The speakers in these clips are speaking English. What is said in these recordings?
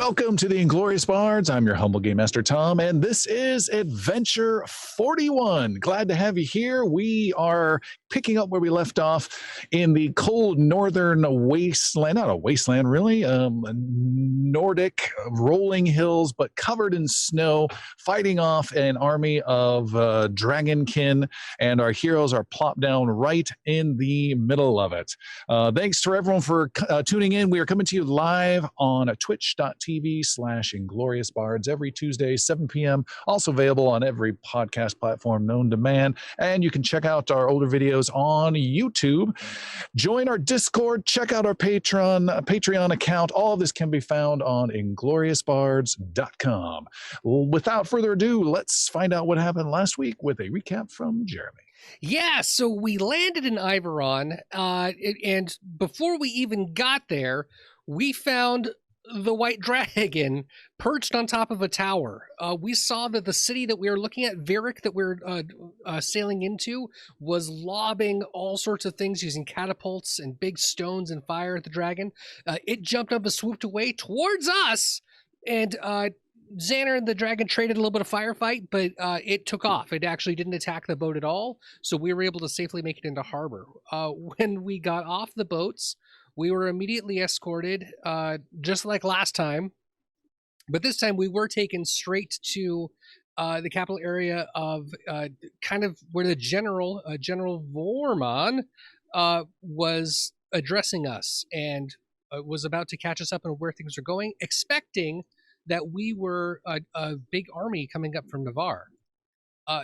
Welcome to the Inglorious Bards. I'm your humble game master, Tom, and this is Adventure 41. Glad to have you here. We are picking up where we left off in the cold northern wasteland, not a wasteland really, Nordic rolling hills, but covered in snow, fighting off an army of dragonkin, and our heroes are plopped down right in the middle of it. Thanks to everyone for tuning in. We are coming to you live on twitch.tv/IngloriousBards every Tuesday, 7 p.m. Also available on every podcast platform known to man. And you can check out our older videos on YouTube. Join our Discord. Check out our Patreon account. All of this can be found on IngloriousBards.com. Without further ado, let's find out what happened last week with a recap from Jeremy. Yeah, so we landed in Iveron, and before we even got there, we found the White Dragon perched on top of a tower. We saw that the city that we were looking at, Virik, that we're sailing into, was lobbing all sorts of things using catapults and big stones and fire at the dragon. It jumped up and swooped away towards us, and Xander and the dragon traded a little bit of firefight, but it took off. It actually didn't attack the boat at all, so we were able to safely make it into harbor. When we got off the boats, we were immediately escorted, just like last time, but this time we were taken straight to the capital area of kind of where the General Vormon, was addressing us and was about to catch us up on where things are going, expecting that we were a big army coming up from Navarre.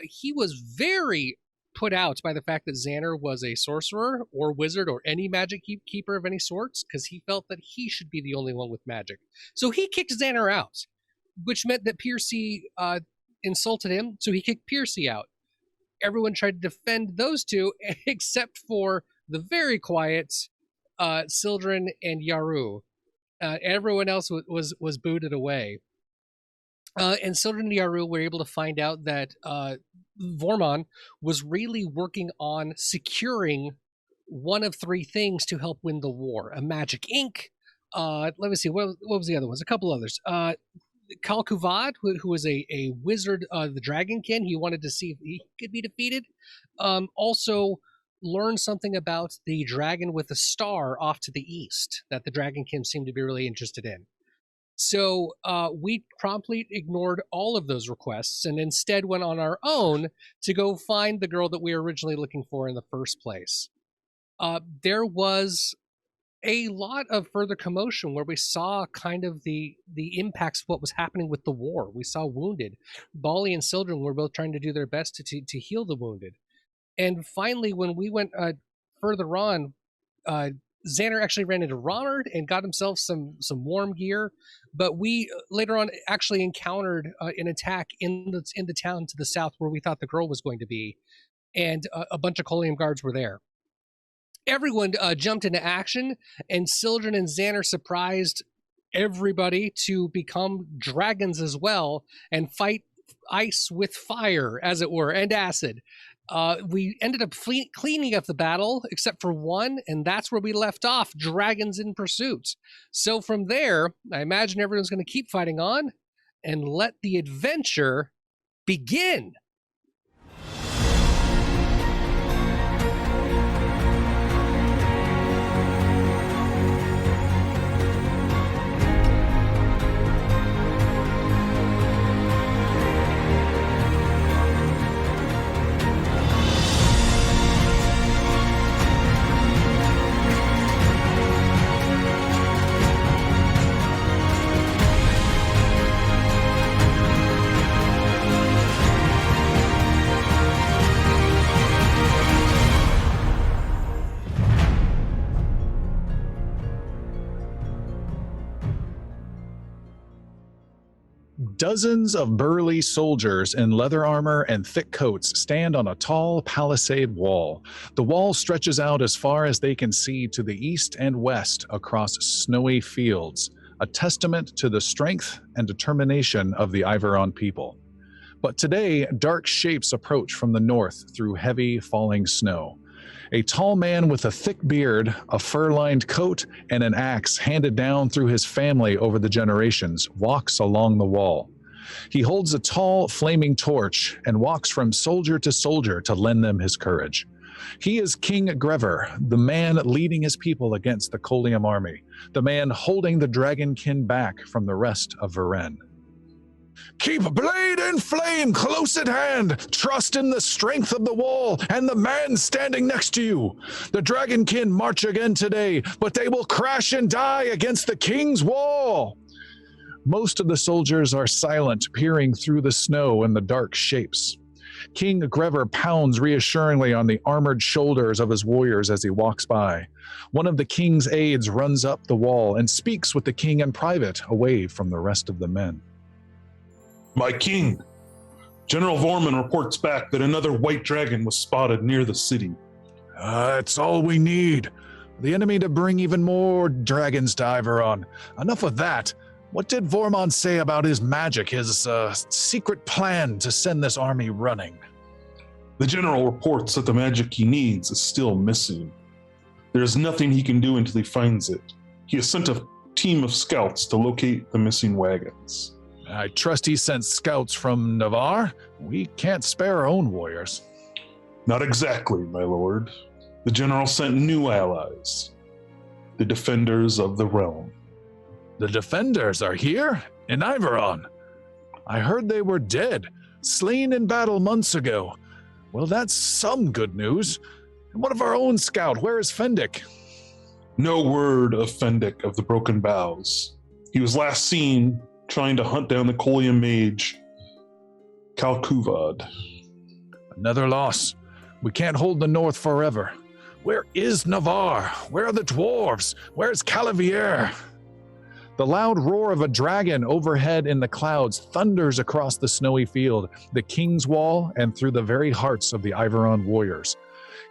He was very put out by the fact that Xander was a sorcerer or wizard or any magic keeper of any sorts, because he felt that he should be the only one with magic. So he kicked Xander out, which meant that Piercy insulted him, so he kicked Piercy out. Everyone tried to defend those two, except for the very quiet Sildren and Yaru. Everyone else was booted away. And Sildren and Yaru were able to find out that Vormon was really working on securing one of three things to help win the war. A magic ink. Let me see, what was the other ones? A couple others. Kalkuvad, who was a wizard of the Dragonkin. He wanted to see if he could be defeated. Also learned something about the dragon with a star off to the east that the Dragonkin seemed to be really interested in. So we promptly ignored all of those requests and instead went on our own to go find the girl that we were originally looking for in the first place. There was a lot of further commotion where we saw kind of the impacts of what was happening with the war. We saw wounded. Bali and Sildren were both trying to do their best to heal the wounded. And finally, when we went further on, Xander actually ran into Ronard and got himself some warm gear, but we later on actually encountered an attack in the town to the south where we thought the girl was going to be, and a bunch of Colium guards were there. Everyone jumped into action, and Sildren and Xander surprised everybody to become dragons as well and fight ice with fire, as it were, and acid. We ended up cleaning up the battle, except for one, and that's where we left off, dragons in pursuit. So from there, I imagine everyone's going to keep fighting on and let the adventure begin. Dozens of burly soldiers in leather armor and thick coats stand on a tall palisade wall. The wall stretches out as far as they can see to the east and west across snowy fields, a testament to the strength and determination of the Iveron people. But today, dark shapes approach from the north through heavy falling snow. A tall man with a thick beard, a fur-lined coat, and an axe handed down through his family over the generations walks along the wall. He holds a tall, flaming torch and walks from soldier to soldier to lend them his courage. He is King Grever, the man leading his people against the Colium army, the man holding the dragonkin back from the rest of Varen. Keep blade and flame close at hand. Trust in the strength of the wall and the man standing next to you. The dragonkin march again today, but they will crash and die against the king's wall. Most of the soldiers are silent, peering through the snow and the dark shapes. King Grever pounds reassuringly on the armored shoulders of his warriors as he walks by. One of the king's aides runs up the wall and speaks with the king in private, away from the rest of the men. My king, General Vorman reports back that another white dragon was spotted near the city. That's all we need. The enemy to bring even more dragons to Iveron. Enough of that. What did Vormon say about his magic, his secret plan to send this army running? The general reports that the magic he needs is still missing. There is nothing he can do until he finds it. He has sent a team of scouts to locate the missing wagons. I trust he sent scouts from Navarre. We can't spare our own warriors. Not exactly, my lord. The general sent new allies, the defenders of the realm. The defenders are here in Iveron. I heard they were dead, slain in battle months ago. Well, that's some good news. And what of our own scout? Where is Fendic? No word of Fendic of the Broken Boughs. He was last seen trying to hunt down the Colium mage, Kalkuvad. Another loss. We can't hold the north forever. Where is Navarre? Where are the dwarves? Where's Calavier? The loud roar of a dragon overhead in the clouds thunders across the snowy field, the king's wall, and through the very hearts of the Iveron warriors.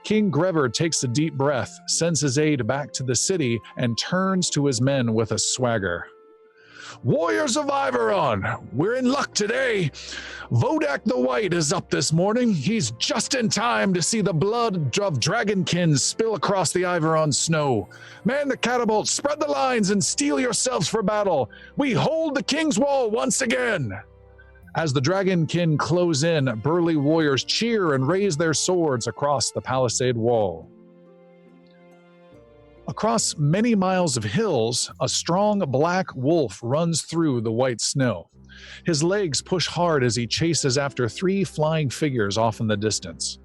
King Grever takes a deep breath, sends his aide back to the city, and turns to his men with a swagger. Warriors of Iveron, we're in luck today. Vodak the White is up this morning. He's just in time to see the blood of dragonkins spill across the Iveron snow. Man the catapults, spread the lines, and steel yourselves for battle. We hold the king's wall once again. As the dragonkin close in, burly warriors cheer and raise their swords across the palisade wall. Across many miles of hills, a strong black wolf runs through the white snow. His legs push hard as he chases after three flying figures off in the distance.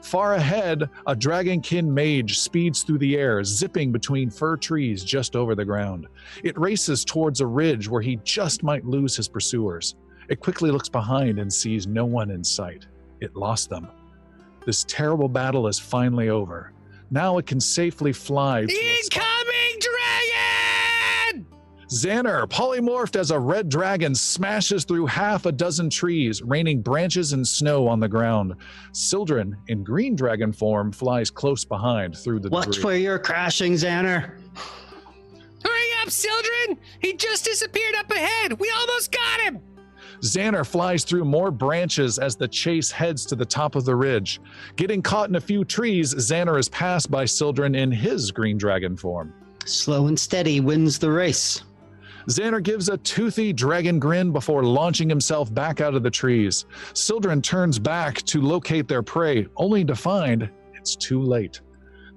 Far ahead, a dragonkin mage speeds through the air, zipping between fir trees just over the ground. It races towards a ridge where he just might lose his pursuers. It quickly looks behind and sees no one in sight. It lost them. This terrible battle is finally over. Now it can safely fly. Incoming dragon! Xander, polymorphed as a red dragon, smashes through half a dozen trees, raining branches and snow on the ground. Sildren, in green dragon form, flies close behind through the debris. Watch where you're crashing, Xander. Hurry up, Sildren! He just disappeared up ahead! We almost got him! Xander flies through more branches as the chase heads to the top of the ridge. Getting caught in a few trees, Xander is passed by Sildren in his green dragon form. Slow and steady wins the race. Xander gives a toothy dragon grin before launching himself back out of the trees. Sildren turns back to locate their prey, only to find it's too late.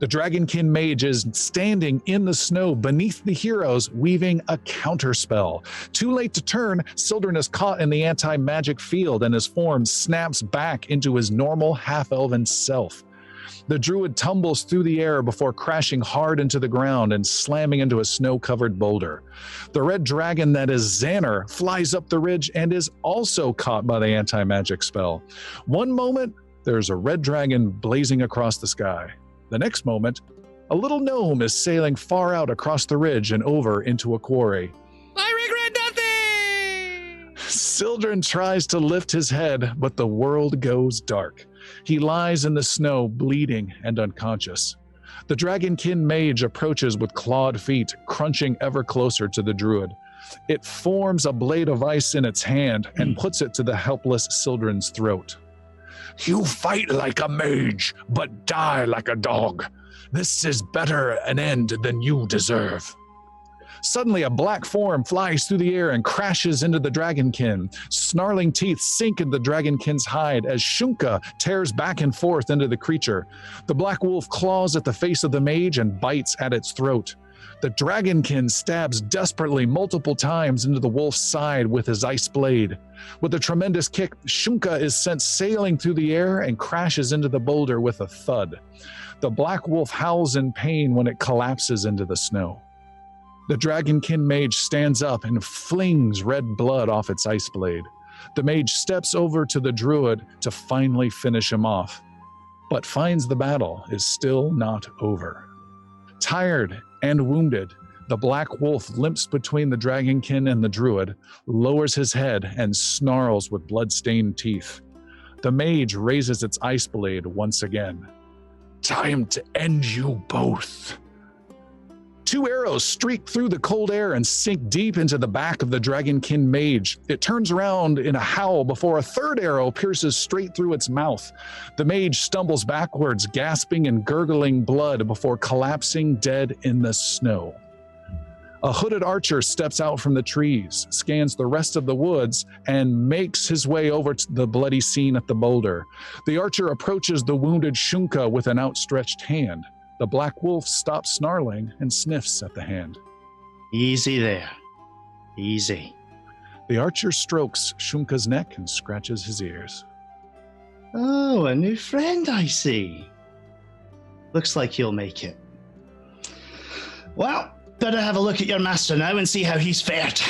The dragonkin mage is standing in the snow beneath the heroes, weaving a counterspell. Too late to turn, Sildren is caught in the anti-magic field and his form snaps back into his normal half-elven self. The druid tumbles through the air before crashing hard into the ground and slamming into a snow-covered boulder. The red dragon that is Xander flies up the ridge and is also caught by the anti-magic spell. One moment, there's a red dragon blazing across the sky. The next moment, a little gnome is sailing far out across the ridge and over into a quarry. I regret nothing! Sildren tries to lift his head, but the world goes dark. He lies in the snow, bleeding and unconscious. The dragonkin mage approaches with clawed feet, crunching ever closer to the druid. It forms a blade of ice in its hand and puts it to the helpless Sildren's throat. You fight like a mage, but die like a dog. This is better an end than you deserve. Suddenly, a black form flies through the air and crashes into the dragonkin. Snarling teeth sink into the dragonkin's hide as Shunka tears back and forth into the creature. The black wolf claws at the face of the mage and bites at its throat. The dragonkin stabs desperately multiple times into the wolf's side with his ice blade. With a tremendous kick, Shunka is sent sailing through the air and crashes into the boulder with a thud. The black wolf howls in pain when it collapses into the snow. The dragonkin mage stands up and flings red blood off its ice blade. The mage steps over to the druid to finally finish him off, but finds the battle is still not over. Tired and wounded, the black wolf limps between the dragonkin and the druid, lowers his head, and snarls with blood-stained teeth. The mage raises its ice blade once again. Time to end you both. 2 arrows streak through the cold air and sink deep into the back of the dragonkin mage. It turns around in a howl before a 3rd arrow pierces straight through its mouth. The mage stumbles backwards, gasping and gurgling blood before collapsing dead in the snow. A hooded archer steps out from the trees, scans the rest of the woods, and makes his way over to the bloody scene at the boulder. The archer approaches the wounded Shunka with an outstretched hand. The black wolf stops snarling and sniffs at the hand. Easy there. Easy. The archer strokes Shunka's neck and scratches his ears. Oh, a new friend, I see. Looks like you'll make it. Well, better have a look at your master now and see how he's fared.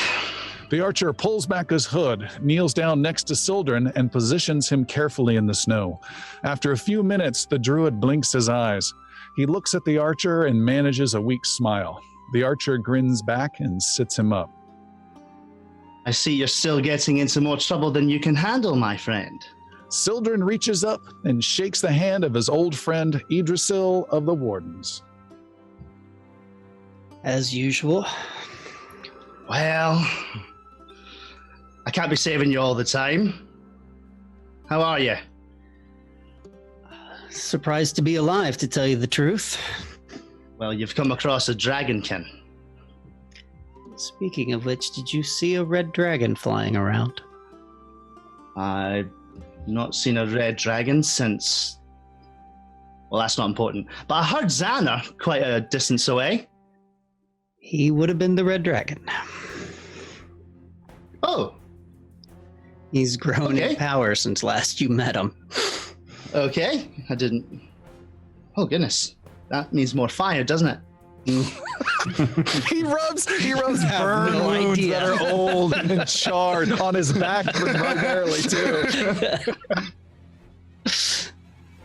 The archer pulls back his hood, kneels down next to Sildren, and positions him carefully in the snow. After a few minutes, the druid blinks his eyes. He looks at the archer and manages a weak smile. The archer grins back and sits him up. I see you're still getting into more trouble than you can handle, my friend. Sildren reaches up and shakes the hand of his old friend Idrisil of the Wardens. As usual. Well, I can't be saving you all the time. How are you? Surprised to be alive, to tell you the truth. Well, you've come across a dragonkin. Speaking of which, did you see a red dragon flying around? I've not seen a red dragon since... Well, that's not important. But I heard Xana quite a distance away. He would have been the red dragon. Oh. He's grown in power since last you met him. Okay, I didn't... Oh, goodness. That means more fire, doesn't it? He rubs burn wounds that are old and charred on his back primarily, too.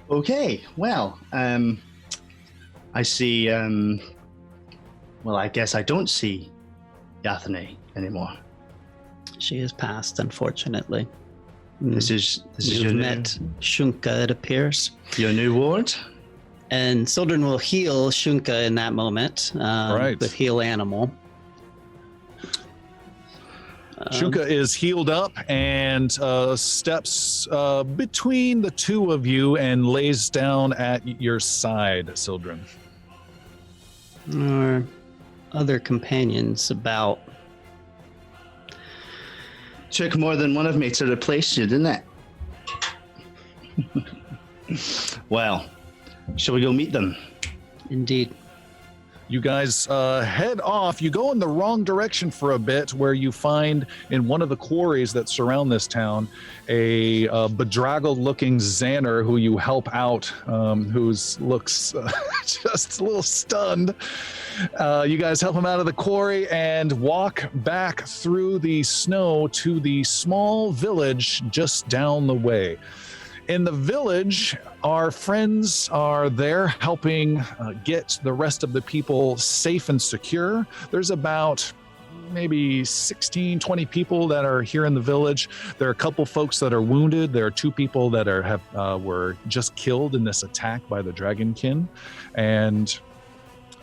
Okay, well, I see, well, I guess I don't see Yathane anymore. She has passed, unfortunately. This is You've your met Shunka, it appears. Your new ward? And Sildren will heal Shunka in that moment Right. with Heal Animal. Shunka is healed up and steps between the two of you and lays down at your side, Sildren. Our other companions about. Took more than one of me to replace you, didn't it? Well, shall we go meet them? Indeed. You guys head off. You go in the wrong direction for a bit, where you find in one of the quarries that surround this town a bedraggled-looking Xander who you help out, who looks just a little stunned. You guys help him out of the quarry and walk back through the snow to the small village just down the way. In the village, our friends are there helping get the rest of the people safe and secure. There's about maybe 16, 20 people that are here in the village. There are a couple folks that are wounded. There are 2 people that were just killed in this attack by the dragonkin. And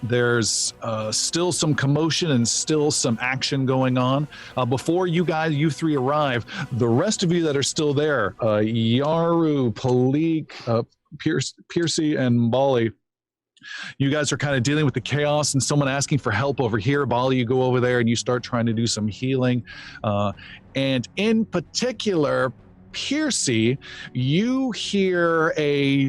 There's still some commotion and still some action going on. Before you three arrive, the rest of you that are still there, Yaru, Palik, Piercy, and Bali, you guys are kind of dealing with the chaos and someone asking for help over here. Bali, you go over there and you start trying to do some healing. And in particular, Piercy, you hear a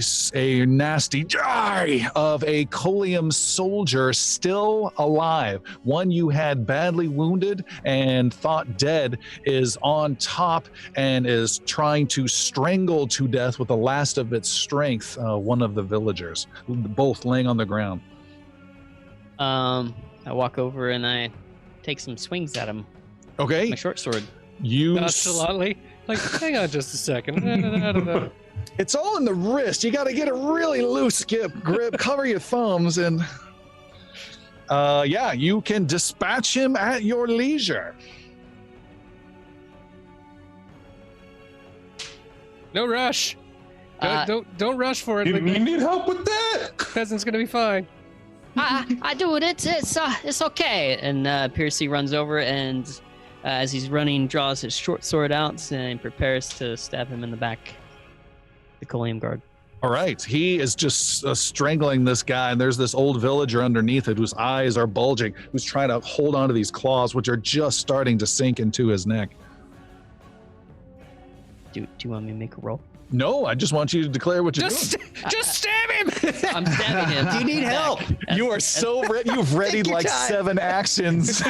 nasty die of a Colium soldier still alive. One you had badly wounded and thought dead is on top and is trying to strangle to death with the last of its strength one of the villagers, both laying on the ground. I walk over and I take some swings at him. Okay. My short sword. Nonchalantly. Like, hang on just a second. It's all in the wrist. You got to get a really loose grip, cover your thumbs, and yeah, you can dispatch him at your leisure. No rush. Don't rush for it. You need help with that? Peasant's gonna be fine. I do it. It's okay. And Piercy runs over and, as he's running, draws his short sword out and prepares to stab him in the back. The Colium guard. All right, he is just strangling this guy, and there's this old villager underneath it whose eyes are bulging, who's trying to hold onto these claws, which are just starting to sink into his neck. Do you want me to make a roll? No, I just want you to declare what you're Just stab him! I'm stabbing him. Do you need help? You are so ready. You've readied your like time. 7 actions.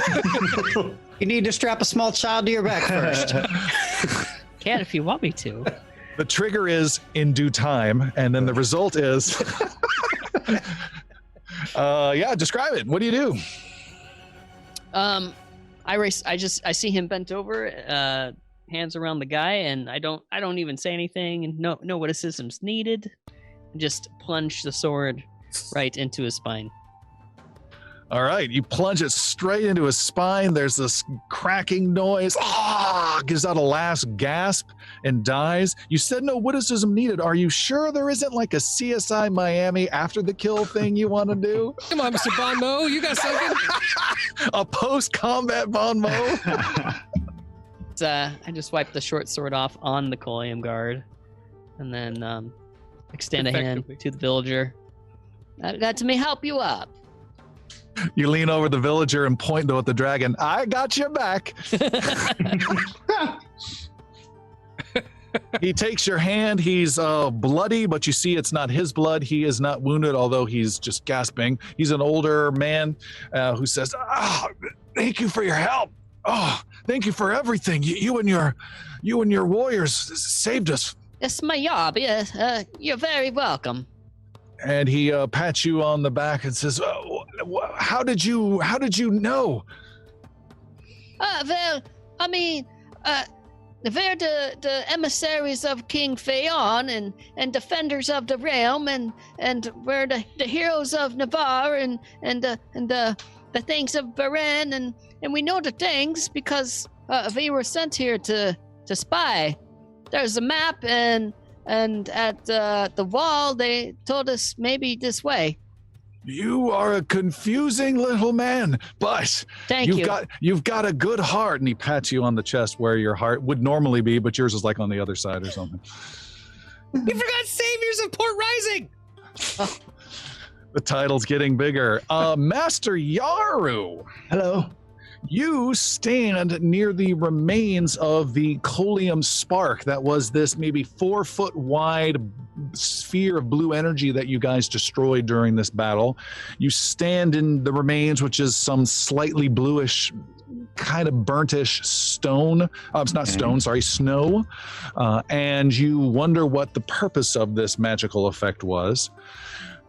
You need to strap a small child to your back first. Can if you want me to. The trigger is in due time, and then the result is... yeah, describe it. What do you do? I race. I see him bent over, hands around the guy, and I don't even say anything, and no witticisms needed. Just plunge the sword right into his spine. All right, you plunge it straight into his spine. There's this cracking noise. Gives out a last gasp and dies. You said no witticism needed. Are you sure there isn't like a CSI Miami after the kill thing you want to do? Come on, Mr. Bon Mo, you got something? A post-combat Bon Mo? I just wipe the short sword off on the Colium guard, and then extend a hand to the villager. Let me help you up. You lean over the villager and point at the dragon. I got your back. He takes your hand. He's bloody, but you see it's not his blood. He is not wounded, although he's just gasping. He's an older man who says, thank you for your help. Oh, thank you for everything. You and your warriors saved us. It's my job. Yes, you're very welcome. And he pats you on the back and says, how did you know? Well, I mean, they're the emissaries of King Phaon and defenders of the realm, and we're the heroes of Navarre and the things of Beren, and we know the things because we were sent here to spy. There's a map, and at the wall they told us maybe this way. You are a confusing little man, but you've got a good heart. And he pats you on the chest where your heart would normally be, but yours is like on the other side or something. You forgot Saviors of Port Rising! The title's getting bigger. Master Yaru. Hello. You stand near the remains of the Colium Spark that was this maybe 4-foot wide sphere of blue energy that you guys destroyed during this battle. You stand in the remains, which is some slightly bluish, kind of burnt-ish stone. It's not stone, sorry, snow. And you wonder what the purpose of this magical effect was.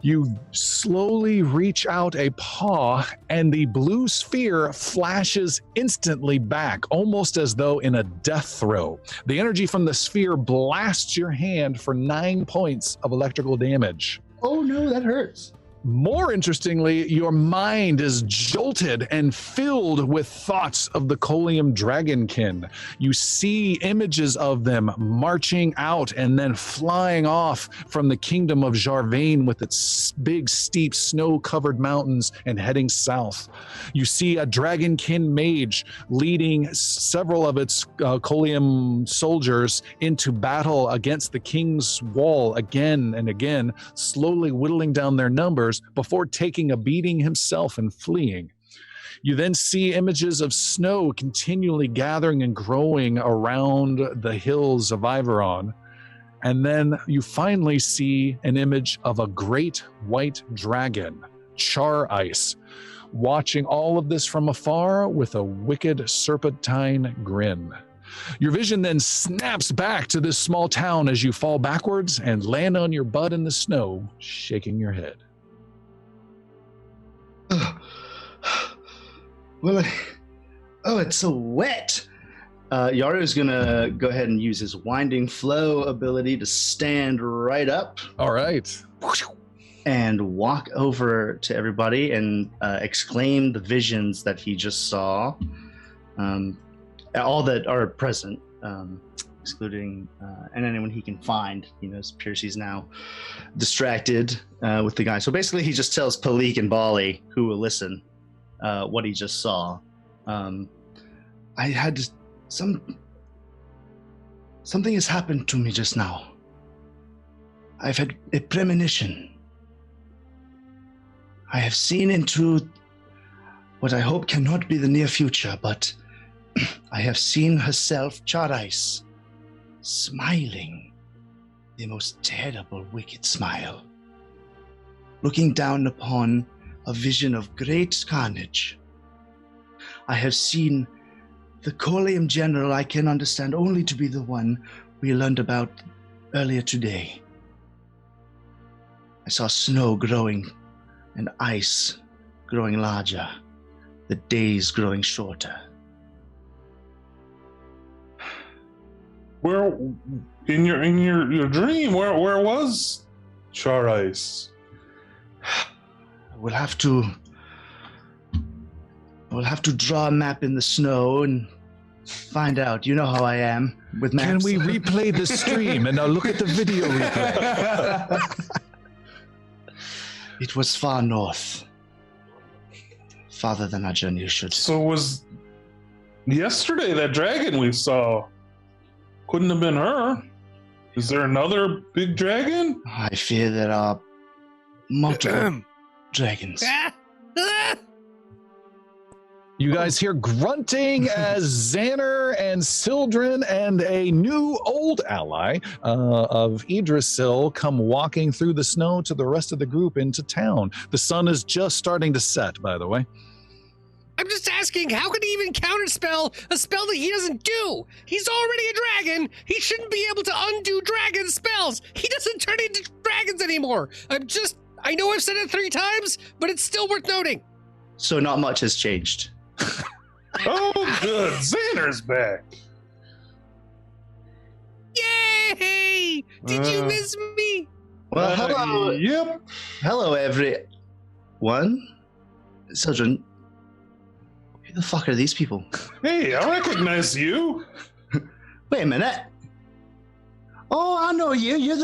You slowly reach out a paw, and the blue sphere flashes instantly back, almost as though in a death throw. The energy from the sphere blasts your hand for 9 points of electrical damage. Oh no, that hurts. More interestingly, your mind is jolted and filled with thoughts of the Colium Dragonkin. You see images of them marching out and then flying off from the kingdom of Jarvain with its big, steep, snow-covered mountains and heading south. You see a Dragonkin mage leading several of its Colium soldiers into battle against the king's wall again and again, slowly whittling down their numbers before taking a beating himself and fleeing. You then see images of snow continually gathering and growing around the hills of Iveron. And then you finally see an image of a great white dragon, Char Ice, watching all of this from afar with a wicked serpentine grin. Your vision then snaps back to this small town as you fall backwards and land on your butt in the snow, shaking your head. Well, it's so wet. Yaru's gonna go ahead and use his winding flow ability to stand right up. All right. And walk over to everybody and exclaim the visions that he just saw. All that are present, excluding and anyone he can find. Piercy's now distracted with the guy. So basically, he just tells Palik and Bali, who will listen, what he just saw. I had something has happened to me just now. I've had a premonition. I have seen into what I hope cannot be the near future, but I have seen herself, Charice, smiling, the most terrible, wicked smile, looking down upon a vision of great carnage. I have seen the Colium General I can understand only to be the one we learned about earlier today. I saw snow growing and ice growing larger, the days growing shorter. Where in your dream? Where was Char Ice? We'll have to draw a map in the snow and find out. You know how I am with maps. Can we replay the stream and now look at the video replay? It was far north, farther than our journey should. So was yesterday that dragon we saw? Couldn't have been her. Is there another big dragon? I fear there are multiple dragons. You guys hear grunting as Xander and Sildren and a new old ally of Idrisil come walking through the snow to the rest of the group into town. The sun is just starting to set, by the way. I'm just asking, how could he even counterspell a spell that he doesn't do? He's already a dragon. He shouldn't be able to undo dragon spells. He doesn't turn into dragons anymore. I know I've said it 3 times, but it's still worth noting. So not much has changed. Oh, good. Xander's back. Yay! Did you miss me? Well, hello. Yep. Hello, everyone. Children, who the fuck are these people? Hey, I recognize you. Wait a minute. Oh, I know you. You're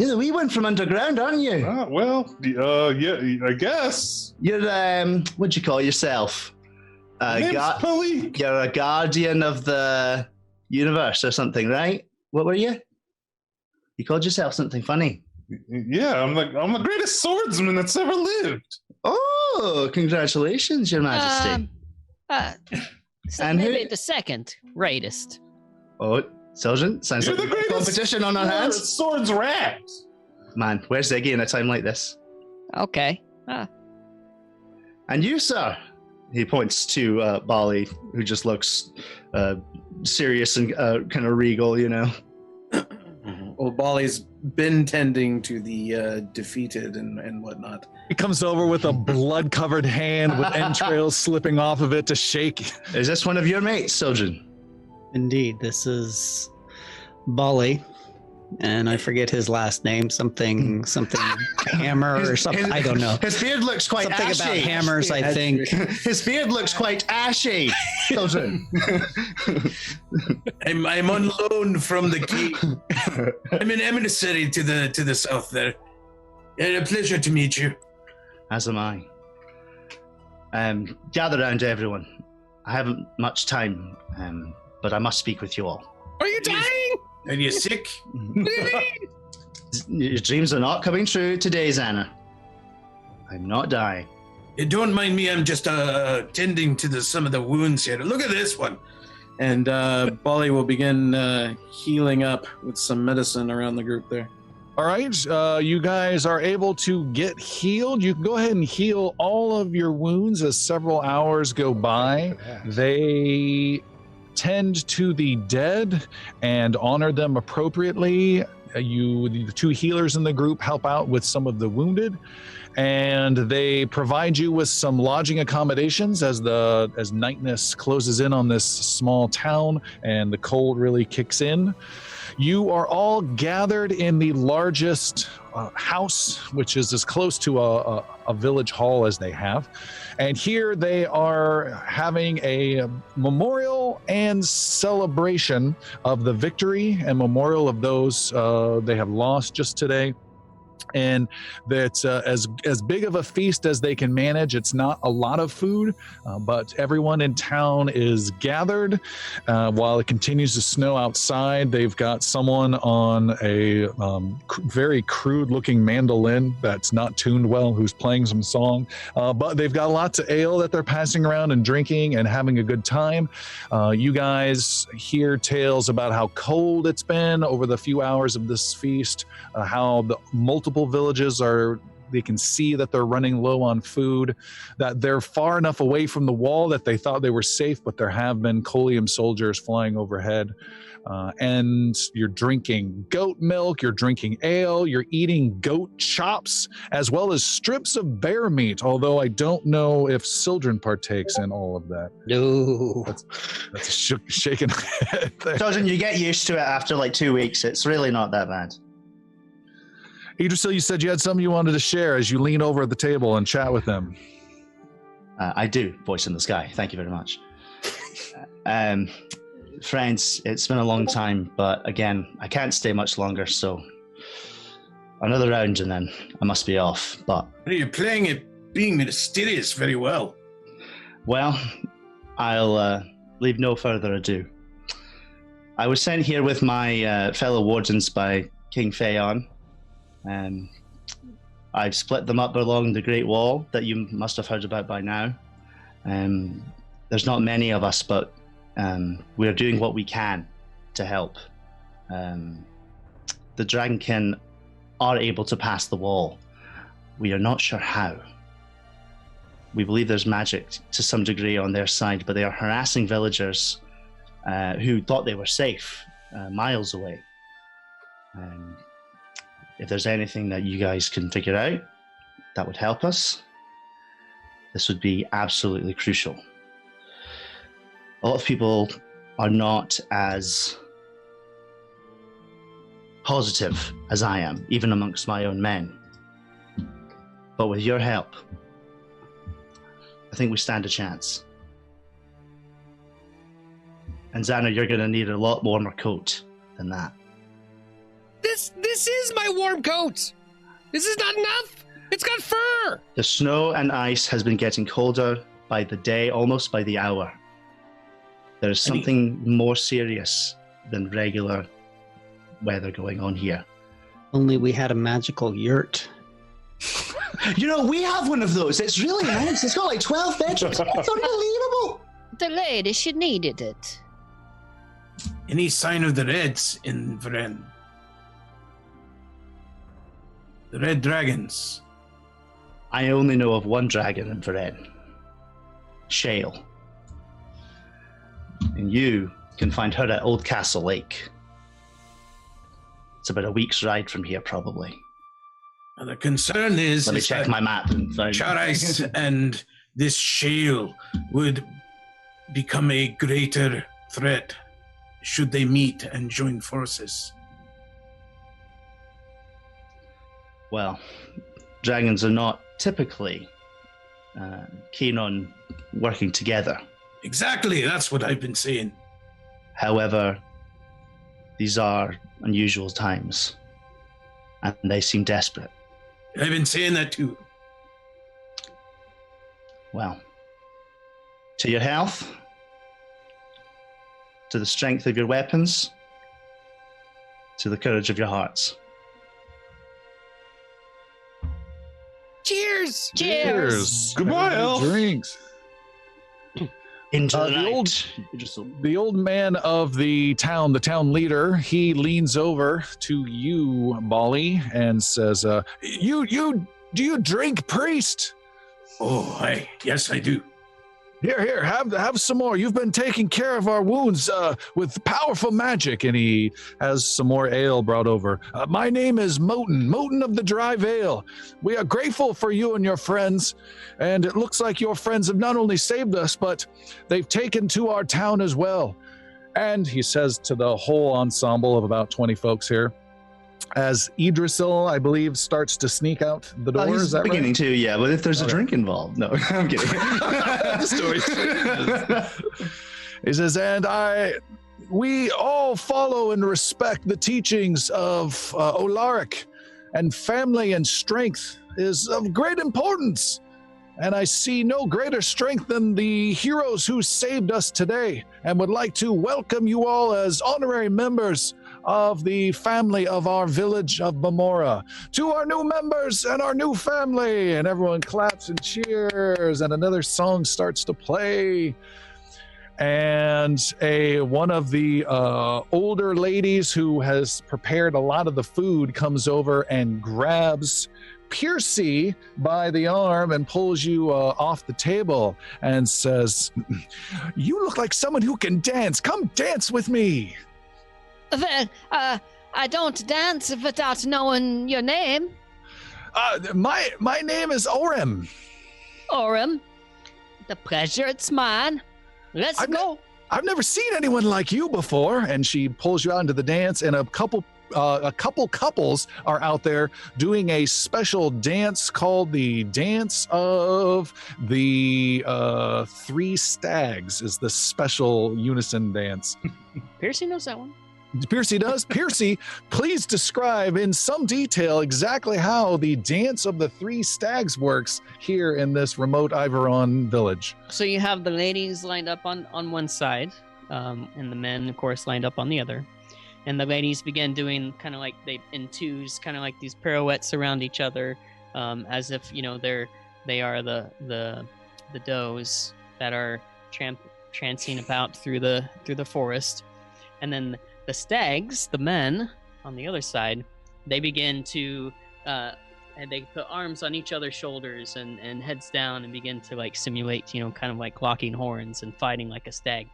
the wee one from underground, aren't you? Yeah, I guess. You're what'd you call yourself? Name's Palik. You're a guardian of the universe or something, right? What were you? You called yourself something funny. Yeah, I'm the greatest swordsman that's ever lived. Oh, congratulations, Your Majesty. And maybe the second greatest. Oh, Sergeant, sounds You're like the a greatest competition on our hands. Swords wrapped. Man, where's Ziggy in a time like this? Okay. And you, sir? He points to Bali, who just looks serious and kind of regal, you know. Well, Bali's been tending to the defeated and whatnot. He comes over with a blood-covered hand with entrails slipping off of it to shake. Is this one of your mates, Sojourn? Indeed, this is Bali. and I forget his last name, something Hammer or something. I don't know. His beard looks quite Something ashy. about hammers, I think. His beard looks quite ashy, children. I'm on loan from the king. I'm an emissary to the south there. A pleasure to meet you. As am I. Gather round, everyone. I haven't much time, but I must speak with you all. Are you dying? Are you sick? What do you mean? Your dreams are not coming true today, Xana. I'm not dying. Don't mind me. I'm just tending to some of the wounds here. Look at this one. And Bali will begin healing up with some medicine around the group there. All right, you guys are able to get healed. You can go ahead and heal all of your wounds as several hours go by. They tend to the dead and honor them appropriately. The two healers in the group help out with some of the wounded, and they provide you with some lodging accommodations as nightness closes in on this small town and the cold really kicks in. You are all gathered in the largest house, which is as close to a village hall as they have. And here they are having a memorial and celebration of the victory and memorial of those they have lost just today. And that's as big of a feast as they can manage. It's not a lot of food, but everyone in town is gathered while it continues to snow outside. They've got someone on a very crude-looking mandolin that's not tuned well who's playing some song, but they've got lots of ale that they're passing around and drinking and having a good time. You guys hear tales about how cold it's been over the few hours of this feast, how the multiple villages they can see that they're running low on food, that they're far enough away from the wall that they thought they were safe, but there have been Colium soldiers flying overhead. And you're drinking goat milk, you're drinking ale, you're eating goat chops, as well as strips of bear meat, although I don't know if Sildren partakes in all of that. No. That's a shaking head there. Children, you get used to it after like 2 weeks. It's really not that bad. Idrisil, you said you had something you wanted to share as you lean over at the table and chat with them. I do, voice in the sky. Thank you very much. Friends, it's been a long time, but again, I can't stay much longer, so another round and then I must be off. But You're playing it being mysterious very well. well, I'll leave no further ado. I was sent here with my fellow wardens by King Phaon. I've split them up along the Great Wall that you must have heard about by now. There's not many of us, but we're doing what we can to help. The Dragonkin are able to pass the wall. We are not sure how. We believe there's magic to some degree on their side, but they are harassing villagers who thought they were safe miles away. If there's anything that you guys can figure out that would help us, this would be absolutely crucial. A lot of people are not as positive as I am, even amongst my own men. But with your help, I think we stand a chance. And Xana, you're going to need a lot warmer coat than that. This is my warm coat. This is not enough. It's got fur. The snow and ice has been getting colder by the day, almost by the hour. There is something more serious than regular weather going on here. Only we had a magical yurt. You know, we have one of those. It's really nice. It's got like 12 bedrooms. It's unbelievable. The lady, she needed it. Any sign of the Reds in Vren? The Red Dragons. I only know of one dragon in Varen. Shale. And you can find her at Old Castle Lake. It's about a week's ride from here, probably. Now the concern is... Let me check my map and find... Charais and this Shale would become a greater threat should they meet and join forces. Well, dragons are not typically keen on working together. Exactly, that's what I've been saying. However, these are unusual times, and they seem desperate. I've been saying that too. Well, to your health, to the strength of your weapons, to the courage of your hearts. Cheers! Cheers! Goodbye, Everybody elf. Drinks. Into the the night. The old man of the town leader, he leans over to you, Bali, and says, do you drink, priest? Oh, yes, I do. Here, have some more. You've been taking care of our wounds with powerful magic. And he has some more ale brought over. My name is Moten of the Dry Vale. We are grateful for you and your friends. And it looks like your friends have not only saved us, but they've taken to our town as well. And he says to the whole ensemble of about 20 folks here, as Idrisil, I believe, starts to sneak out the door. He's Is that beginning right? to, yeah, but if there's a Okay. drink involved. No, I'm kidding. He says, and we all follow and respect the teachings of Olaric, and family and strength is of great importance. And I see no greater strength than the heroes who saved us today, and would like to welcome you all as honorary members of the family of our village of Bamora, to our new members and our new family. And everyone claps and cheers, and another song starts to play. And one of the older ladies who has prepared a lot of the food comes over and grabs Piercy by the arm and pulls you off the table and says, "You look like someone who can dance. Come dance with me." Well, I don't dance without knowing your name. My name is Orem. Orem, the pleasure, it's mine. Let's go. I've never seen anyone like you before. And she pulls you out into the dance, and a couple couples are out there doing a special dance called the Dance of the Three Stags. Is the special unison dance. Piercy knows that one. Piercy does. Piercy, please describe in some detail exactly how the Dance of the Three Stags works here in this remote Iveron village. So you have the ladies lined up on one side, and the men, of course, lined up on the other. And the ladies begin doing kind of like in twos, kind of like these pirouettes around each other, as if they are the does that are trancing about through the forest. And then the stags, the men on the other side, they begin to and they put arms on each other's shoulders and heads down and begin to like simulate, kind of like locking horns and fighting like a stag.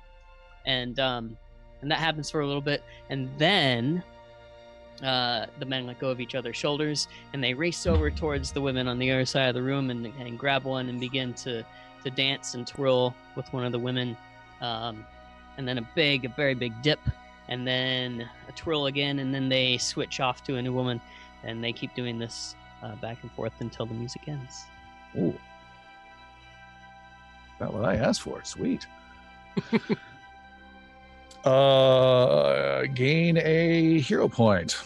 And that happens for a little bit, and then the men let go of each other's shoulders, and they race over towards the women on the other side of the room and grab one and begin to dance and twirl with one of the women, and then a very big dip, and then a twirl again, and then they switch off to a new woman, and they keep doing this back and forth until the music ends. Ooh. Not what I asked for. Sweet. Gain a hero point.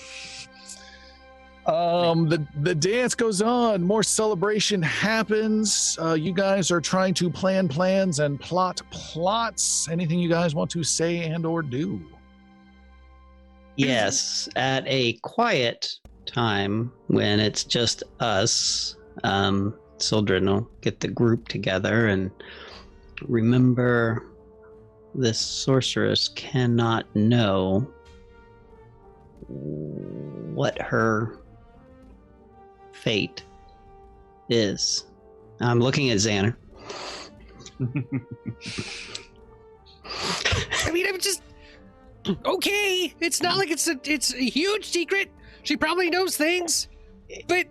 The dance goes on. More celebration happens. You guys are trying to plan plans and plot plots. Anything you guys want to say and or do? Yes, at a quiet time when it's just us, Sildren will get the group together and remember this sorceress cannot know what her fate is. I'm looking at Xander. I mean, I'm just okay. It's not like it's a huge secret. She probably knows things, but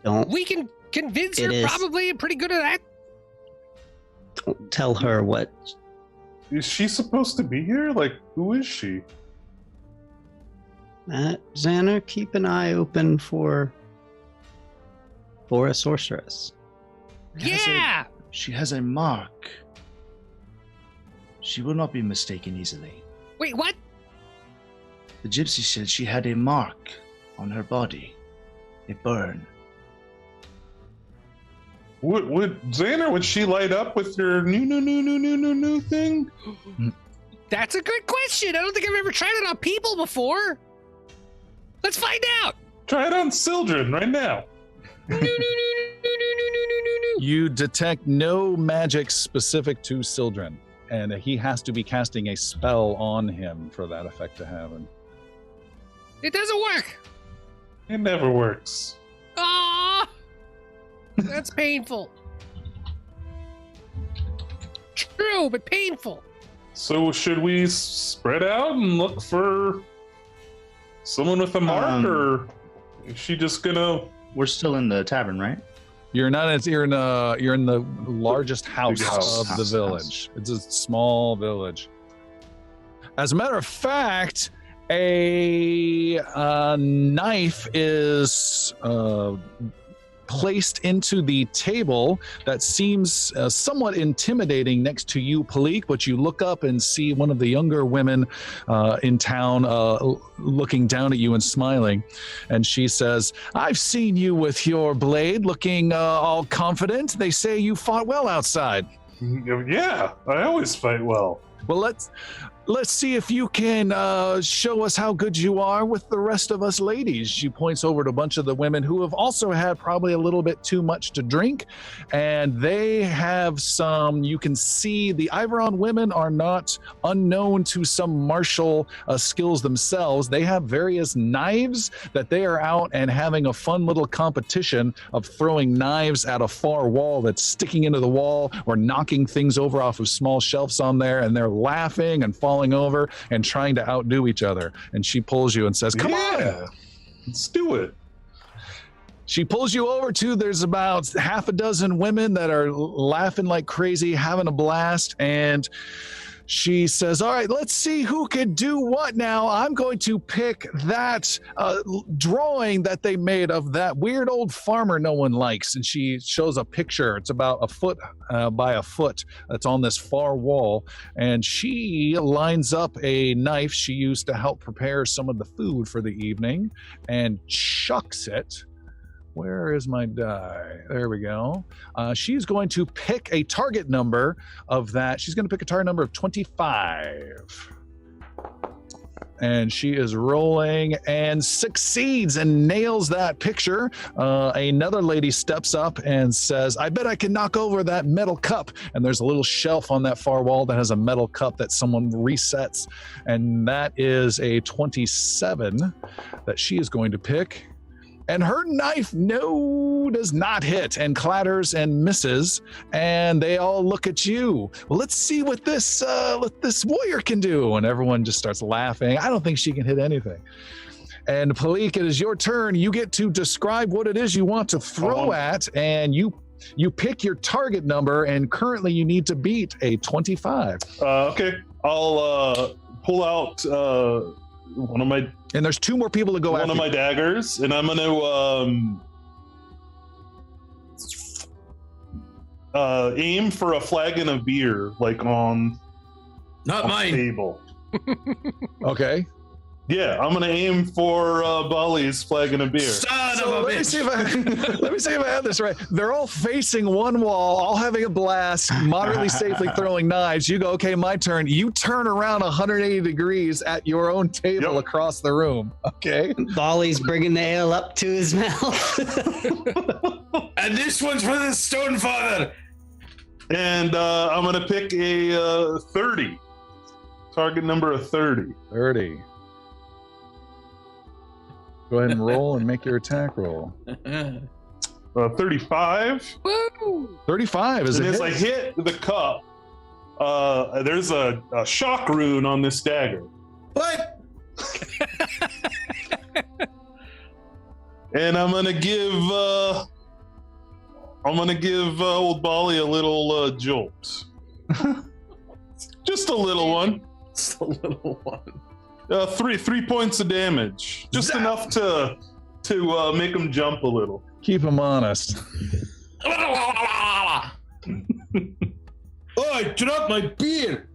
Don't we can convince her. It is- Probably pretty good at that. don't tell her what. Is she supposed to be here? Like, who is she? Xander, keep an eye open for for a sorceress. Yeah! She has a mark. She will not be mistaken easily. Wait, what? The gypsy said she had a mark on her body. A burn. Would Xander, would she light up with your new thing? That's a good question. I don't think I've ever tried it on people before. Let's find out. Try it on Sildren right now. You detect no magic specific to Sildren, and he has to be casting a spell on him for that effect to happen. It doesn't work. It never works. Ah, that's painful. True, but painful. So should we spread out and look for someone with a mark, or is she just gonna? We're still in the tavern, right? You're not. You're in the largest house of the village. It's a small village. As a matter of fact, a knife is placed into the table that seems somewhat intimidating next to you, Palik, but you look up and see one of the younger women in town looking down at you and smiling, and she says, "I've seen you with your blade looking all confident. They say you fought well outside." Yeah, I always fight well. Well, let's see if you can show us how good you are with the rest of us ladies. She points over to a bunch of the women who have also had probably a little bit too much to drink, and they have some, you can see the Iveron women are not unknown to some martial skills themselves. They have various knives that they are out and having a fun little competition of throwing knives at a far wall that's sticking into the wall or knocking things over off of small shelves on there, and they're laughing and falling over and trying to outdo each other. And she pulls you and says, "Come on, let's do it." She pulls you over to, there's about half a dozen women that are laughing like crazy, having a blast, and she says, "All right, let's see who can do what now. I'm going to pick that drawing that they made of that weird old farmer no one likes." And she shows a picture. It's about a foot by a foot that's on this far wall. And she lines up a knife she used to help prepare some of the food for the evening and chucks it. Where is my die? There we go. She's going to pick a target number of that. She's going to pick a target number of 25. And she is rolling and succeeds and nails that picture. Another lady steps up and says, "I bet I can knock over that metal cup." And there's a little shelf on that far wall that has a metal cup that someone resets. And that is a 27 that she is going to pick. And her knife, does not hit, and clatters and misses, and they all look at you. Well, let's see what this warrior can do. And everyone just starts laughing. I don't think she can hit anything. And Palik, it is your turn. You get to describe what it is you want to throw at, and you pick your target number, and currently you need to beat a 25. Okay, I'll pull out one of my... And there's two more people to go after. One of my daggers, and I'm going to aim for a flagon of beer, like on Not mine. table. Okay. Yeah, I'm going to aim for Bali's flagon of beer. Son So of a let me bitch. see if I have this right. They're all facing one wall, all having a blast, moderately safely throwing knives. You go, okay, my turn. You turn around 180 degrees at your own table across the room. Okay. Bolly's bringing the ale up to his mouth. And this one's for the Stone Father. And I'm going to pick a 30. Target number of 30. 30. Go ahead and roll and make your attack roll. 35. Woo! 35 is And a as hit. I hit the cup, there's a shock rune on this dagger. What? And I'm gonna give old Bali a little jolt. Just a little one. Just a little one. 3 points of damage. Just enough to to make him jump a little. Keep him honest. Oh, I dropped my beer.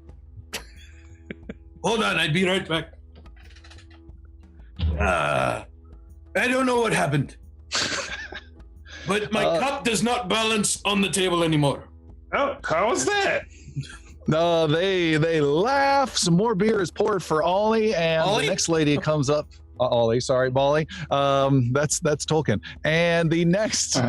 Hold on, I'll be right back. I don't know what happened. But my cup does not balance on the table anymore. Oh, how was that? No, they laugh. Some more beer is poured for Ollie, and Ollie? the next lady comes up. Ollie, sorry, Bali. That's Tolkien. And the next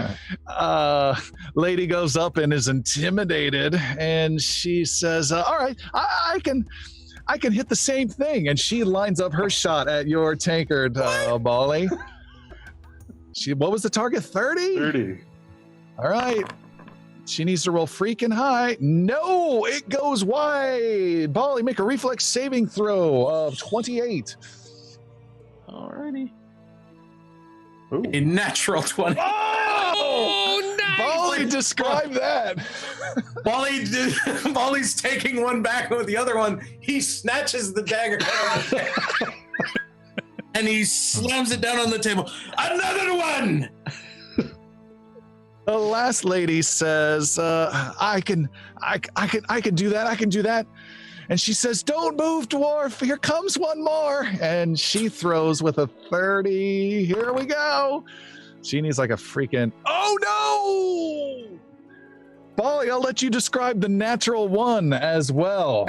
lady goes up and is intimidated, and she says, "All right, I can hit the same thing." And she lines up her shot at your tankard, Bali. What was the target? 30? 30. All right. She needs to roll freaking high. No, it goes wide. Bali, make a reflex saving throw of 28. Alrighty. Ooh. A natural 20. Oh, nice! Bali, describe that. Bally's taking one back with the other one. He snatches the dagger and he slams it down on the table. Another one! The last lady says, I can do that. I can do that. And she says, "Don't move, dwarf. Here comes one more." And she throws with a 30. Here we go. She needs like a freaking, oh no! Bali, I'll let you describe the natural one as well.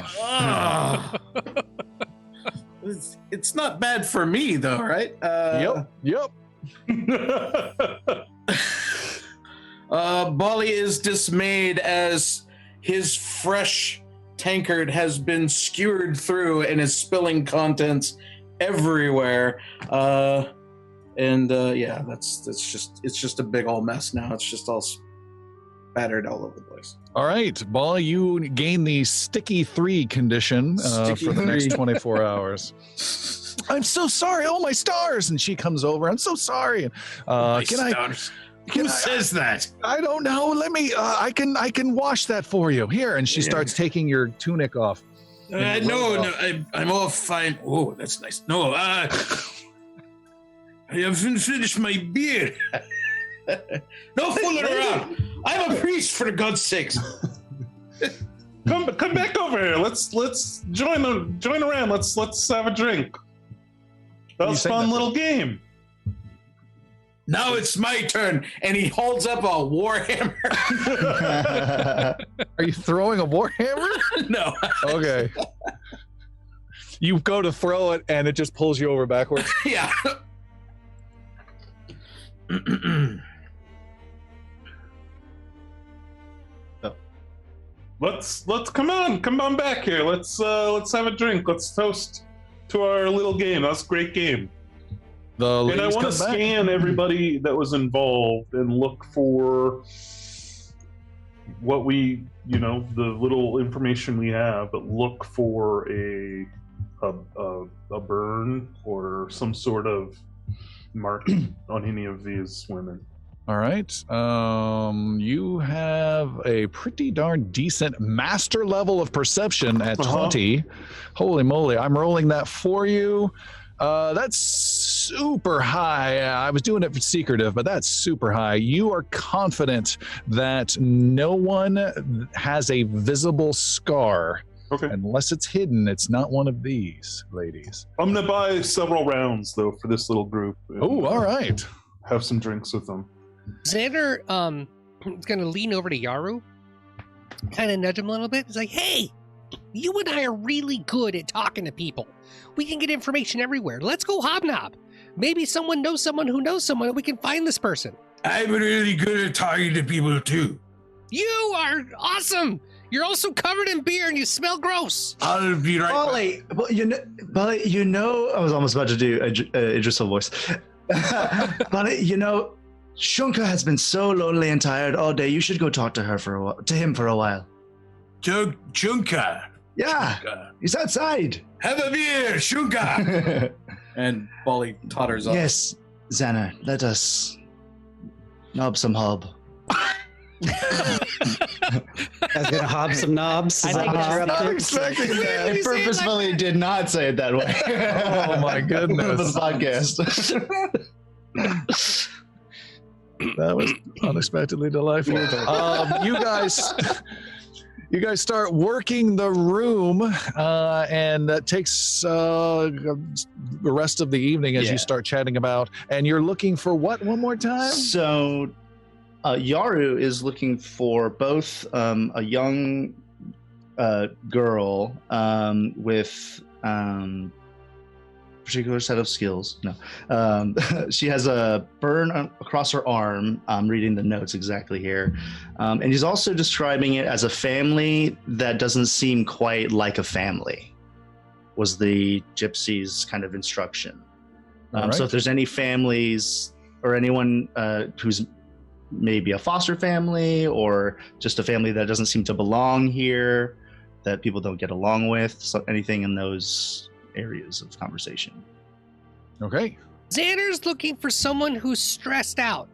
It's not bad for me, though, right? Yep. Bali is dismayed as his fresh tankard has been skewered through and is spilling contents everywhere. Yeah, it's just a big old mess now. It's just all spattered all over the place. All right, Bali, you gain the sticky 3 condition Sticky for the next 3. 24 hours. I'm so sorry. Oh, my stars. And she comes over. I'm so sorry. Who says that? I don't know. Let me. I can wash that for you. Here, and she starts taking your tunic off. No, I'm all fine. Oh, that's nice. No, I haven't finished my beer. No fooling around. I'm a priest, for God's sakes. Come back over here. Let's join around. Let's have a drink. That was a fun little game. Now it's my turn, and he holds up a warhammer. Are you throwing a warhammer? No. Okay. You go to throw it, and it just pulls you over backwards. Yeah. Let's come on back here. Let's have a drink. Let's toast to our little game. That's a great game. And I want to scan everybody that was involved and look for what we, the little information we have, but look for a burn or some sort of mark on any of these women. All right. You have a pretty darn decent master level of perception at 20. Holy moly. I'm rolling that for you. That's super high. I was doing it for secretive, but that's super high. You are confident that no one has a visible scar. Okay. Unless it's hidden, it's not one of these ladies. I'm going to buy several rounds, though, for this little group. Oh, all right. Have some drinks with them. Xander is going to lean over to Yaru, kind of nudge him a little bit. He's like, "Hey, you and I are really good at talking to people. We can get information everywhere. Let's go hobnob. Maybe someone knows someone who knows someone, and we can find this person." I'm really good at talking to people, too. You are awesome. You're also covered in beer, and you smell gross. I'll be right Bali, Bali, I was almost about to do Idrisil voice. Bali, Shunka has been so lonely and tired all day. You should go talk to him for a while. Shunka. Yeah, he's outside. Have a beer, Shunka. And Bali totters off. Yes, Xander, let us knob some hob. I was gonna hob some knobs. Is that what you're up to? Expecting that. I purposefully did not say it that way. Oh my goodness. For the podcast. That was unexpectedly delightful. You guys start working the room, and that takes the rest of the evening as you start chatting about. And you're looking for what one more time? So, Yaru is looking for both a young girl with particular set of skills. No, she has a burn across her arm. I'm reading the notes exactly here, and he's also describing it as a family that doesn't seem quite like a family. Was the gypsy's kind of instruction. Right. So if there's any families or anyone who's maybe a foster family or just a family that doesn't seem to belong here, that people don't get along with, so anything in those areas of conversation. Okay. Xander's looking for someone who's stressed out,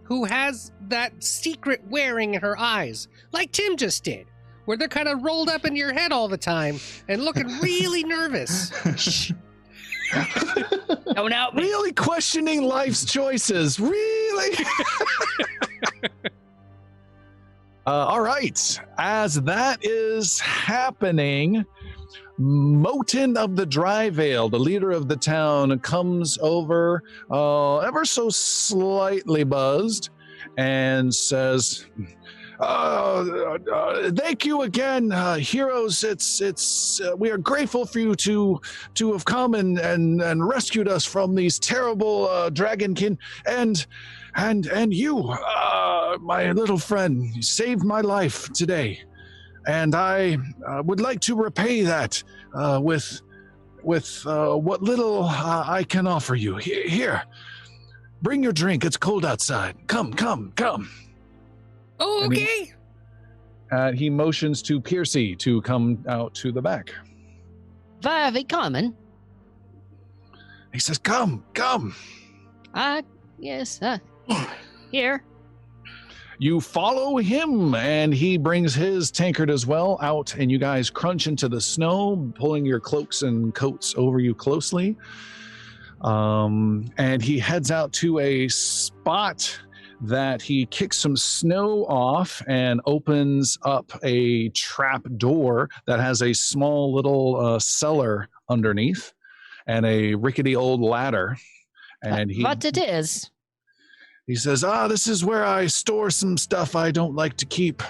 who has that secret wearing in her eyes, like Tim just did, where they're kind of rolled up in your head all the time and looking really nervous. Don't out me. Really questioning life's choices. Really? All right. As that is happening, Moten of the Dry Vale, the leader of the town, comes over ever so slightly buzzed and says, thank you again, heroes. It's we are grateful for you to have come and rescued us from these terrible dragonkin, and you, my little friend, you saved my life today. And I would like to repay that with what little I can offer you. Here, bring your drink. It's cold outside. Come. Oh, okay. He motions to Piercy to come out to the back. Where are we coming? He says, come. Yes, here. You follow him, and he brings his tankard as well out, and you guys crunch into the snow, pulling your cloaks and coats over you closely. And he heads out to a spot that he kicks some snow off and opens up a trap door that has a small little cellar underneath and a rickety old ladder. And what it is? He says, this is where I store some stuff I don't like to keep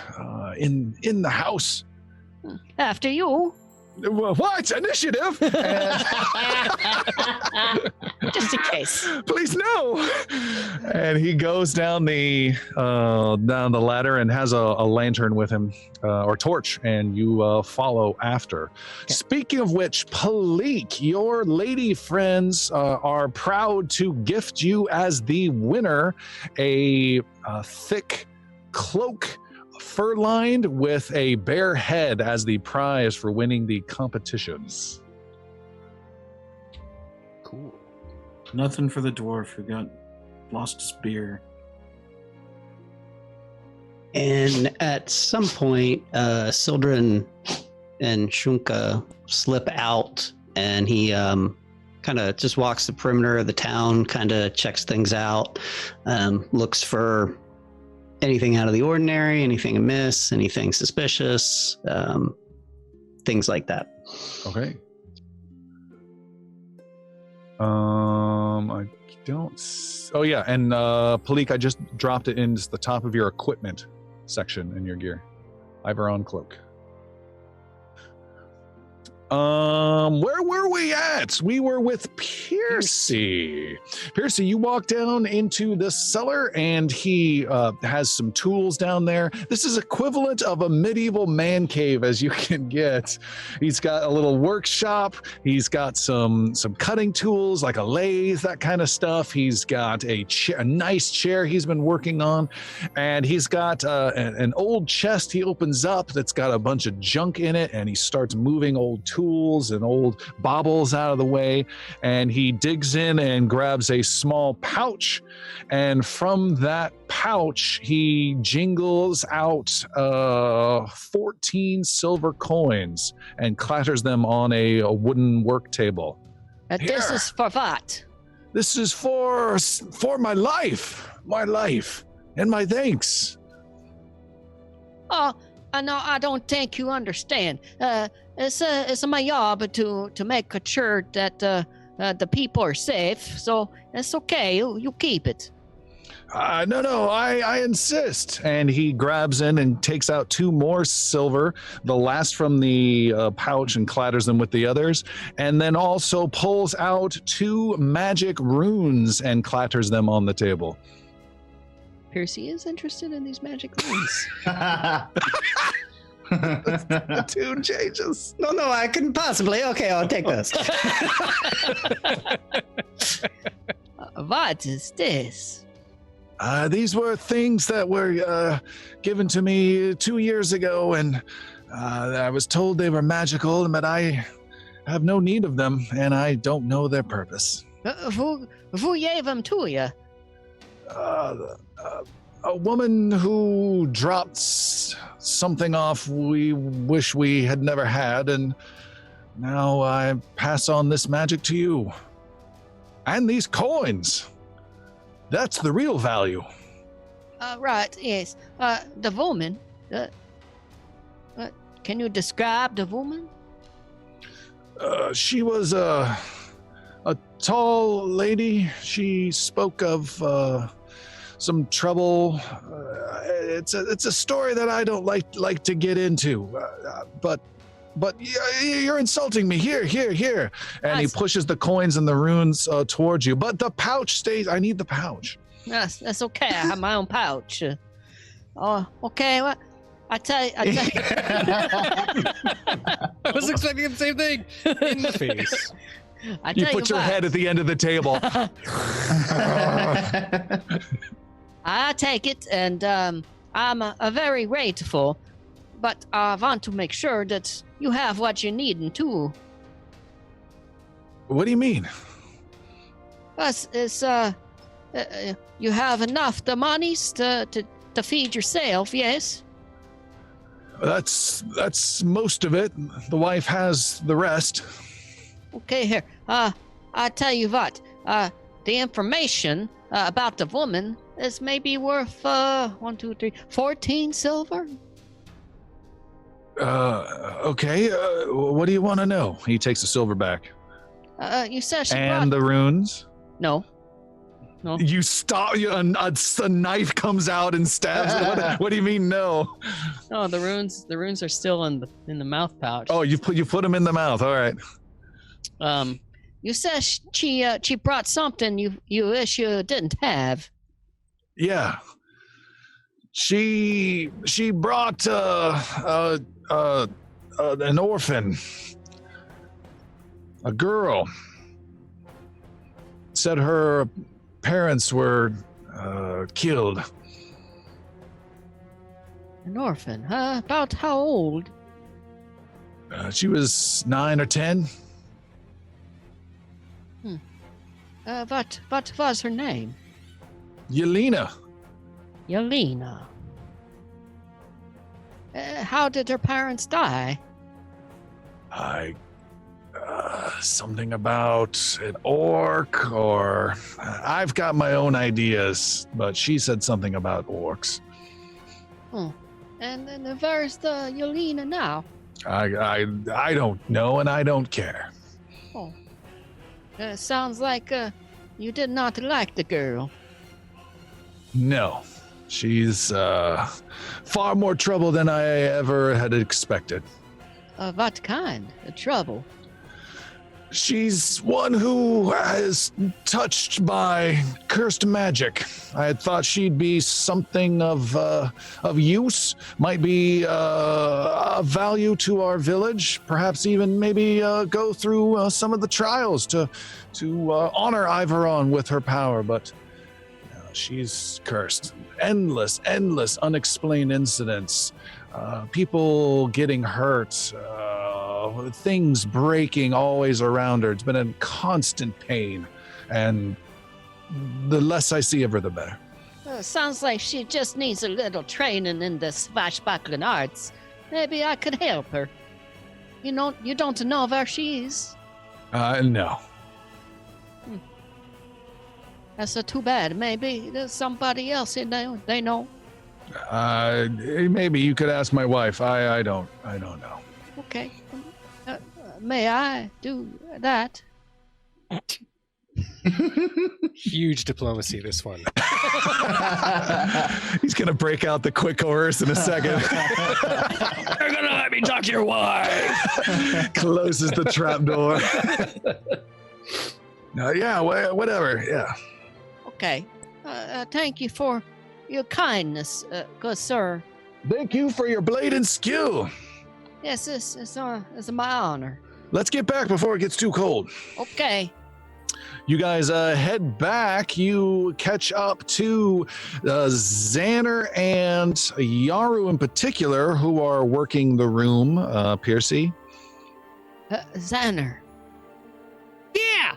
in the house. After you. What? Initiative? Just in case. Please no. And he goes down the ladder and has a lantern with him, or torch, and you follow after. Okay. Speaking of which, Palik, your lady friends are proud to gift you as the winner a thick cloak, fur-lined, with a bear head as the prize for winning the competitions. Cool. Nothing for the dwarf who lost his beer. And at some point, Sildren and Shunka slip out, and he kind of just walks the perimeter of the town, kind of checks things out, looks for anything out of the ordinary, anything amiss, anything suspicious, things like that. Okay. I don't. Oh yeah, and Palik, I just dropped it into the top of your equipment section in your gear. Iveron cloak. Where were we at? We were with Piercy. Piercy, you walk down into the cellar, and he has some tools down there. This is equivalent of a medieval man cave as you can get. He's got a little workshop. He's got some cutting tools like a lathe, that kind of stuff. He's got a nice chair he's been working on, and he's got an old chest he opens up that's got a bunch of junk in it, and he starts moving old tools and old baubles out of the way, and he digs in and grabs a small pouch, and from that pouch he jingles out 14 silver coins and clatters them on a wooden work table. This is for what? This is for my life, and my thanks. Oh, no, I don't think you understand. It's my job to make sure that the people are safe. So it's okay. You keep it. No, I insist. And he grabs in and takes out 2 more silver, the last from the pouch, and clatters them with the others. And then also pulls out 2 magic runes and clatters them on the table. Percy is interested in these magic runes. The tune changes. No, I couldn't possibly. Okay, I'll take this. What is this? These were things that were given to me 2 years ago, and I was told they were magical, but I have no need of them, and I don't know their purpose. Who gave them to you? A woman who dropped something off we wish we had never had, and now I pass on this magic to you. And these coins. That's the real value. Right, yes. The woman. Can you describe the woman? She was a tall lady. She spoke of some trouble. It's a story that I don't like to get into. But you're insulting me. Here. And he pushes the coins and the runes towards you. But the pouch stays. I need the pouch. Yes, that's okay. I have my own pouch. Okay. Well, I tell you. I was expecting the same thing. In the face. You put your head at the end of the table. I take it, and I'm very grateful. But I want to make sure that you have what you need too. What do you mean? You have enough the monies to feed yourself, yes? That's most of it. The wife has the rest. Okay, here. I tell you what. The information about the woman is maybe worth 14 silver. Okay. What do you want to know? He takes the silver back. You said she and the runes. No. You stop. A knife comes out and stabs it. What do you mean no? No, the runes are still in the mouth pouch. Oh, you put them in the mouth. All right. You said she brought something you wish you didn't have. Yeah. She brought an orphan, a girl. Said her parents were killed. An orphan, huh? About how old? She was 9 or 10. What was her name? Yelena. Yelena. How did her parents die? Something about an orc, or I've got my own ideas, but she said something about orcs. Oh, and then where's the Yelena now? I don't know, and I don't care. Oh, sounds like you did not like the girl. No, she's far more trouble than I ever had expected. What kind of trouble? She's one who is touched by cursed magic. I had thought she'd be something of use, might be of value to our village, perhaps even maybe go through some of the trials to honor Iveron with her power, but she's cursed. Endless, unexplained incidents. People getting hurt, things breaking always around her. It's been in constant pain, and the less I see of her, the better. Sounds like she just needs a little training in the swashbuckling arts. Maybe I could help her. You don't know where she is? No. That's too bad. Maybe there's somebody else in there. They know. Maybe you could ask my wife. I don't know. Okay. May I do that? Huge diplomacy, this one. He's gonna break out the quick coerce in a second. You're gonna let me talk to your wife. Closes the trap door. Yeah, whatever. Yeah. Okay. Thank you for your kindness, good sir. Thank you for your blade and skill. Yes, it's my honor. Let's get back before it gets too cold. Okay. You guys head back. You catch up to Xander and Yaru in particular, who are working the room. Piercy. Xander. Yeah.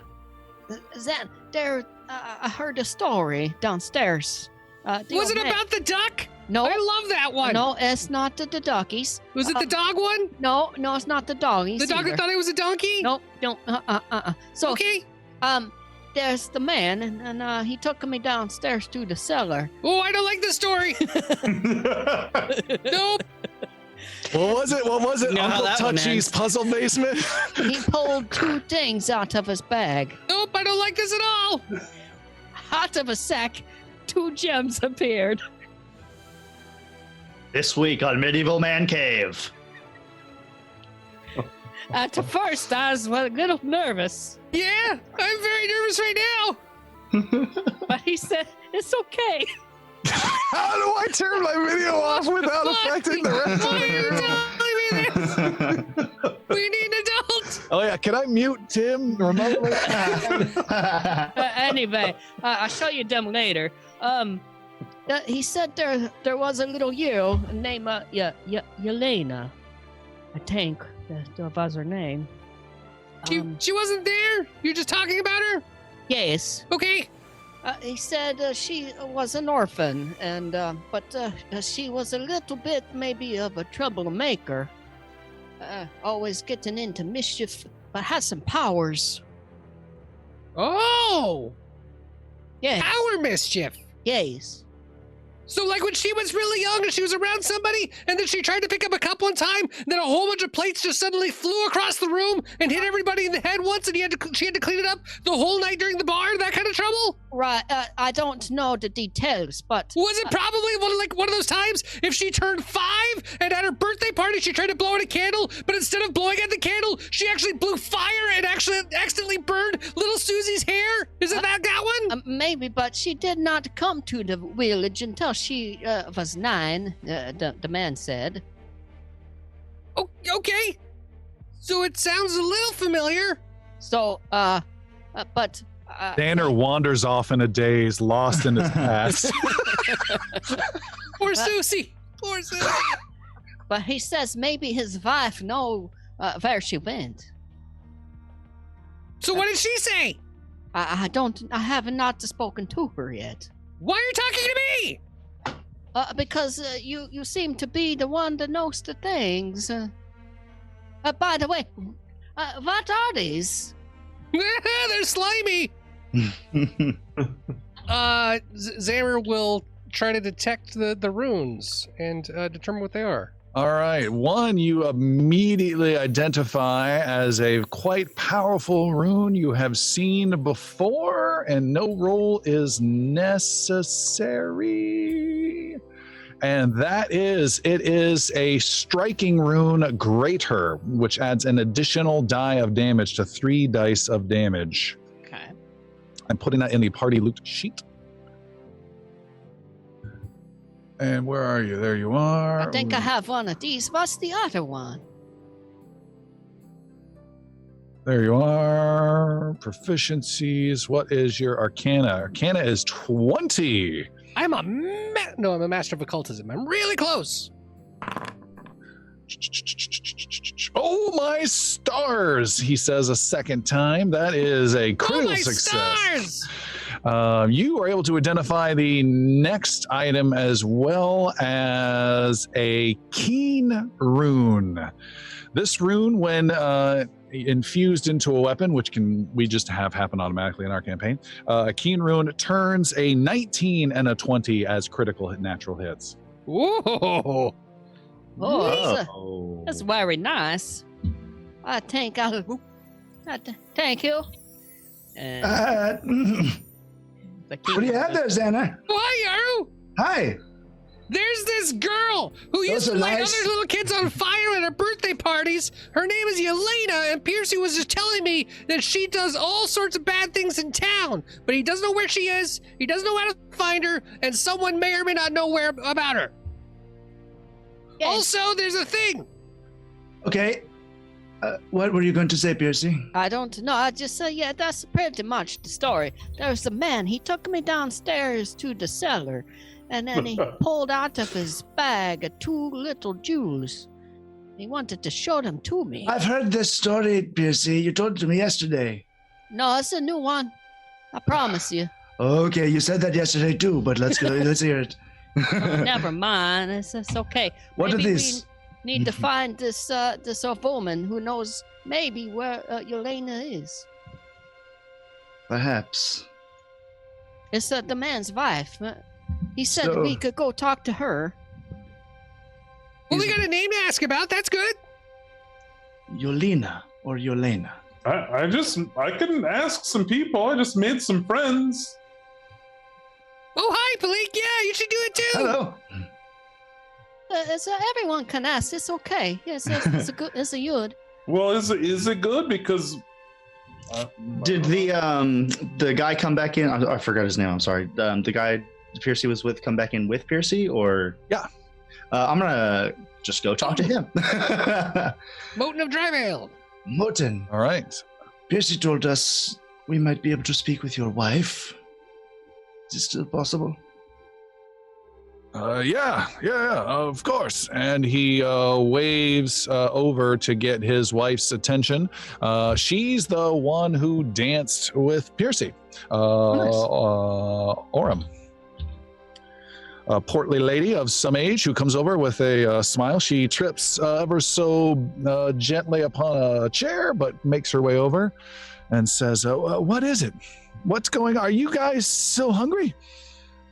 I heard a story downstairs. Was it about the duck? No. I love that one. No, it's not the duckies. Was it the dog one? No, it's not the doggies. The dog that thought it was a donkey? No. So, okay. There's the man, and he took me downstairs to the cellar. Oh, I don't like this story. Nope. What was it? You know how Uncle that one Touchy's ends. puzzle basement? He pulled two things out of his bag. Nope, I don't like this at all. Out of a sack, 2 gems appeared. This week on Medieval Man Cave. At first, I was a little nervous, Yeah, I'm very nervous right now. but he said, it's okay. How do I turn my video off without affecting the rest Why of are you the room? telling me this? We need adults. Oh yeah, can I mute Tim remotely? Anyway, I'll show you them later. He said there was a little girl named Yelena. I think that was her name. She wasn't there? You're just talking about her? Yes. Okay. He said she was an orphan, and but she was a little bit maybe of a troublemaker. Always getting into mischief, but has some powers. Oh. Yes. Power mischief. Yes. So like when she was really young and she was around somebody and then she tried to pick up a cup one time, then a whole bunch of plates just suddenly flew across the room and hit everybody in the head once and she had to clean it up the whole night during the bar, that kind of trouble? Right. I don't know the details, but Was it probably one of those times if she turned 5 and at her birthday party she tried to blow out a candle, but instead of blowing out the candle, she actually blew fire and actually accidentally burned little Susie's hair? Is it that one? maybe, but she did not come to the village until she was 9. The man said. Oh, okay. So it sounds a little familiar. So, but. Danner wanders off in a daze, lost in his past. Poor Susie. Poor Susie. But he says maybe his wife know where she went. So what did she say? I have not spoken to her yet. Why are you talking to me? Because you seem to be the one that knows the things. By the way, what are these? They're slimy. Xander will try to detect the runes and determine what they are. All right, one you immediately identify as a quite powerful rune you have seen before, and no roll is necessary. And it is a striking rune, Greater, which adds an additional die of damage to 3 dice of damage. Okay. I'm putting that in the party loot sheet. And where are you? There you are. I think I have one of these. What's the other one? There you are. Proficiencies. What is your Arcana? Arcana is 20. I'm a master of occultism. I'm really close. Oh my stars! He says a second time. That is a critical my success. Stars! You are able to identify the next item as well as a keen rune. This rune, when infused into a weapon, which we just have happen automatically in our campaign. A Keen Rune turns a 19 and a 20 as critical natural hits. Whoa! Oh, that's very nice. I think thank you. What do you have there, Xander? Why, Yaru? Hi. There's this girl who used Those to are light nice. other little kids on fire at her birthday parties. Her name is Yelena, and Piercy was just telling me that she does all sorts of bad things in town, but he doesn't know where she is, he doesn't know how to find her, and someone may or may not know where about her. Yes. Also, there's a thing. Okay. What were you going to say, Piercy? I don't know. I just say, yeah, that's pretty much the story. There's a man. He took me downstairs to the cellar, and then he pulled out of his bag 2 little jewels. He wanted to show them to me. I've heard this story, Piercy. You told it to me yesterday. No, it's a new one. I promise you. Okay, you said that yesterday too, but let's go. Let's hear it. Oh, never mind. It's okay. What Maybe are these? We need to find this old woman who knows maybe where Yelena is. Perhaps. It's the man's wife. He said So- we could go talk to her. Well, we got a name to ask about. That's good. Yolena or Yolena? I couldn't ask some people. I just made some friends. Oh, hi, Palik. Yeah, you should do it too. Hello. Everyone can ask. It's okay. Yes, it's a good. It's a good. Well, is it good? Because Did the guy come back in? I forgot his name. I'm sorry. The guy Piercy was with come back in with Piercy, or Yeah. I'm gonna just go talk to him. Moten of Dryvale. Moten, All right. Piercy told us we might be able to speak with your wife. Is it still possible? Yeah, of course. And he waves over to get his wife's attention. She's the one who danced with Piercy. Orem. A portly lady of some age who comes over with a smile. She trips ever so gently upon a chair, but makes her way over and says, what is it? What's going on? Are you guys so hungry?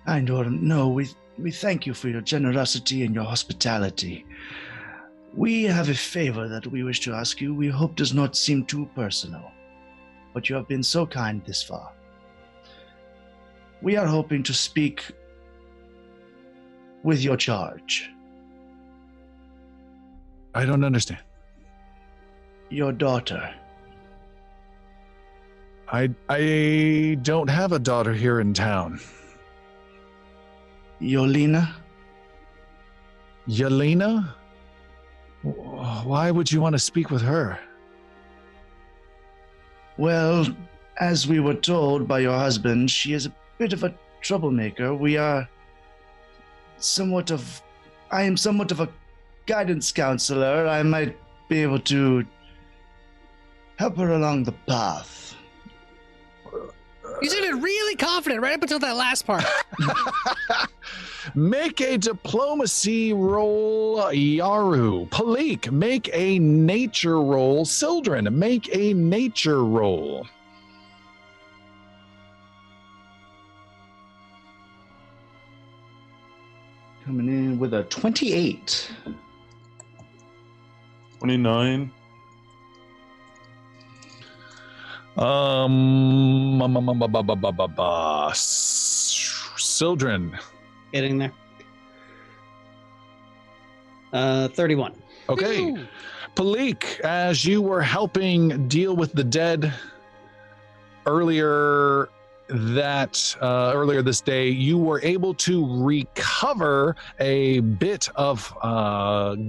I don't know. We thank you for your generosity and your hospitality. We have a favor that we wish to ask you. We hope does not seem too personal, but you have been so kind this far. We are hoping to speak with your charge, I don't understand. your daughter. I don't have a daughter here in town. Yolena? Yelena? Why would you want to speak with her? Well, as we were told by your husband, she is a bit of a troublemaker. I am somewhat of a guidance counselor. I might be able to help her along the path. You sounded really confident right up until that last part. Make a diplomacy roll, Yaru. Palik, make a nature roll. Sildren, make a nature roll. Coming in with a 28. 29. Sildren. Getting there. 31. Okay. Ooh. Palik, as you were helping deal with the dead earlier this day, you were able to recover a bit of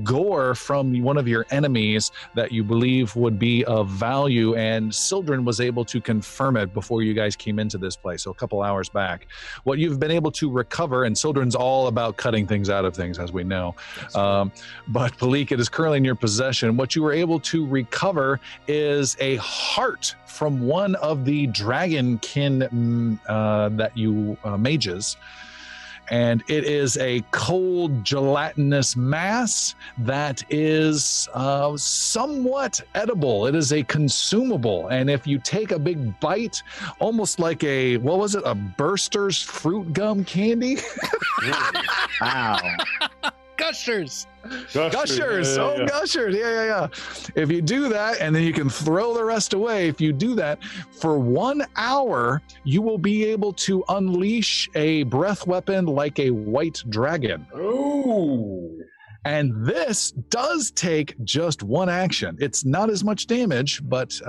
gore from one of your enemies that you believe would be of value, and Sildren was able to confirm it before you guys came into this place, so a couple hours back. What you've been able to recover, and Sildren's all about cutting things out of things, as we know, but Palik, it is currently in your possession. What you were able to recover is a heart from one of the dragonkin that you mages, and it is a cold gelatinous mass that is somewhat edible. It is a consumable, and if you take a big bite, almost like a, what was it, a Burster's fruit gum candy? Wow. Gushers. Gushers. Yeah, Oh, yeah. Gushers. Yeah. If you do that, and then you can throw the rest away. If you do that for 1 hour, you will be able to unleash a breath weapon like a white dragon. Oh. And this does take just one action. It's not as much damage, but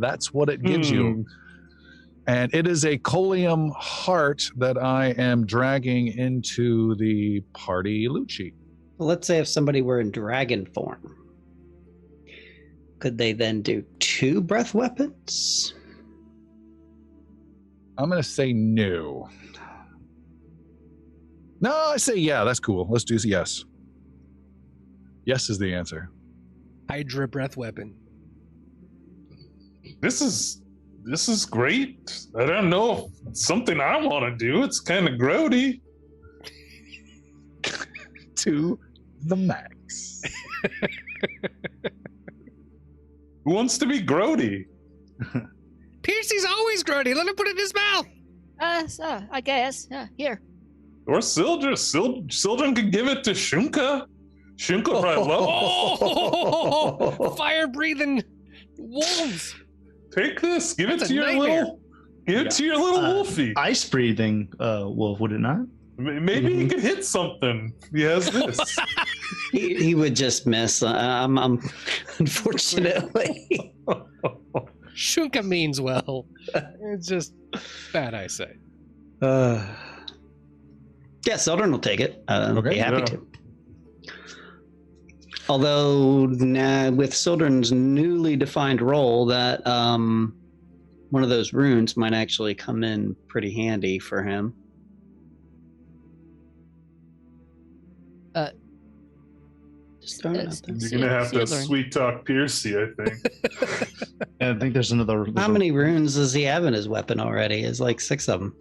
that's what it gives you. And it is a Colium heart that I am dragging into the party loot sheet. Well, let's say if somebody were in dragon form, could they then do 2 breath weapons? I'm going to say no. No, I say yeah. That's cool. Let's do yes. Yes is the answer. Hydra breath weapon. This is great. I don't know if it's something I want to do. It's kind of grody. To the max. Who wants to be grody? Piercy's always grody. Let him put it in his mouth. So, I guess. Here. Or Sildren. Sildren could give it to Shunka. Shunka probably love it. Oh, fire-breathing wolves. Take this. Give That's it to a your nightmare. little wolfie. Ice breathing wolf, would it not? Maybe he could hit something. He has this. He would just miss. Unfortunately. Shunka means well. It's just bad eyesight. Yeah, Seldon will take it. Okay, be happy yeah. to. Although with Sildren's newly defined role, that one of those runes might actually come in pretty handy for him. Just throwing it out there. You're gonna have to Sildren. sweet talk Piercy, I think. And I think there's another. How many runes does he have in his weapon already? It's like 6 of them.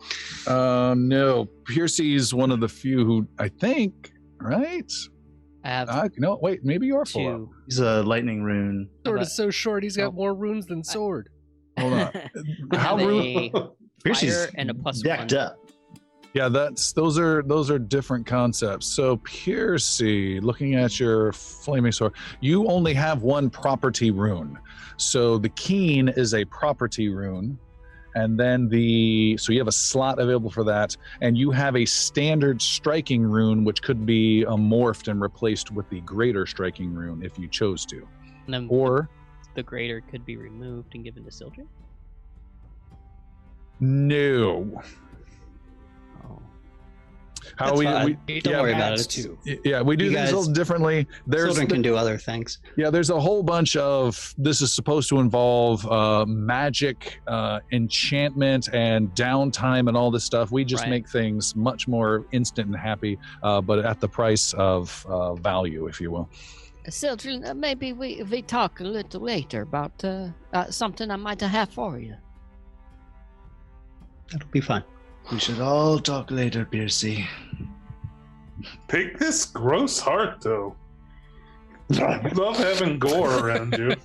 No, Piercy's one of the few who I think, right? I have No, wait, maybe you're full up. 2. He's a lightning rune. Sword is so short, he's got more runes than sword. Hold on. I How have rude? a Piercy's fire and a +1. decked up. Yeah, those are different concepts. So Piercy, looking at your flaming sword, you only have 1 property rune. So the keen is a property rune, and then so you have a slot available for that, and you have a standard striking rune which could be morphed and replaced with the greater striking rune if you chose to. And then Or the greater could be removed and given to Sildren. no. Oh. How That's we fine. Don't worry about Adds it. two. yeah, we do You things guys- a little differently. Children can do other things. Yeah, there's a whole bunch of, this is supposed to involve magic, enchantment, and downtime and all this stuff. We just Right. make things much more instant and happy, but at the price of value, if you will. Sildren, maybe we talk a little later about something I might have for you. That'll be fine. We should all talk later, Piercy. Take this gross heart, though. You love having gore around you.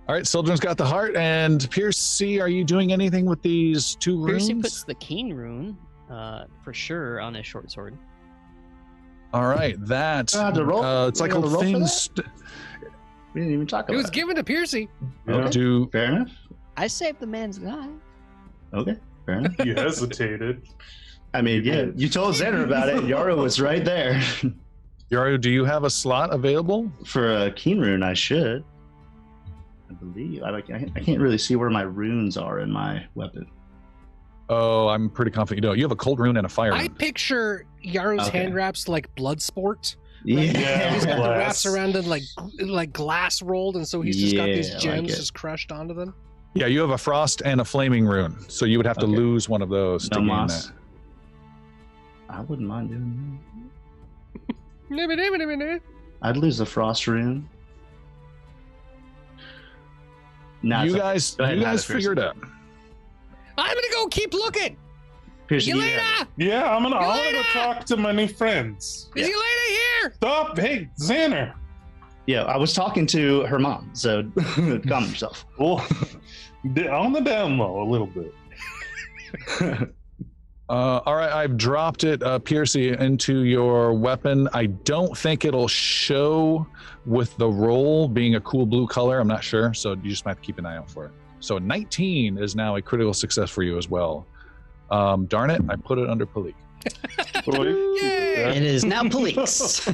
All right, Sildren's got the heart, and Piercy, are you doing anything with these 2 runes? Piercy puts the keen rune for sure on his short sword. All right, that the roll? it's like We a gotta roll for thin. that? We didn't even talk It about was given to Piercy. Yeah. Do Fair enough. I saved the man's life. Okay, fair enough. He hesitated. I mean, yeah, you told Xander about it. Yaro was right there. Yaru, do you have a slot available? For a keen rune, I should. I believe. I can't really see where my runes are in my weapon. Oh, I'm pretty confident you don't. You have a cold rune and a fire I rune. picture Yaro's Okay. hand wraps like blood sport. Yeah. He's got the glass. wraps around him like glass rolled, and so he's just got these Yeah, I gems like it. just crushed onto them. Yeah, you have a frost and a flaming rune, so you would have to Okay. lose one of those to No gain moss. that. I wouldn't mind doing Nibby, nibby, nibby, nibby. that. I'd lose the frost rune. Nah, You it's guys, Go ahead, you guys Hannah, figure it out. I'm gonna go keep looking. Piercy, Yelena! Yeah, I want to Yelena! talk to my new friends. Is Yelena here? Stop! Hey, Xander. Yeah, I was talking to her mom, so calm yourself. Well, on the down low a little bit. All right, I've dropped it, Piercy, into your weapon. I don't think it'll show with the roll being a cool blue color. I'm not sure, so you just might have to keep an eye out for it. So 19 is now a critical success for you as well. Darn it, I put it under Palik. It is now police.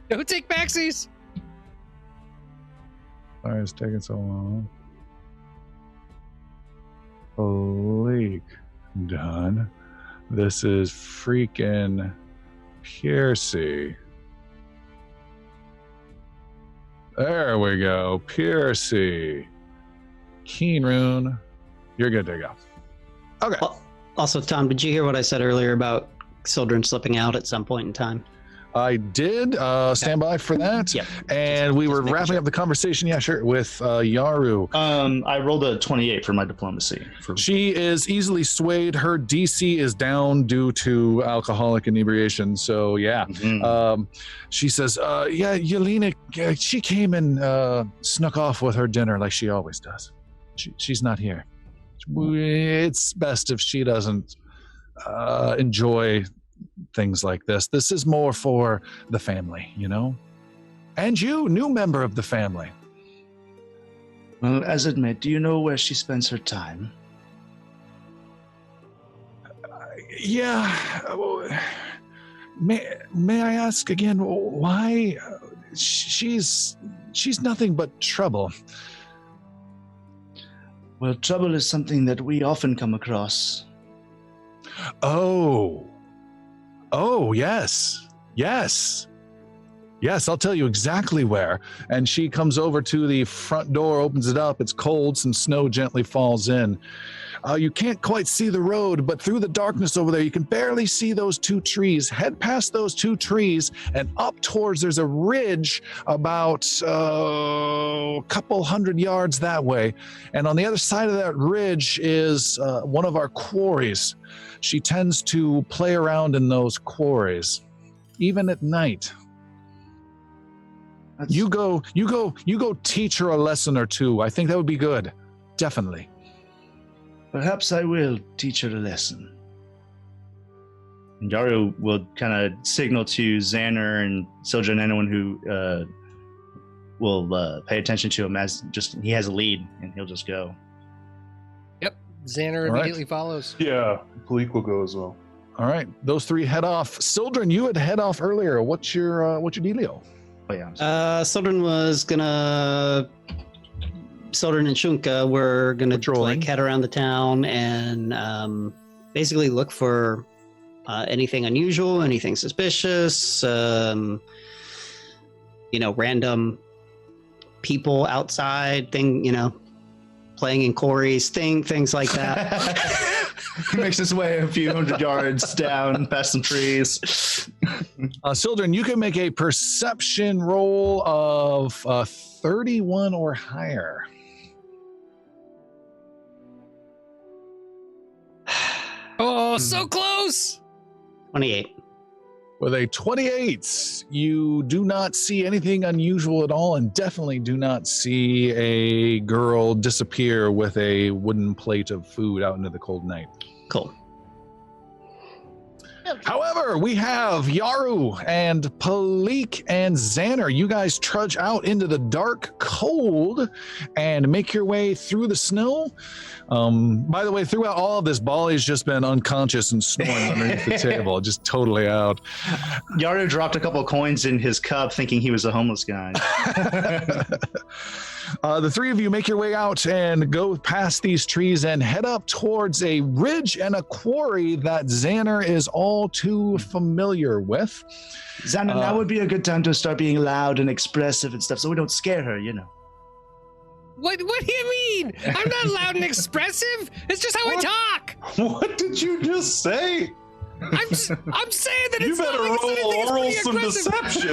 Don't take backsies. Sorry, it's taking so long. Palik, done. This is freaking Piercy. There we go, Piercy. Keen Rune, you're good to go. Okay. Well, also, Tom, did you hear what I said earlier about children slipping out at some point in time? I did stand by for that. Yep. And we were making wrapping sure. up the conversation, yeah, sure, with Yaru. I rolled a 28 for my diplomacy. She is easily swayed. Her DC is down due to alcoholic inebriation. So, yeah. Mhm. She says, yeah, Yelena, she came and snuck off with her dinner like she always does. She's not here. It's best if she doesn't enjoy things like this. This is more for the family, you know? And you, new member of the family. Well, as admit, do you know where she spends her time? Yeah. May I ask again why? She's nothing but trouble. Well, trouble is something that we often come across. Oh, yes. Yes, I'll tell you exactly where. And she comes over to the front door, opens it up. It's cold. Some snow gently falls in. You can't quite see the road, but through the darkness over there, you can barely see those two trees. Head past those two trees and up towards, there's a ridge about a couple hundred yards that way. And on the other side of that ridge is one of our quarries. She tends to play around in those quarries, even at night. You go teach her a lesson or two. I think that would be good. Definitely. Perhaps I will teach her a lesson. And Yaru will kind of signal to Xander and Sildren and anyone who will pay attention to him as just he has a lead and he'll just go. Yep. Xander All right. immediately follows. Yeah, Bleak will go as well. All right, those three head off. Sildren, you had head off earlier. What's your dealio? Oh yeah. I'm sorry. Sildren and Shunka were gonna Patrolling. head around the town and basically look for anything unusual, anything suspicious, random people outside, playing in quarries, things like that. He makes his way a few hundred yards down past some trees. Sildren, you can make a perception roll of 31 or higher. Oh, so close. 28. With a 28, you do not see anything unusual at all, and definitely do not see a girl disappear with a wooden plate of food out into the cold night. Cool. However, we have Yaru and Palik and Xander. You guys trudge out into the dark cold and make your way through the snow. By the way, throughout all of this, Bali's just been unconscious and snoring underneath the table, just totally out. Yaru dropped a couple coins in his cup thinking he was a homeless guy. The three of you make your way out and go past these trees and head up towards a ridge and a quarry that Xander is all too familiar with. Xander, now would be a good time to start being loud and expressive and stuff so we don't scare her, What do you mean? I'm not loud and expressive. It's just how I talk. What did you just say? I'm saying that You it's not better like it's roll anything, it's some deception.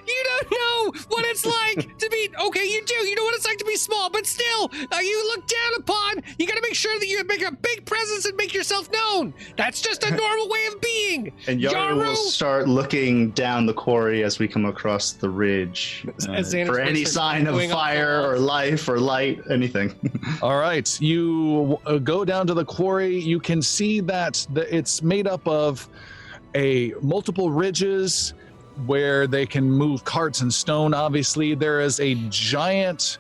You don't know what it's like to be, okay, you do. You know what it's like to be small, but still, you look down upon. You got to make sure that you make a big presence and make yourself known. That's just a normal way of being. And Yaru will start looking down the quarry as we come across the ridge for any sign of fire or life or light, anything. All right, you go down to the quarry. You can see that it's made up of multiple ridges where they can move carts and stone. Obviously, there is a giant,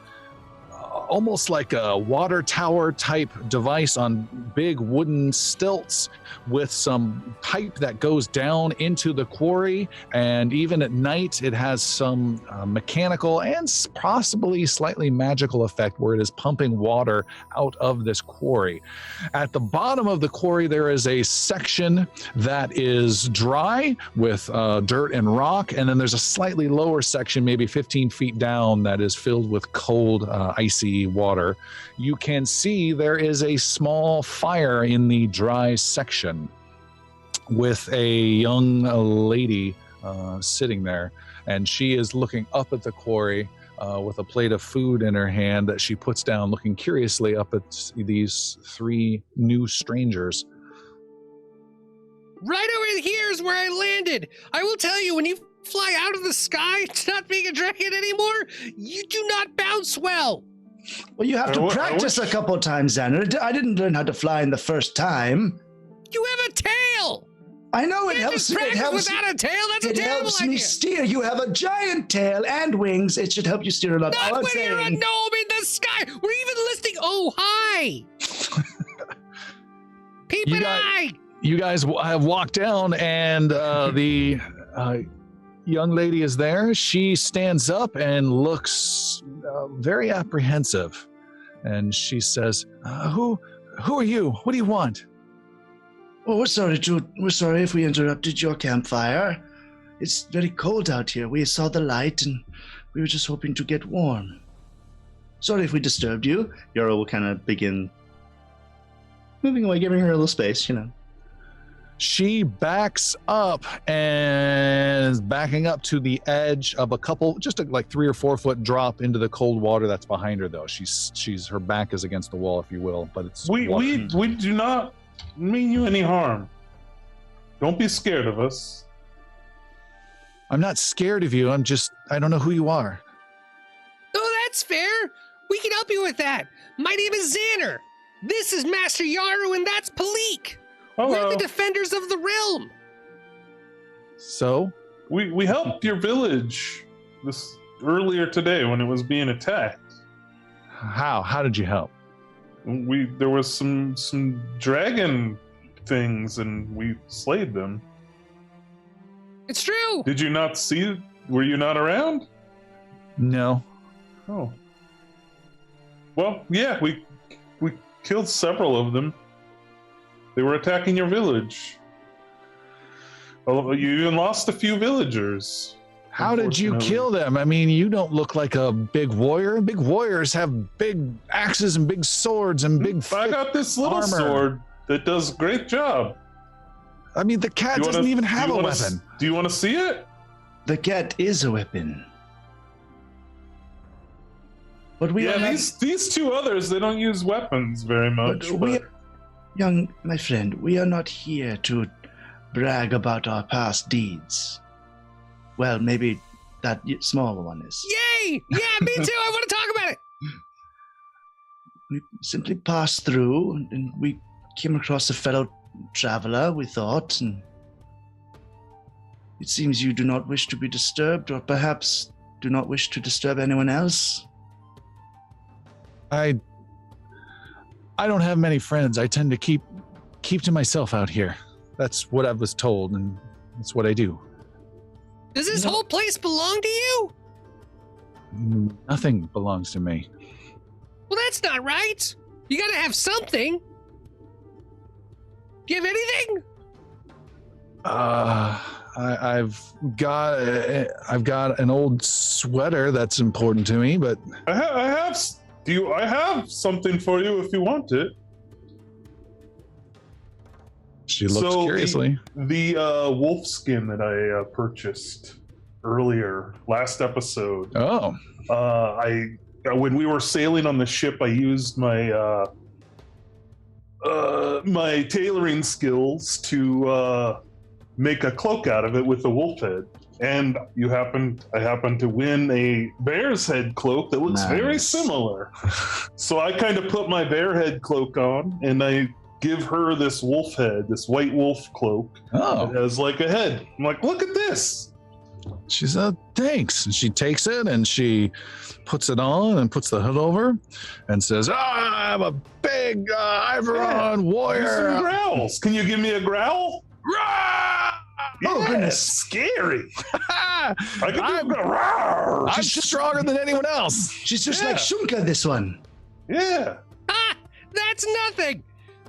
almost like a water tower type device on big wooden stilts with some pipe that goes down into the quarry. And even at night, it has some mechanical and possibly slightly magical effect where it is pumping water out of this quarry. At the bottom of the quarry, there is a section that is dry with dirt and rock. And then there's a slightly lower section, maybe 15 feet down, that is filled with cold, icy water. You can see there is a small fire in the dry section with a young lady sitting there, and she is looking up at the quarry with a plate of food in her hand that she puts down, looking curiously up at these three new strangers. Right over here is where I landed. I will tell you, when you fly out of the sky, it's not being a dragon anymore, you do not bounce well. Well, you have to practice a couple times, Xander. I didn't learn how to fly in the first time. You have a tail. I know it helps. It helps without a tail. That's a terrible idea. It helps me steer. You have a giant tail and wings. It should help you steer a lot. Not when you're a gnome in the sky. We're even listing. Oh, hi. Peep and I. You guys have walked down, and the young lady is there. She stands up and looks very apprehensive, and she says, "Who are you? What do you want?" Oh, we're sorry if we interrupted your campfire. It's very cold out here. We saw the light, and we were just hoping to get warm. Sorry if we disturbed you. Yara will kind of begin moving away, giving her a little space, She backs up and is backing up to the edge of a couple, just like 3 or 4 foot drop into the cold water that's behind her, though. Her back is against the wall, if you will, but it's we do not mean you any harm. Don't be scared of us. I'm not scared of you. I don't know who you are. Oh, that's fair. We can help you with that. My name is Xander. This is Master Yaru, and that's Palik. Hello. We're the defenders of the realm. So? We helped your village earlier today when it was being attacked. How? How did you help? There was some dragon things, and we slayed them. It's true. Did you not see? Were you not around? No. Oh. Well, yeah, we killed several of them. They were attacking your village. Oh, you even lost a few villagers. How did you kill them? I mean, you don't look like a big warrior. Big warriors have big axes and big swords and big I got this little sword that does a great job. I mean, the cat doesn't even have a weapon. Do you want to see it? The cat is a weapon. But these two others, they don't use weapons very much. My friend, we are not here to brag about our past deeds. Well, maybe that smaller one is. Yay! Yeah, me too. I want to talk about it. We simply passed through, and we came across a fellow traveler, we thought, and it seems you do not wish to be disturbed, or perhaps do not wish to disturb anyone else. I don't have many friends. I tend to keep to myself out here. That's what I was told, and that's what I do. Does this whole place belong to you? Nothing belongs to me. Well, that's not right. You gotta have something. Do you have anything? I've got an old sweater that's important to me, but I have something for you if you want it. She looks curiously. The wolf skin that I purchased earlier, last episode. Oh. When we were sailing on the ship, I used my my tailoring skills to make a cloak out of it with the wolf head. And I happened to win a bear's head cloak that looks very similar. So I kind of put my bear head cloak on, and I give her this wolf head, this white wolf cloak. Oh. As like a head. I'm like, look at this. She said, thanks. And she takes it and she puts it on and puts the hood over and says, I'm a big Iveron warrior. Some growls. Can you give me a growl? Oh, goodness. Scary. I'm stronger than anyone else. She's just like Shunka, this one. Yeah. Ah, that's nothing.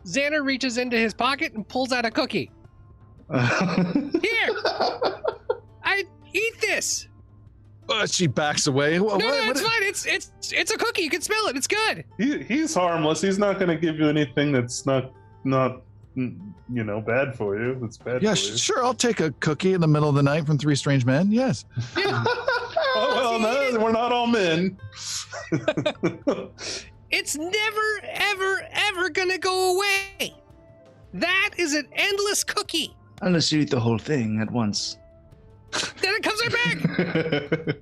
Xander reaches into his pocket and pulls out a cookie. Here, I eat this. She backs away. No, it's fine. It's a cookie. You can smell it. It's good. He's harmless. He's not going to give you anything that's not bad for you. That's bad. Yeah, for you. sure. I'll take a cookie in the middle of the night from Three Strange Men. Yes. Yeah. Oh well, no, we're not all men. It's never, ever, ever gonna go away. That is an endless cookie. Unless you eat the whole thing at once. Then it comes right back.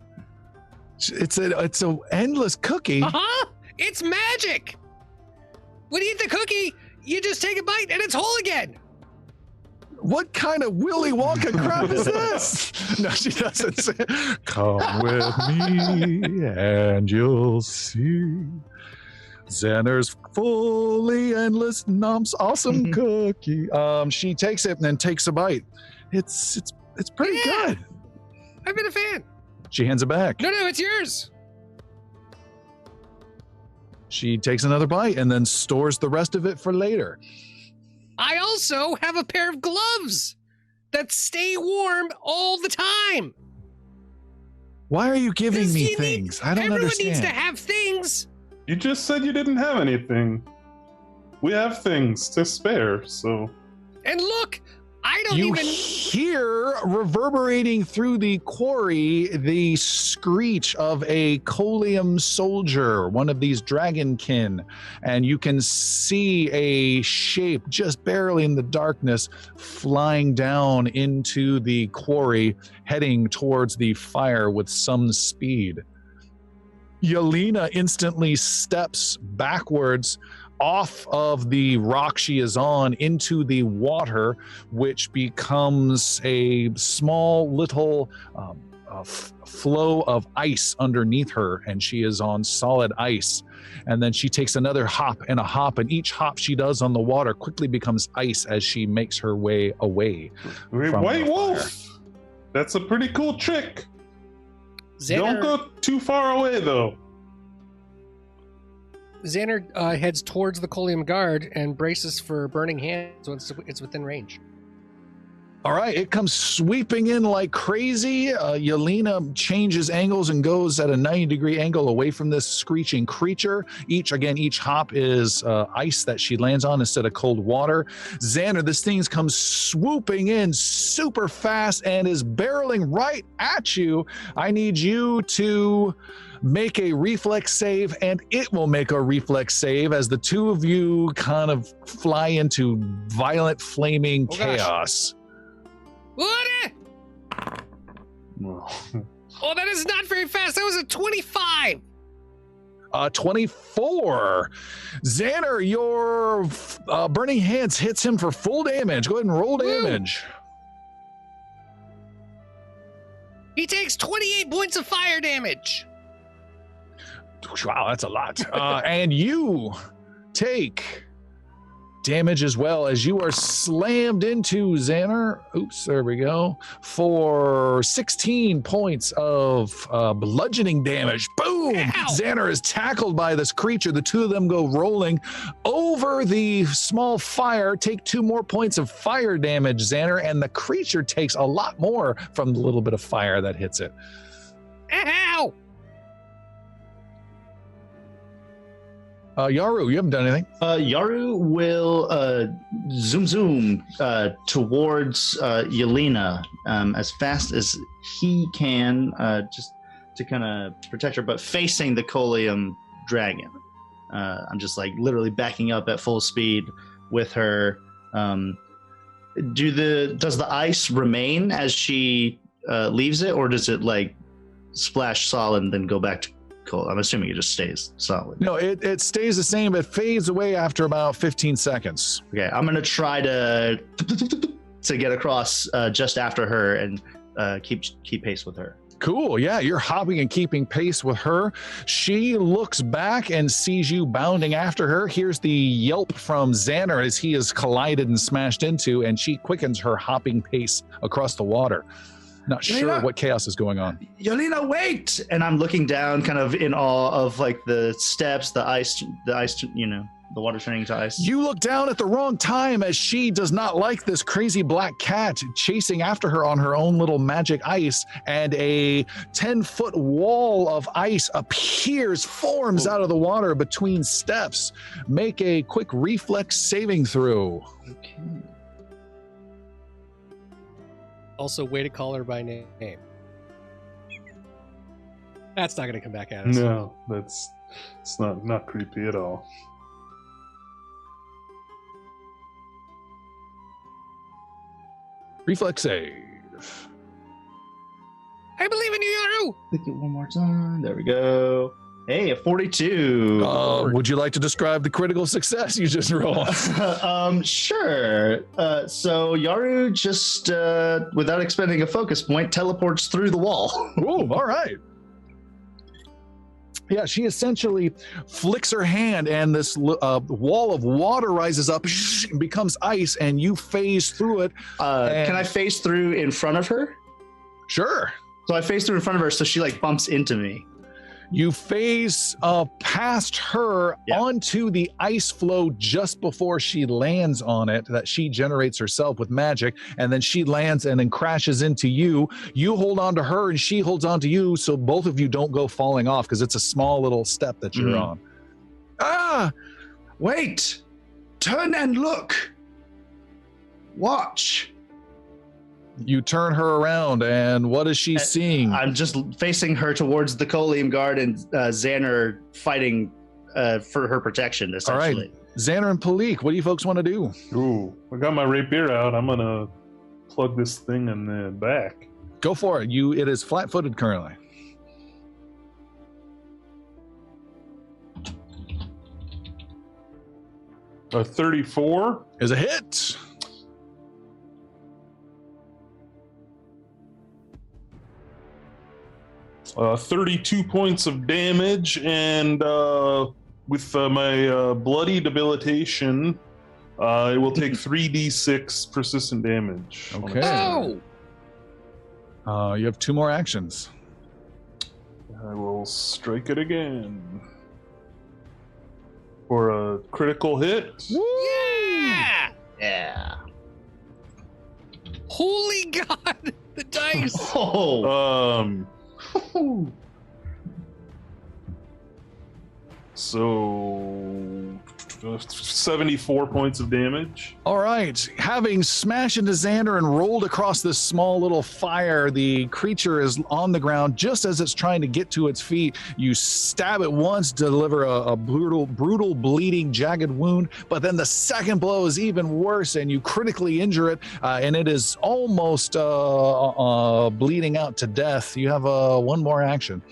It's a endless cookie. It's magic. When you eat the cookie, you just take a bite and it's whole again. What kind of Willy Wonka crap is this? No, she doesn't say. Come with me and you'll see. Xander's fully endless nom's awesome cookie. She takes it and then takes a bite. It's pretty good. I've been a fan. She hands it back. No, it's yours. She takes another bite and then stores the rest of it for later. I also have a pair of gloves that stay warm all the time. Why are you giving me things? I don't everyone understand. Everyone needs to have things. You just said you didn't have anything. We have things to spare, so. And look, I don't you even hear reverberating through the quarry the screech of a Colium soldier, one of these dragonkin, and you can see a shape just barely in the darkness flying down into the quarry, heading towards the fire with some speed. Yelena instantly steps backwards off of the rock she is on into the water, which becomes a small little flow of ice underneath her, and she is on solid ice. And then she takes another hop, and each hop she does on the water quickly becomes ice as she makes her way away. White Wolf! That's a pretty cool trick. Don't go too far away, though. Xander heads towards the Colium guard and braces for burning hands, so it's within range. All right, it comes sweeping in like crazy. Yelena changes angles and goes at a 90-degree angle away from this screeching creature. Each hop is ice that she lands on instead of cold water. Xander, this thing comes swooping in super fast and is barreling right at you. I need you to make a reflex save, and it will make a reflex save as the two of you kind of fly into violent flaming chaos. What? Oh, that is not very fast. That was a 25. 24. Xander, your burning hands hits him for full damage. Go ahead and roll damage. He takes 28 points of fire damage. Wow, that's a lot. And you take damage as well as you are slammed into Xander. Oops, there we go. For 16 points of bludgeoning damage. Boom! Ow! Xander is tackled by this creature. The two of them go rolling over the small fire, take 2 more points of fire damage, Xander, and the creature takes a lot more from the little bit of fire that hits it. Ow! Yaru, you haven't done anything. Yaru will zoom towards Yelena as fast as he can, just to kind of protect her, but facing the Colium dragon. I'm just like literally backing up at full speed with her. Does the ice remain as she leaves it, or does it like splash solid and then go back to cold? I'm assuming it just stays solid. No, it stays the same. It fades away after about 15 seconds. Okay, I'm gonna try to get across just after her and keep pace with her. Cool. Yeah, you're hopping and keeping pace with her. She looks back and sees you bounding after her. Here's the yelp from Xander as he is collided and smashed into, and she quickens her hopping pace across the water. Not sure Yelena! what chaos is going on. Yelena, wait! And I'm looking down, kind of in awe of like the steps, the ice, the water turning to ice. You look down at the wrong time as she does not like this crazy black cat chasing after her on her own little magic ice, and a 10-foot wall of ice forms out of the water between steps. Make a quick reflex saving throw. Okay. Also, way to call her by name. That's not going to come back at us. No, it's not creepy at all. Reflex save. I believe in you, Yaru! Click it one more time. There we go. Hey, a 42. Would you like to describe the critical success you just rolled? Sure. So Yaru just, without expending a focus point, teleports through the wall. Ooh, all right. Yeah, she essentially flicks her hand, and this wall of water rises up and becomes ice, and you phase through it. Can I phase through in front of her? Sure. So I phase through in front of her, so she like bumps into me. You phase past her onto the ice floe just before she lands on it, that she generates herself with magic, and then she lands and then crashes into you. You hold on to her and she holds on to you, so both of you don't go falling off because it's a small little step that you're on. Ah! Wait! Turn and look! Watch! You turn her around, and what is she seeing? I'm just facing her towards the Colium guard and Xander fighting for her protection, essentially. All right, Xander and Palik, what do you folks want to do? Ooh, I got my rapier out. I'm gonna plug this thing in the back. Go for it. It is flat-footed currently. A 34 is a hit. Uh, 32 points of damage, and with my bloody debilitation, it will take 3d6 persistent damage. Okay. Oh! You have 2 more actions. I will strike it again for a critical hit. Yeah! Yeah. Holy God! The dice! Oh! So 74 points of damage. All right. Having smashed into Xander and rolled across this small little fire, the creature is on the ground. Just as it's trying to get to its feet, you stab it once to deliver a brutal, bleeding, jagged wound. But then the second blow is even worse, and you critically injure it, and it is almost bleeding out to death. You have one more action.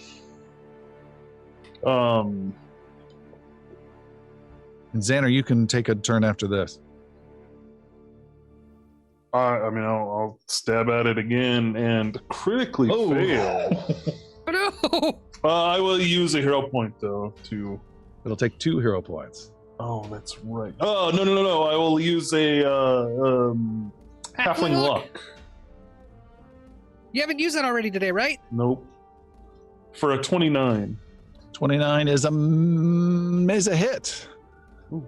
And Xander, you can take a turn after this. I'll stab at it again and critically fail. Oh no! I will use a hero point though to. It'll take 2 hero points. Oh, that's right. Oh no! I will use a halfling luck. You haven't used that already today, right? Nope. For a 29. 29 is a hit. Ooh.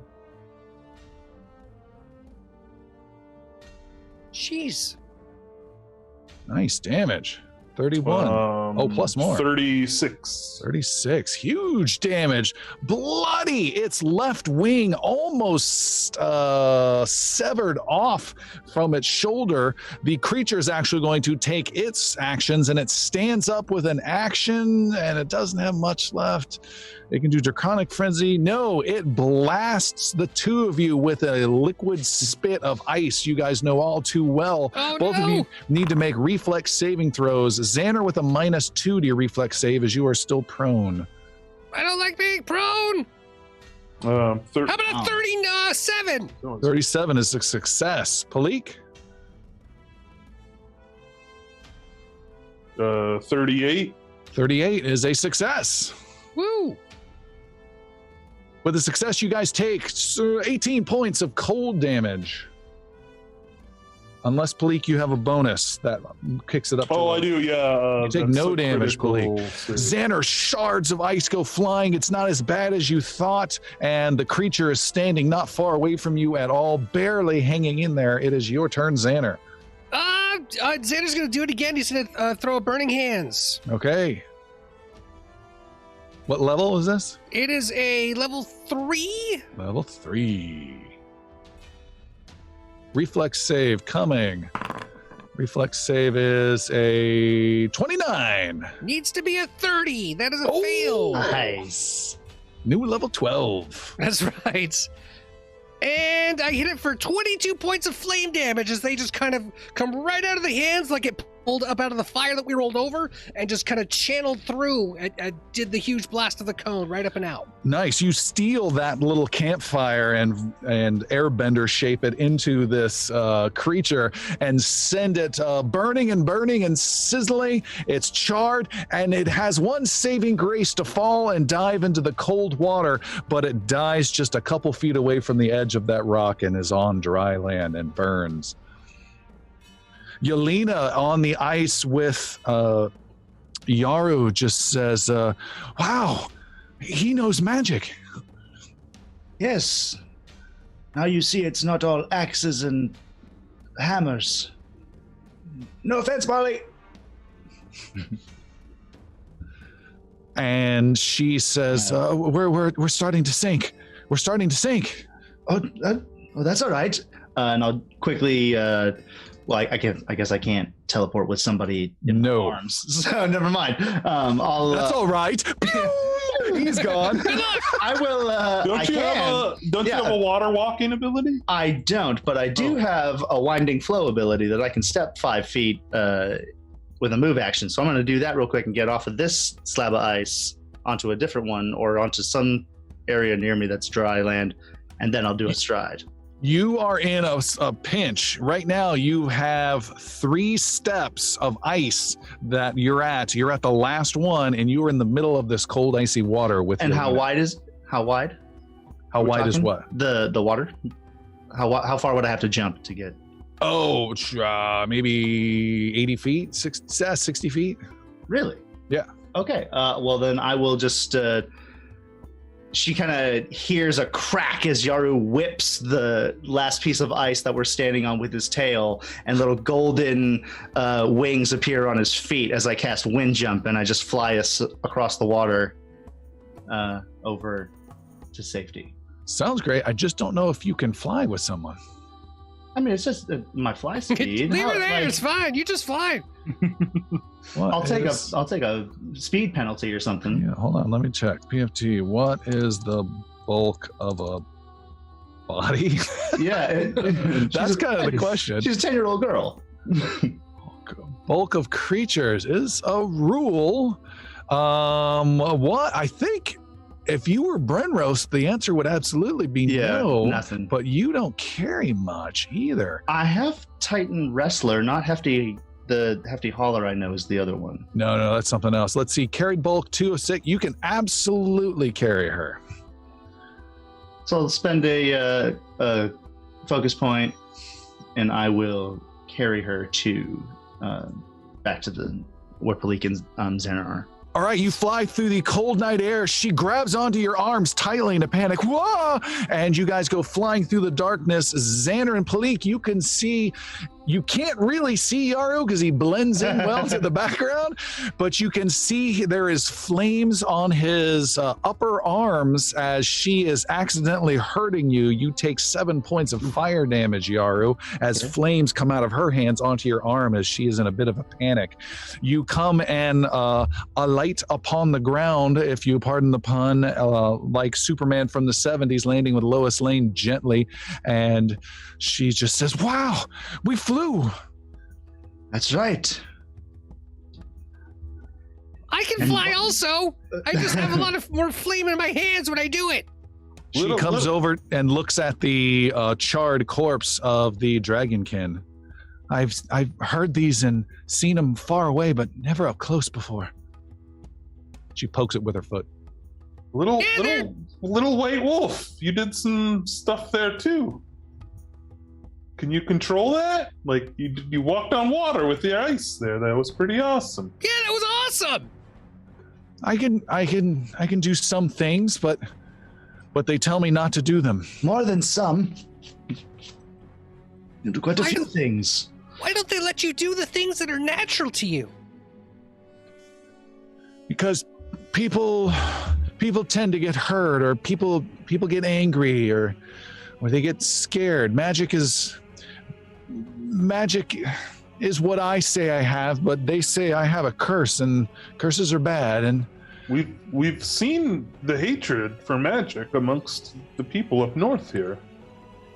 Jeez. Nice damage. 31. Plus more. 36. 36. Huge damage. Bloody. Its left wing almost severed off from its shoulder. The creature is actually going to take its actions, and it stands up with an action, and it doesn't have much left. It can do Draconic Frenzy. No, it blasts the two of you with a liquid spit of ice you guys know all too well. Oh, Both of you need to make reflex saving throws. Xander with a -2 to your reflex save as you are still prone. I don't like being prone. How How about a 37? 37 is a success. Palik? 38. 38 is a success. Woo. With a success, you guys take 18 points of cold damage. Unless, Palik, you have a bonus that kicks it up. Oh, I do, yeah. You take no damage, Palik. Xander, shards of ice go flying. It's not as bad as you thought, and the creature is standing not far away from you at all, barely hanging in there. It is your turn, Xander. Xander's going to do it again. He's going to throw a Burning Hands. Okay. What level is this? It is a level 3. Level 3. Reflex save coming. Reflex save is a 29. Needs to be a 30. That is a fail. Nice. New level 12. That's right. And I hit it for 22 points of flame damage as they just kind of come right out of the hands like it pulled up out of the fire that we rolled over and just kind of channeled through and did the huge blast of the cone right up and out. Nice. You steal that little campfire and airbender shape it into this creature and send it burning and sizzling. It's charred and it has one saving grace to fall and dive into the cold water, but it dies just a couple feet away from the edge of that rock and is on dry land and burns. Yelena on the ice with Yaru just says, wow, he knows magic. Yes. Now you see it's not all axes and hammers. No offense, Molly. And she says, we're starting to sink. We're starting to sink. Oh, that's all right. And I'll quickly... Well, I guess I can't teleport with somebody in my arms, so never mind. That's all right. He's gone. I will. Don't you have a water walking ability? I don't, but I do have a winding flow ability that I can step 5 feet with a move action. So I'm going to do that real quick and get off of this slab of ice onto a different one or onto some area near me that's dry land, and then I'll do a stride. You are in a pinch. Right now, you have 3 steps of ice that you're at. You're at the last one, and you are in the middle of this cold, icy water. And how wide? How wide is what? The water? How far would I have to jump to get? Oh, maybe 80 feet, 60 feet. Really? Yeah. Okay. Well, then I will just... She kind of hears a crack as Yaru whips the last piece of ice that we're standing on with his tail, and little golden wings appear on his feet as I cast Wind Jump, and I just fly us across the water over to safety. Sounds great. I just don't know if you can fly with someone. I mean, it's just my fly speed. Leave her there. It's fine. You just fly. I'll take a speed penalty or something. Yeah, hold on. Let me check. PFT. What is the bulk of a body? Yeah, that's kind of the question. She's a 10-year-old girl. Bulk of creatures is a rule. What I think. If you were Brenros, the answer would absolutely be no. Nothing. But you don't carry much either. I have Titan Wrestler, not Hefty. The Hefty Hauler I know is the other one. No, that's something else. Let's see. Carried bulk 2 of 6. You can absolutely carry her. So I'll spend a focus point, and I will carry her to back to where Palik and Xander are. All right, you fly through the cold night air. She grabs onto your arms tightly in a panic. Whoa! And you guys go flying through the darkness. Xander and Palik, you can see You can't really see Yaru because he blends in well to the background, but you can see there is flames on his upper arms as she is accidentally hurting you. You take 7 points of fire damage, Yaru, as flames come out of her hands onto your arm as she is in a bit of a panic. You come and alight upon the ground, if you pardon the pun, like Superman from the 70s landing with Lois Lane gently, and she just says, "Wow, we flew." That's right. I can fly also. I just have a lot of more flame in my hands when I do it. She comes over and looks at the charred corpse of the dragonkin. I've heard these and seen them far away, but never up close before. She pokes it with her foot. Little white wolf, you did some stuff there too. Can you control that? Like you walked on water with the ice there. That was pretty awesome. Yeah, that was awesome. I can do some things, but they tell me not to do them. More than some. You do quite a few things. Why don't they let you do the things that are natural to you? Because people tend to get hurt, or people get angry, or they get scared. Magic is what I say I have, but they say I have a curse, and curses are bad. And we've seen the hatred for magic amongst the people up north here.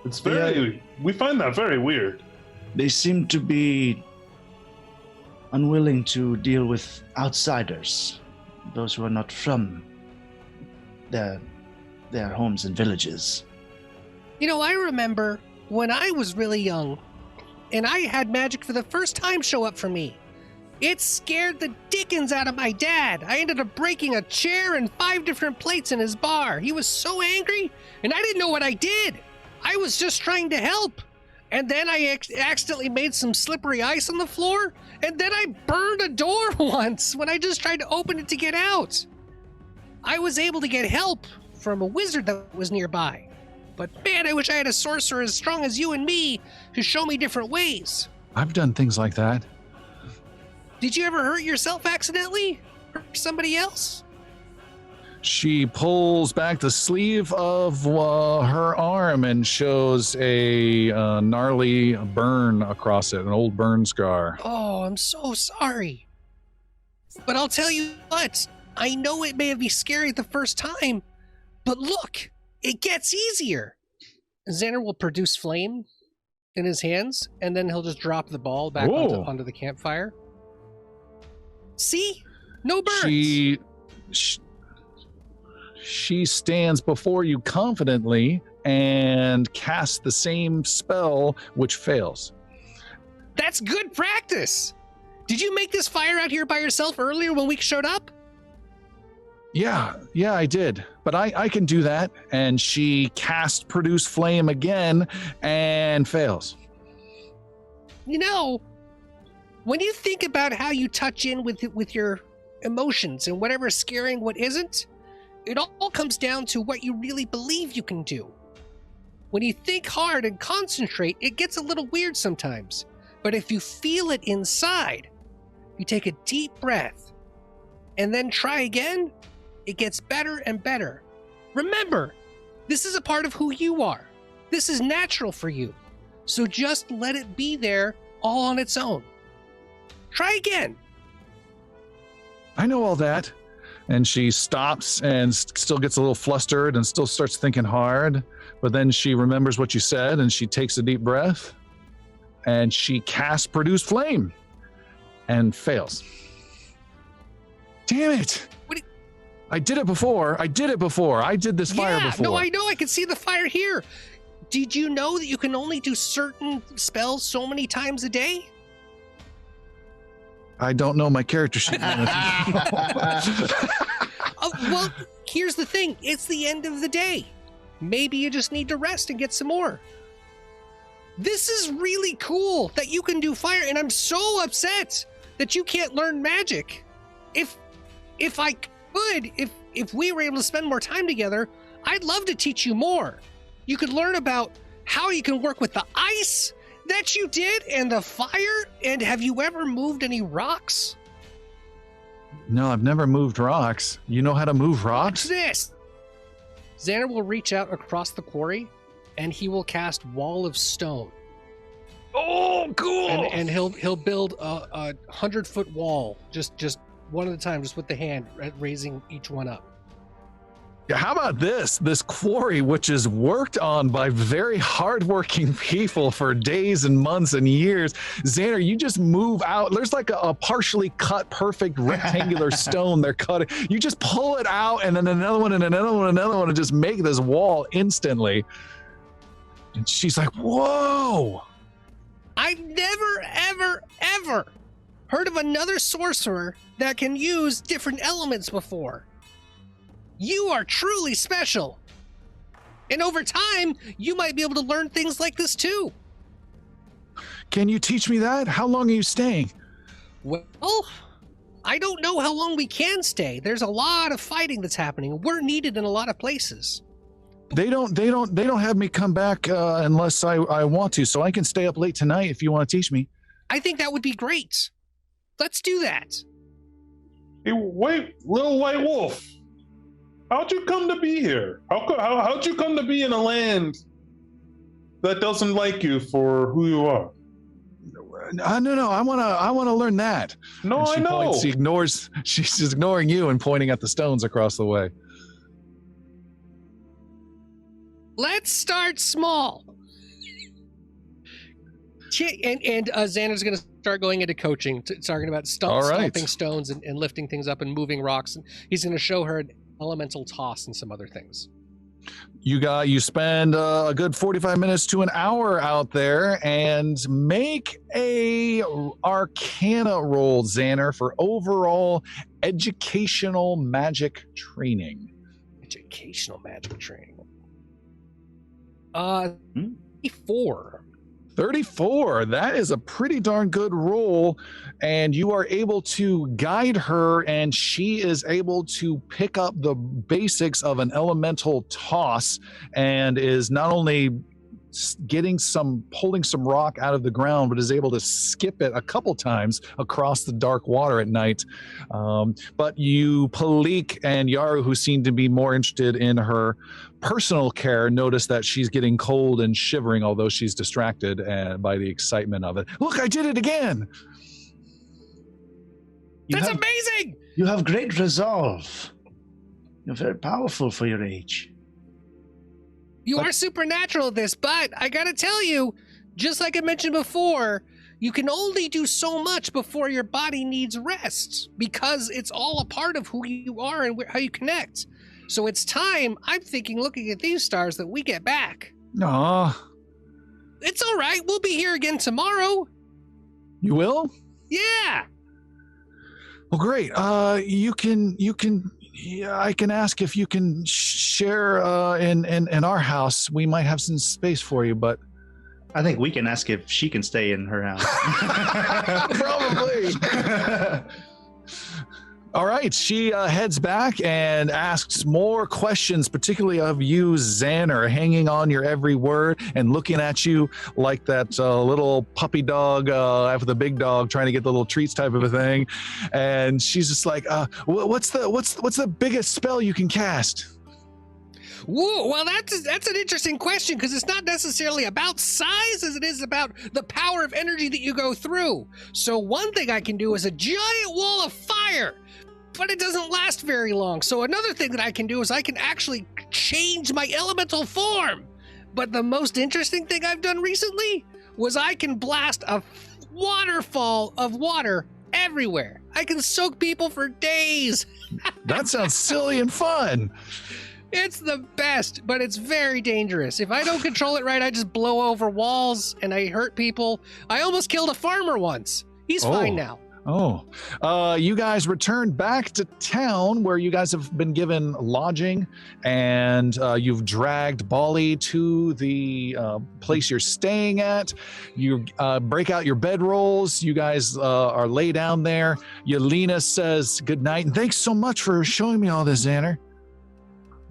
It's we find that very weird. They seem to be unwilling to deal with outsiders, those who are not from their homes and villages. You know, I remember when I was really young and I had magic for the first time show up for me. It scared the dickens out of my dad. I ended up breaking a chair and 5 different plates in his bar. He was so angry, and I didn't know what I did. I was just trying to help. And then I accidentally made some slippery ice on the floor, and then I burned a door once when I just tried to open it to get out. I was able to get help from a wizard that was nearby. But man, I wish I had a sorcerer as strong as you and me to show me different ways. I've done things like that. Did you ever hurt yourself accidentally? Hurt somebody else? She pulls back the sleeve of her arm and shows a gnarly burn across it, an old burn scar. Oh, I'm so sorry. But I'll tell you what, I know it may be scary the first time, but look, it gets easier. Xander will produce flame in his hands, and then he'll just drop the ball back onto the campfire. See? No burns. She stands before you confidently and casts the same spell, which fails. That's good practice. Did you make this fire out here by yourself earlier when we showed up? Yeah, I did. But I can do that. And she casts Produce Flame again and fails. You know, when you think about how you touch in with your emotions and whatever's scaring what isn't, it all comes down to what you really believe you can do. When you think hard and concentrate, it gets a little weird sometimes. But if you feel it inside, you take a deep breath and then try again, it gets better and better. Remember, this is a part of who you are. This is natural for you. So just let it be there all on its own. Try again. I know all that. And she stops and still gets a little flustered and still starts thinking hard. But then she remembers what you said and she takes a deep breath and she casts Produce Flame and fails. Damn it. I did it before. I did this fire before. No, I know. I can see the fire here. Did you know that you can only do certain spells so many times a day? I don't know my character sheet. Well, here's the thing. It's the end of the day. Maybe you just need to rest and get some more. This is really cool that you can do fire, and I'm so upset that you can't learn magic. If I could, if we were able to spend more time together, I'd love to teach you more. You could learn about how you can work with the ice That you did, and the fire? And have you ever moved any rocks? No, I've never moved rocks. You know how to move Watch rocks? this! Xander will reach out across the quarry, and he will cast Wall of Stone. Oh, cool! And he'll build a 100-foot wall, just one at a time, just with the hand, raising each one up. Yeah, how about this quarry, which is worked on by very hardworking people for days and months and years? Xander, you just move out. There's like a partially cut, perfect rectangular stone they're cutting. You just pull it out, and then another one, and another one, and another one, and just make this wall instantly. And she's like, whoa! I've never, ever, ever heard of another sorcerer that can use different elements before. You are truly special. And over time, you might be able to learn things like this too. Can you teach me that? How long are you staying? Well, I don't know how long we can stay. There's a lot of fighting that's happening. We're needed in a lot of places. They don't have me come back unless I want to, so I can stay up late tonight if you want to teach me. I think that would be great. Let's do that. Hey, wait, little white wolf. How'd you come to be here? How'd you come to be in a land that doesn't like you for who you are? No. I want to learn that. No, I know. She's ignoring you and pointing at the stones across the way. Let's start small. And Xander's going to start going into coaching, talking about stomping stones and lifting things up and moving rocks. And he's going to show her an elemental toss and some other things. You spend a good 45 minutes to an hour out there and make a Arcana roll, Xander, for overall educational magic training. Educational magic training. 34. 34. That is a pretty darn good roll, and you are able to guide her, and she is able to pick up the basics of an elemental toss, and is not only pulling some rock out of the ground, but is able to skip it a couple times across the dark water at night. But Palik and Yaru, who seem to be more interested in her personal care, notice that she's getting cold and shivering, although she's distracted by the excitement of it. Look, I did it again! That's amazing! You have great resolve. You're very powerful for your age. You are supernatural at this, but I gotta tell you, just like I mentioned before, you can only do so much before your body needs rest, because it's all a part of who you are and how you connect. So it's time, I'm thinking, looking at these stars, that we get back. Aw. It's all right. We'll be here again tomorrow. You will? Yeah. Well, great. I can ask if you can share in our house. We might have some space for you, but I think we can ask if she can stay in her house. Probably. All right, she heads back and asks more questions, particularly of you, Xander, hanging on your every word and looking at you like that little puppy dog after the big dog trying to get the little treats type of a thing. And she's just like, what's the biggest spell you can cast? Whoa, well, that's an interesting question, because it's not necessarily about size as it is about the power of energy that you go through. So one thing I can do is a giant wall of fire, but it doesn't last very long. So another thing that I can do is I can actually change my elemental form. But the most interesting thing I've done recently was I can blast a waterfall of water everywhere. I can soak people for days. That sounds silly and fun. It's the best, but it's very dangerous. If I don't control it right, I just blow over walls and I hurt people. I almost killed a farmer once. He's fine now. You guys return back to town where you guys have been given lodging, and you've dragged Bali to the place you're staying at. You break out your bedrolls. You guys are lay down there. Yelena says goodnight, and thanks so much for showing me all this, Xander.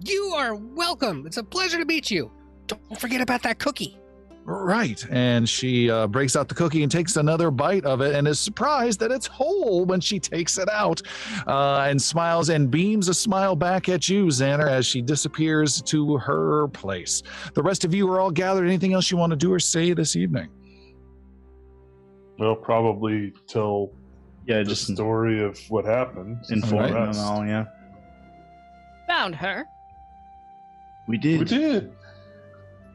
You are welcome. It's a pleasure to meet you. Don't forget about that cookie. Right. And she breaks out the cookie and takes another bite of it and is surprised that it's whole when she takes it out and smiles and beams a smile back at you, Xander, as she disappears to her place. The rest of you are all gathered. Anything else you want to do or say this evening? Well, probably tell the story of what happened. Inform them all, yeah. Found her. We did. We did.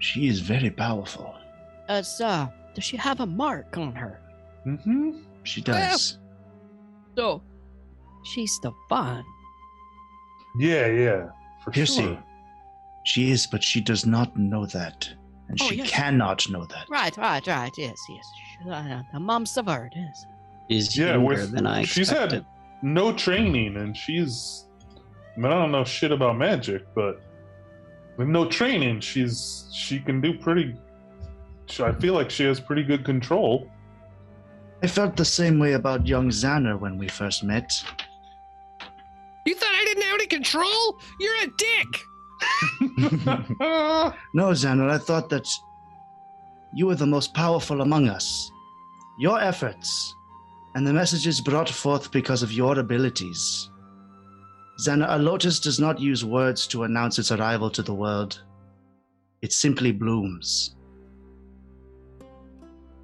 She is very powerful. Does she have a mark on her? Mm-hmm. She does. So, she's the one. Yeah, for Piercy, sure. she is, but she does not know that. And she cannot know that. Right, yes. The mom's the word, yes. Is younger than I she's expected. had no training, and she's... I mean, I don't know shit about magic, but with no training, she can do pretty... I feel like she has pretty good control. I felt the same way about young Xander when we first met. You thought I didn't have any control? You're a dick! No, Xander, I thought that you were the most powerful among us. Your efforts and the messages brought forth because of your abilities. Xander, a lotus does not use words to announce its arrival to the world. It simply blooms.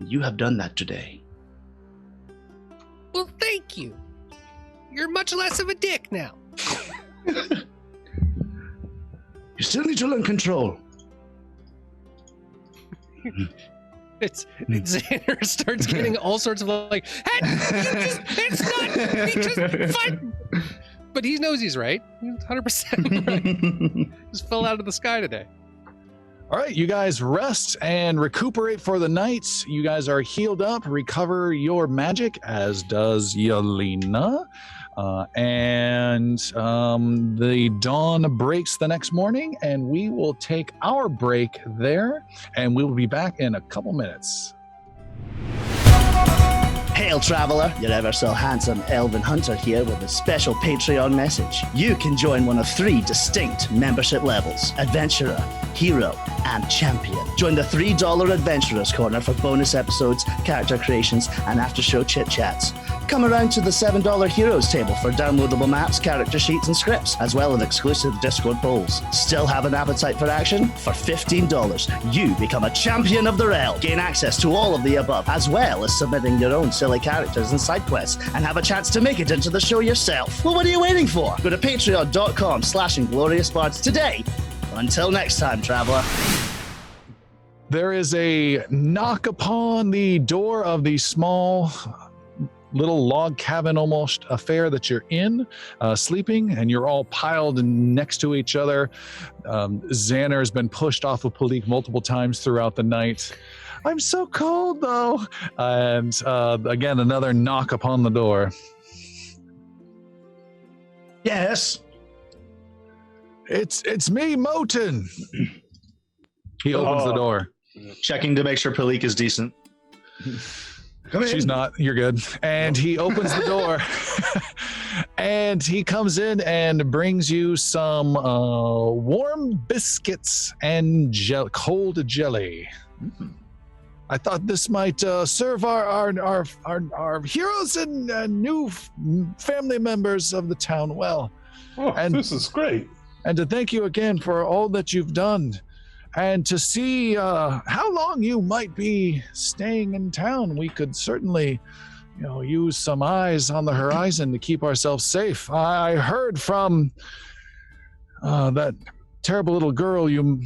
You have done that today. Well, thank you. You're much less of a dick now. You still need to learn control. Xander starts getting all sorts of like, hey, it's just fun. But he knows he's right. He's 100% right. Just fell out of the sky today. All right, you guys rest and recuperate for the night. You guys are healed up, recover your magic, as does Yelena. The dawn breaks the next morning, and we will take our break there, and we will be back in a couple minutes. Hail traveler, your ever so handsome elven hunter here with a special Patreon message. You can join one of 3 distinct membership levels: Adventurer, Hero, and Champion. Join the $3 Adventurers Corner for bonus episodes, character creations, and after-show chit-chats. Come around to the $7 Heroes table for downloadable maps, character sheets, and scripts, as well as exclusive Discord polls. Still have an appetite for action? For $15, you become a champion of the realm. Gain access to all of the above, as well as submitting your own silly characters and side quests, and have a chance to make it into the show yourself. Well, what are you waiting for? Go to patreon.com/IngloriousBards today. Until next time, traveler. There is a knock upon the door of the small little log cabin almost affair that you're in, sleeping, and you're all piled next to each other. Xander has been pushed off of Palik multiple times throughout the night. I'm so cold though. And again, another knock upon the door. Yes. It's me, Moten. He opens the door. Checking to make sure Palik is decent. Come in. She's not. You're good. And he opens the door. And he comes in and brings you some warm biscuits and cold jelly. Mm-hmm. I thought this might serve our heroes and new family members of the town well. Oh, and this is great. And to thank you again for all that you've done, and to see how long you might be staying in town. We could certainly, use some eyes on the horizon to keep ourselves safe. I heard from that terrible little girl you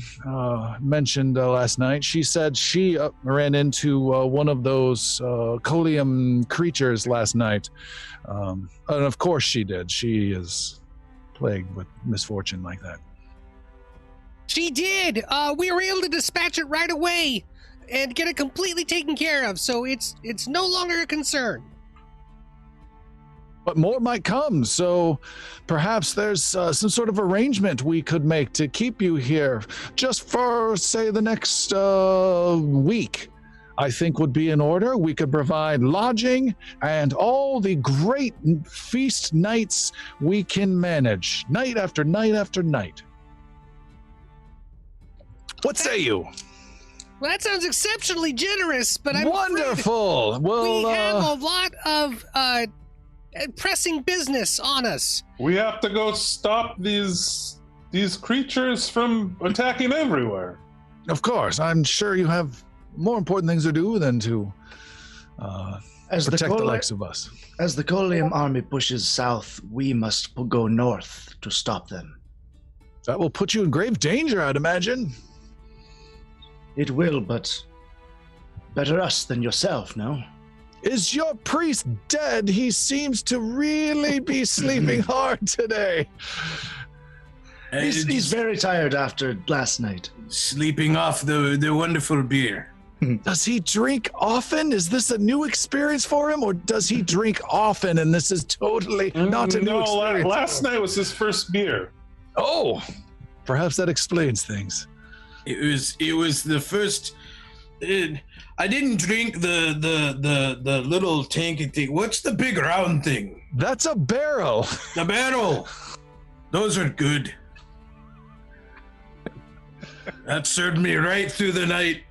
mentioned last night. She said she ran into one of those Colium creatures last night. And of course she did. She is plagued with misfortune like that. She did. We were able to dispatch it right away and get it completely taken care of, so it's no longer a concern. But more might come, so perhaps there's some sort of arrangement we could make to keep you here just for, say, the next week. I think would be in order. We could provide lodging and all the great feast nights we can manage, night after night after night. What say you? Well, that sounds exceptionally generous, but I'm Wonderful. afraid we have a lot of pressing business on us. We have to go stop these creatures from attacking everywhere. Of course, I'm sure you have more important things to do than to protect the likes of us. As the Colium army pushes south, we must go north to stop them. That will put you in grave danger, I'd imagine. It will, but better us than yourself, no? Is your priest dead? He seems to really be sleeping hard today. He's very tired after last night. Sleeping off the wonderful beer. Does he drink often? Is this a new experience for him, or does he drink often and this is totally not a new experience? Last night was his first beer. Oh, perhaps that explains things. It was the first. I didn't drink the little tanky thing. What's the big round thing? That's a barrel. The barrel. Those are good. That served me right through the night.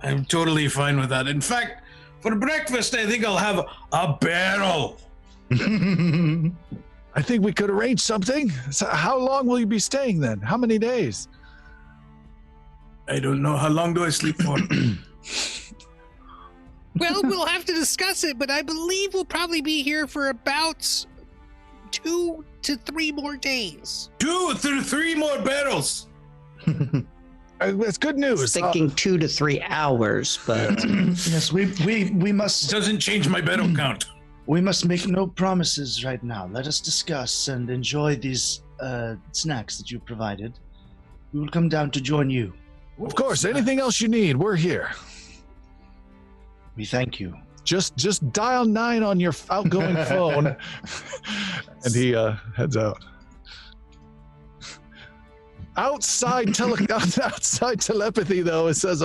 I'm totally fine with that. In fact, for breakfast, I think I'll have a barrel. I think we could arrange something. So how long will you be staying then? How many days? I don't know. How long do I sleep for? Well, we'll have to discuss it, but I believe we'll probably be here for about 2 to 3 more days. 2 to 3 more barrels. That's good news. Thinking 2 to 3 hours, but Yes, we must. Doesn't change my barrel count. We must make no promises right now. Let us discuss and enjoy these snacks that you provided. We will come down to join you. Of course, anything else you need, we're here. We thank you. Just dial 9 on your outgoing phone. And he heads out. Outside telepathy, though, it says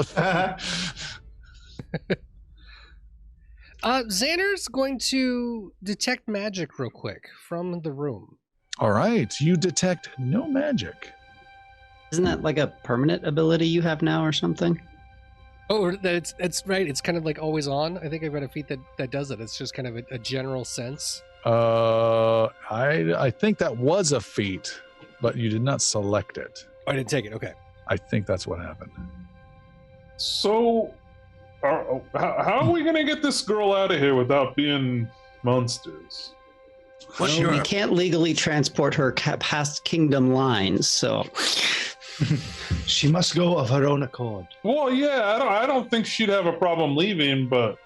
Xander's going to detect magic real quick from the room. All right, you detect no magic. isn't that like a permanent ability you have now or something? Oh, that's right. It's kind of like always on. I think I've got a feat that does it. It's just kind of a general sense. I think that was a feat, but you did not select it. Oh, I didn't take it. Okay. I think that's what happened. So, how are we going to get this girl out of here without being monsters? Well, we can't legally transport her past kingdom lines, so She must go of her own accord. Well, yeah, I don't think she'd have a problem leaving, but...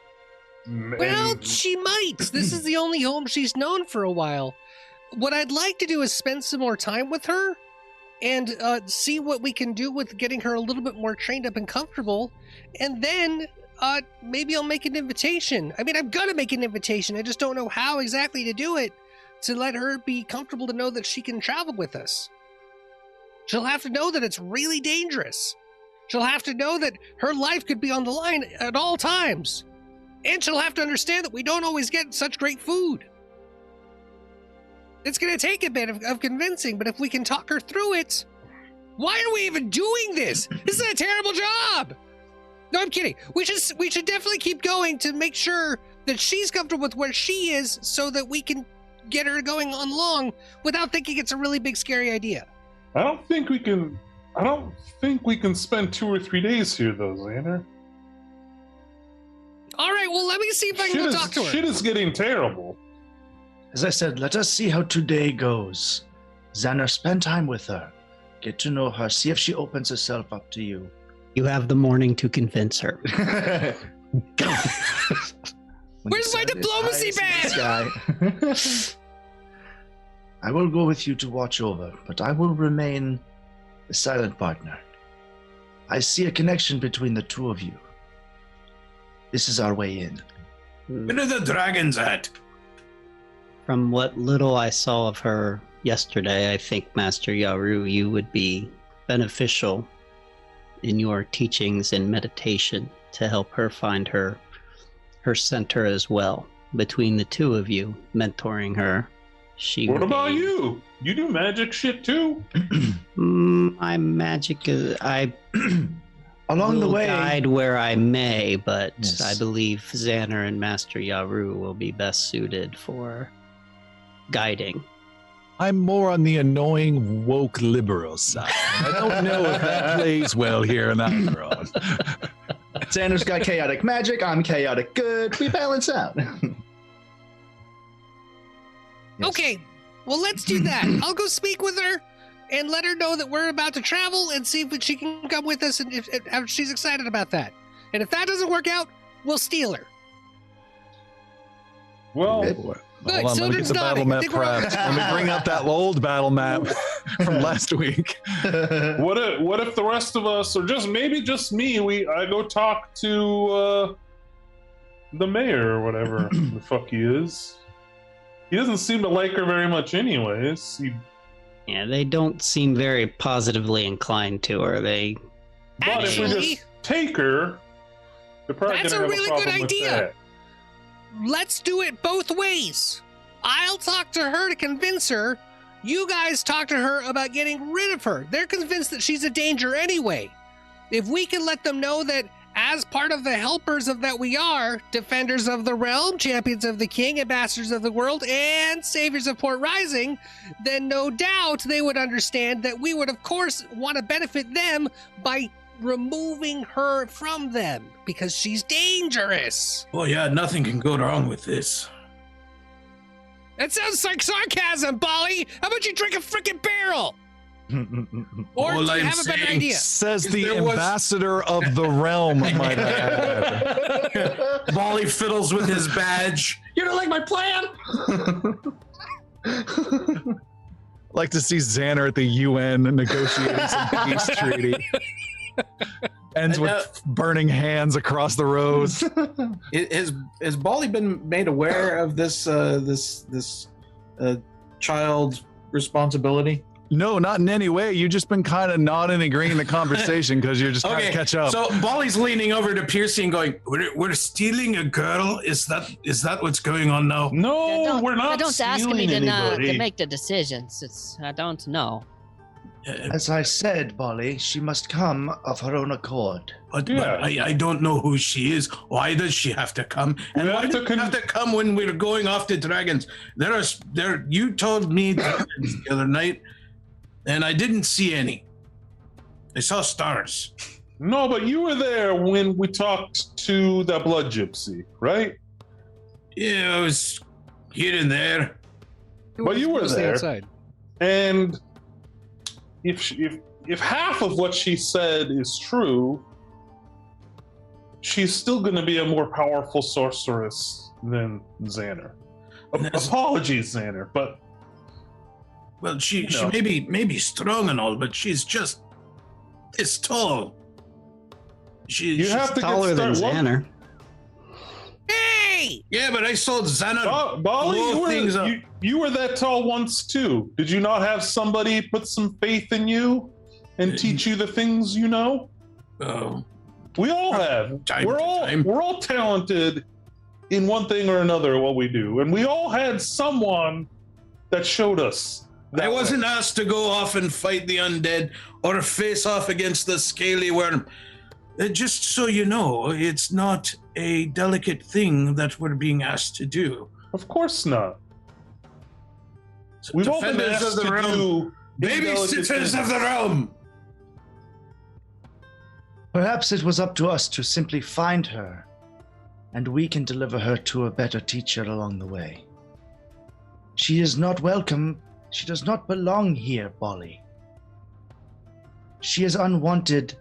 Well, she might. This is the only home she's known for a while. What I'd like to do is spend some more time with her and see what we can do with getting her a little bit more trained up and comfortable. And then maybe I'll make an invitation. I mean, I'm going to make an invitation. I just don't know how exactly to do it to let her be comfortable to know that she can travel with us. She'll have to know that it's really dangerous. She'll have to know that her life could be on the line at all times. And she'll have to understand that we don't always get such great food. It's going to take a bit of convincing, but if we can talk her through it... Why are we even doing this? This is a terrible job! No, I'm kidding. We should definitely keep going to make sure that she's comfortable with where she is so that we can get her going on long without thinking it's a really big, scary idea. I don't think we can spend 2 or 3 days here, though, Xander. All right, well, let me see if I can go talk to her. Shit is getting terrible. As I said, let us see how today goes. Xander, spend time with her. Get to know her. See if she opens herself up to you. You have the morning to convince her. Where's my diplomacy badge? I will go with you to watch over, but I will remain the silent partner. I see a connection between the two of you. This is our way in. Where are the dragons at? From what little I saw of her yesterday, I think, Master Yaru, you would be beneficial in your teachings and meditation to help her find her center as well. Between the two of you, mentoring her, she What would about be... you? You do magic shit too? My magic is... I'll Along the will way, guide where I may, but Yes. I believe Xander and Master Yaru will be best suited for guiding. I'm more on the annoying woke liberal side. I don't know if that plays well here in Iveron. Xander's got chaotic magic. I'm chaotic good. We balance out. Yes. Okay, well, let's do that. I'll go speak with her and let her know that we're about to travel and see if she can come with us and if she's excited about that. And if that doesn't work out, we'll steal her. Well, Good, Hold on, let me get Sildren's the battle nodding. I map think we're all- prepped. Let me bring up that old battle map from last week. what if the rest of us, or maybe just me, I go talk to the mayor or whatever the fuck he is. He doesn't seem to like her very much, anyways. Yeah, they don't seem very positively inclined to her. But if we Actually, just take her, they're probably that's gonna a have really a problem good with idea. that. let's do it both ways. I'll talk to her to convince her. You guys talk to her about getting rid of her. They're convinced that she's a danger anyway. If we can let them know that as part of the helpers of that we are, defenders of the realm, champions of the king, ambassadors of the world, and saviors of Port Rising, then no doubt they would understand that we would, of course, want to benefit them by removing her from them because she's dangerous. Oh yeah, nothing can go wrong with this. That sounds like sarcasm, Bolly. How about you drink a freaking barrel? Or All do you I'm have a better saying- idea? Says If the there was- ambassador of the realm, might I add. Molly fiddles with his badge. You don't like my plan? Like to see Xander at the UN negotiating some peace treaty. Ends with burning hands across the road. Has Bali been made aware of this child responsibility? No, not in any way. You've just been kind of nodding and agreeing in the conversation because you're just trying to catch up. So Bali's leaning over to Piercy and going, "We're stealing a girl. Is that what's going on now?" No, we're not. Don't ask me stealing to anybody. make the decisions. I don't know. As I said, Bolly, she must come of her own accord. But Yeah. I don't know who she is. Why does she have to come? And We why have does to she have to come when we're going off to dragons? You told me the other night, and I didn't see any. I saw stars. No, but you were there when we talked to the blood gypsy, right? Yeah, I was here and there. But you were Mostly there. outside. And if half of what she said is true, she's still going to be a more powerful sorceress than Xander. Apologies, Xander, but Well, she No. may be strong and all, but she's just this tall. you have to Taller get than started. Xander. Hey! Yeah, but I saw Xander Bali, blow things up. you were that tall once too. Did you not have somebody put some faith in you and teach you the things you know? Oh, We all have. Time We're to all time. we're all talented in one thing or another what we do, and we all had someone that showed us. I that wasn't way. asked to go off and fight the undead or face off against the scaly worm. Just so you know, it's not a delicate thing that we're being asked to do. Of course not. So We've all been defenders asked of the to realm, do babysitters of the realm. Perhaps it was up to us to simply find her, and we can deliver her to a better teacher along the way. She is not welcome. She does not belong here, Bolly. She is unwanted,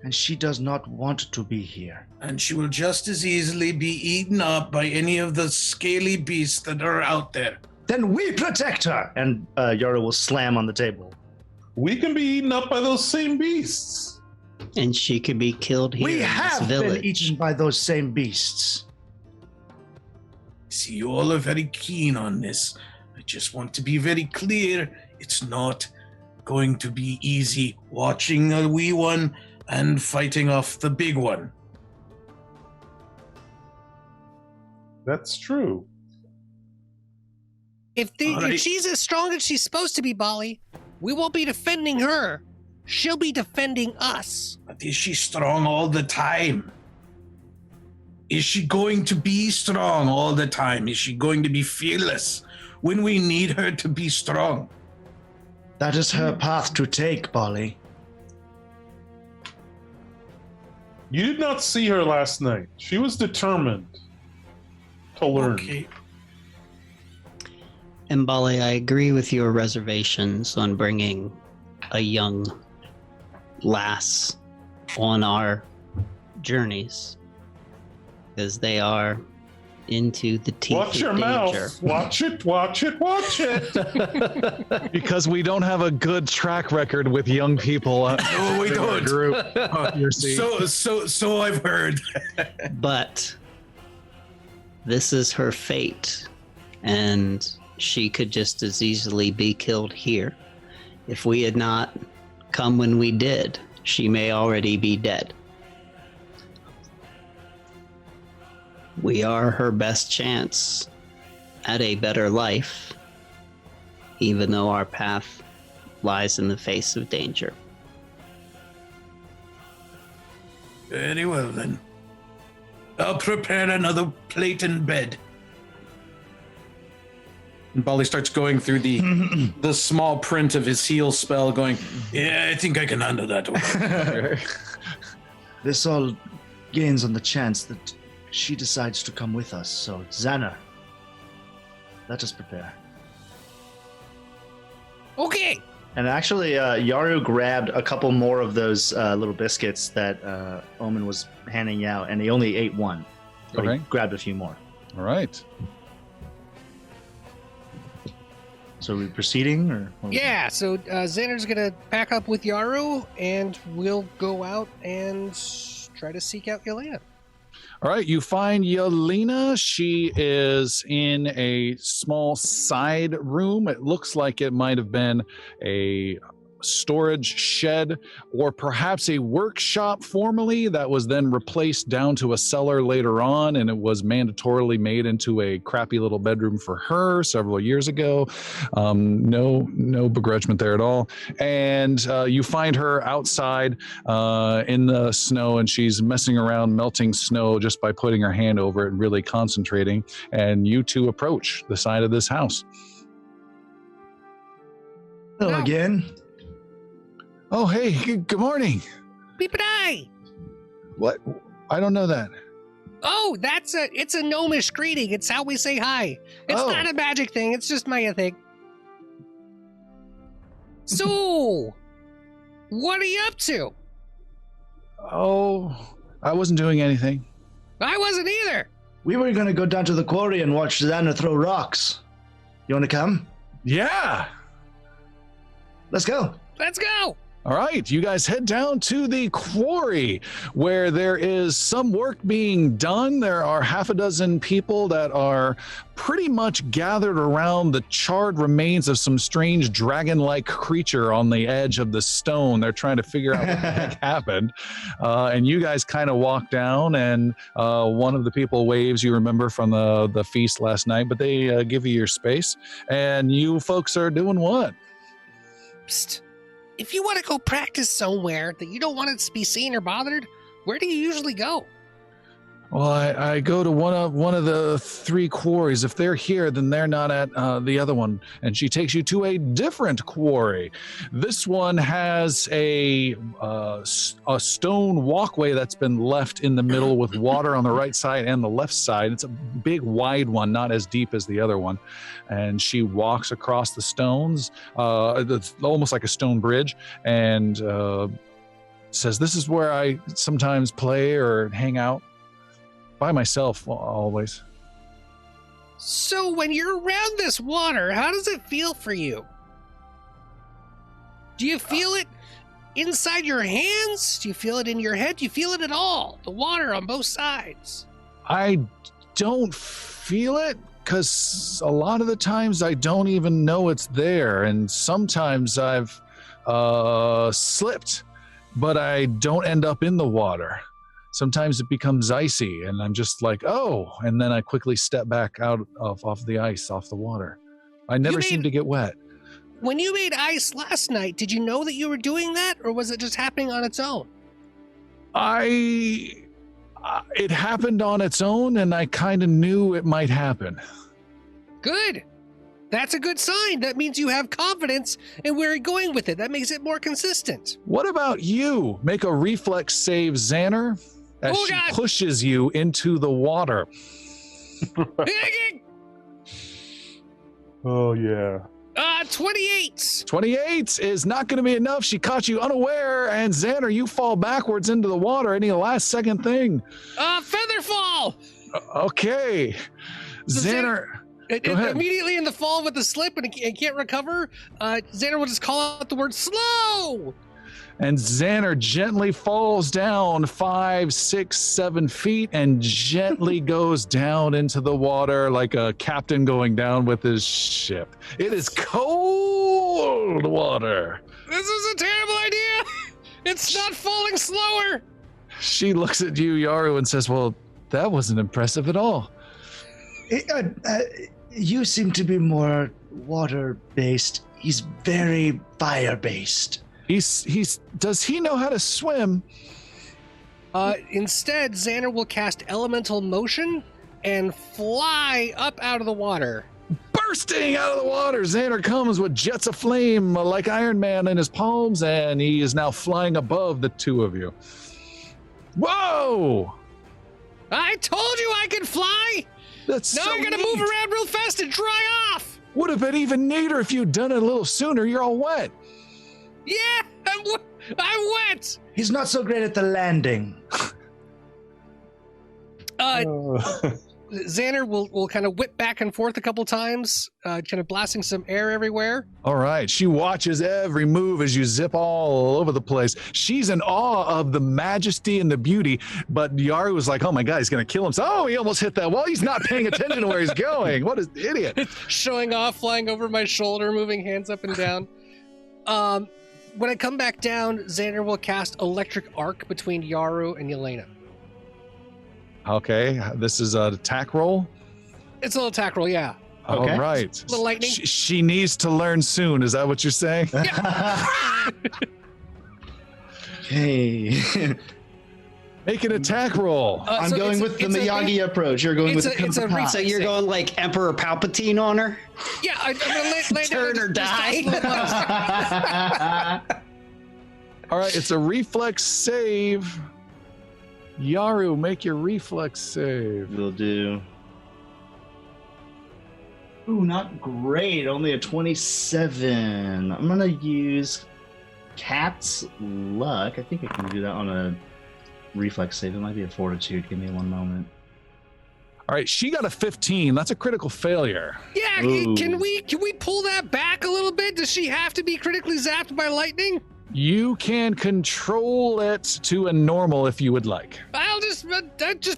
and she does not want to be here. And she will just as easily be eaten up by any of the scaly beasts that are out there. Then we protect her! And Yara will slam on the table. We can be eaten up by those same beasts. And she could be killed here We in this have been village. eaten by those same beasts. See, you all are very keen on this. I just want to be very clear. It's not going to be easy watching a wee one and fighting off the big one. That's true. If All right. she's as strong as she's supposed to be, Bolly, we won't be defending her. she'll be defending us. But is she strong all the time? Is she going to be strong all the time? Is she going to be fearless when we need her to be strong? That is her path to take, Polly. You did not see her last night. She was determined to learn. Okay. And Bali, I agree with your reservations on bringing a young lass on our journeys, because they are into the teeth Watch of your danger. mouth. Watch it, watch it, watch it. Because we don't have a good track record with young people. No, we in our don't. Group. You see. So I've heard. But this is her fate, and she could just as easily be killed here. If we had not come when we did, she may already be dead. We are her best chance at a better life, even though our path lies in the face of danger. Very well then. I'll prepare another plate and bed. And Bali starts going through the small print of his heal spell, going, yeah, I think I can handle that one. This all gains on the chance that she decides to come with us. So, Xana, let us prepare. Okay. And actually, Yaru grabbed a couple more of those little biscuits that Omen was handing out, and he only ate one. But Okay. he grabbed a few more. All right. So are we proceeding, or? Yeah, so Xander's gonna pack up with Yaru, and we'll go out and try to seek out Yelena. All right, you find Yelena. She is in a small side room. It looks like it might have been a storage shed or perhaps a workshop formerly that was then replaced down to a cellar later on, and it was mandatorily made into a crappy little bedroom for her several years ago. No begrudgment there at all. And you find her outside in the snow, and she's messing around melting snow just by putting her hand over it and really concentrating. And you two approach the side of this house. Hello Wow. again. Oh, hey, good morning. Beep-a-die! What? I don't know that. Oh, it's a gnomish greeting. It's how we say hi. It's Oh. not a magic thing. It's just my thing. So, what are you up to? Oh, I wasn't doing anything. I wasn't either. We were going to go down to the quarry and watch Xana throw rocks. You want to come? Yeah. Let's go. Let's go. All right, you guys head down to the quarry where there is some work being done. There are half a dozen people that are pretty much gathered around the charred remains of some strange dragon-like creature on the edge of the stone. They're trying to figure out what the heck happened. And you guys kind of walk down, and one of the people waves, you remember from the feast last night, but they give you your space. And you folks are doing what? Psst. If you want to go practice somewhere that you don't want it to be seen or bothered, where do you usually go? Well, I go to one of the three quarries. If they're here, then they're not at the other one. And she takes you to a different quarry. This one has a stone walkway that's been left in the middle with water on the right side and the left side. It's a big, wide one, not as deep as the other one. And she walks across the stones. It's almost like a stone bridge, and says, "This is where I sometimes play or hang out." By myself, always. So when you're around this water, how does it feel for you? Do you feel it inside your hands? Do you feel it in your head? Do you feel it at all? The water on both sides. I don't feel it because a lot of the times I don't even know it's there. And sometimes I've slipped, but I don't end up in the water. Sometimes it becomes icy and I'm just like, oh, and then I quickly step back out off the ice, off the water. I never seem to get wet. when you made ice last night, did you know that you were doing that, or was it just happening on its own? It happened on its own, and I kind of knew it might happen. Good. That's a good sign. That means you have confidence in where you're going with it. That makes it more consistent. What about you? Make a reflex save, Xander, as she pushes you into the water. Oh, yeah. 28. 28 is not going to be enough. She caught you unaware, and Xander, you fall backwards into the water. Any last-second thing? Feather fall. Okay. Xander... Go ahead. Immediately in the fall with the slip and can't recover, Xander will just call out the word slow. And Xander gently falls down 5, 6, 7 feet and gently goes down into the water like a captain going down with his ship. It is cold water. This is a terrible idea. It's not falling slower. She looks at you, Yaru, and says, well, that wasn't impressive at all. You seem to be more water-based. He's very fire-based. Does he know how to swim? Instead, Xander will cast elemental motion and fly up out of the water. Bursting out of the water, Xander comes with jets of flame like Iron Man in his palms, and he is now flying above the two of you. Whoa! I told you I could fly! That's now so I gotta neat. move around real fast and dry off! Would have been even neater if you'd done it a little sooner. You're all wet. Yeah, I'm wet! He's not so great at the landing. Xander will kind of whip back and forth a couple times, kind of blasting some air everywhere. All right. She watches every move as you zip all over the place. She's in awe of the majesty and the beauty, but Yaru was like, oh my God, he's going to kill himself. Oh, he almost hit that wall. He's not paying attention to where he's going. What an idiot. Showing off, flying over my shoulder, moving hands up and down. When I come back down, Xander will cast Electric Arc between Yaru and Yelena. Okay, this is an attack roll? It's a little attack roll, yeah. Okay. All right. Little lightning. She needs to learn soon. Is that what you're saying? Okay. Make an attack roll. I'm going with the Miyagi approach. You're going with the Kung Fu Pao. So you're going like Emperor Palpatine on her? Yeah, I'm gonna turn or die. All right, it's a reflex save. Yaru, make your reflex save. Will do. Ooh, not great. Only a 27. I'm gonna use Cat's Luck. I think I can do that on a reflex save. It might be a Fortitude. Give me one moment. All right, she got a 15. That's a critical failure. Yeah, Ooh. can we pull that back a little bit? Does she have to be critically zapped by lightning? You can control it to a normal if you would like. I'll just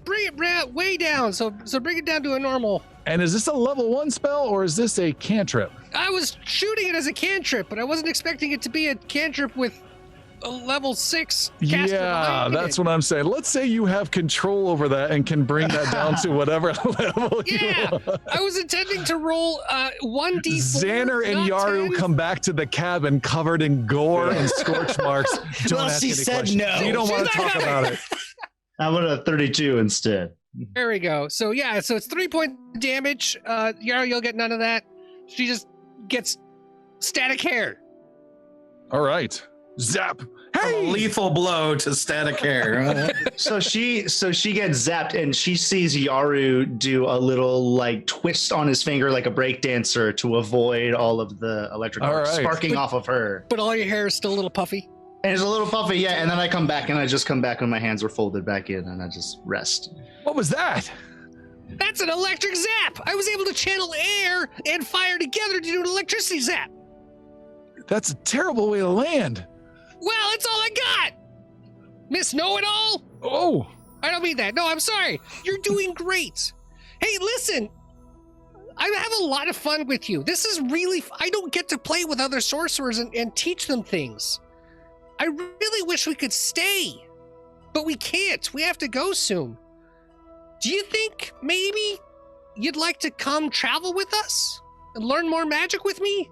bring it way down. So bring it down to a normal. And is this a level 1 spell or is this a cantrip? I was shooting it as a cantrip, but I wasn't expecting it to be a cantrip with a level 6 caster. Yeah, that's what I'm saying. Let's say you have control over that and can bring that down to whatever level yeah, you want. I was intending to roll 1d4. Xander and Yaru 10. come back to the cabin covered in gore and scorch marks. Don't Well, ask she any said questions. no. You don't want to talk about it. How about a 32 instead? There we go. So yeah, so it's 3-point damage. Yaru, you'll get none of that. She just gets static hair. All right. Zap. A Hey! lethal blow to static hair. So she gets zapped and she sees Yaru do a little like twist on his finger like a breakdancer to avoid all of the electric arc sparking off of her. But all your hair is still a little puffy. And it's a little puffy, yeah. And then I come back when my hands were folded back in and I just rest. What was that? That's an electric zap. I was able to channel air and fire together to do an electricity zap. That's a terrible way to land. Well, it's all I got. Miss Know-It-All. Oh. I don't mean that. No, I'm sorry. You're doing great. Hey, listen. I have a lot of fun with you. This is really... I don't get to play with other sorcerers and teach them things. I really wish we could stay. But we can't. We have to go soon. Do you think maybe you'd like to come travel with us? And learn more magic with me?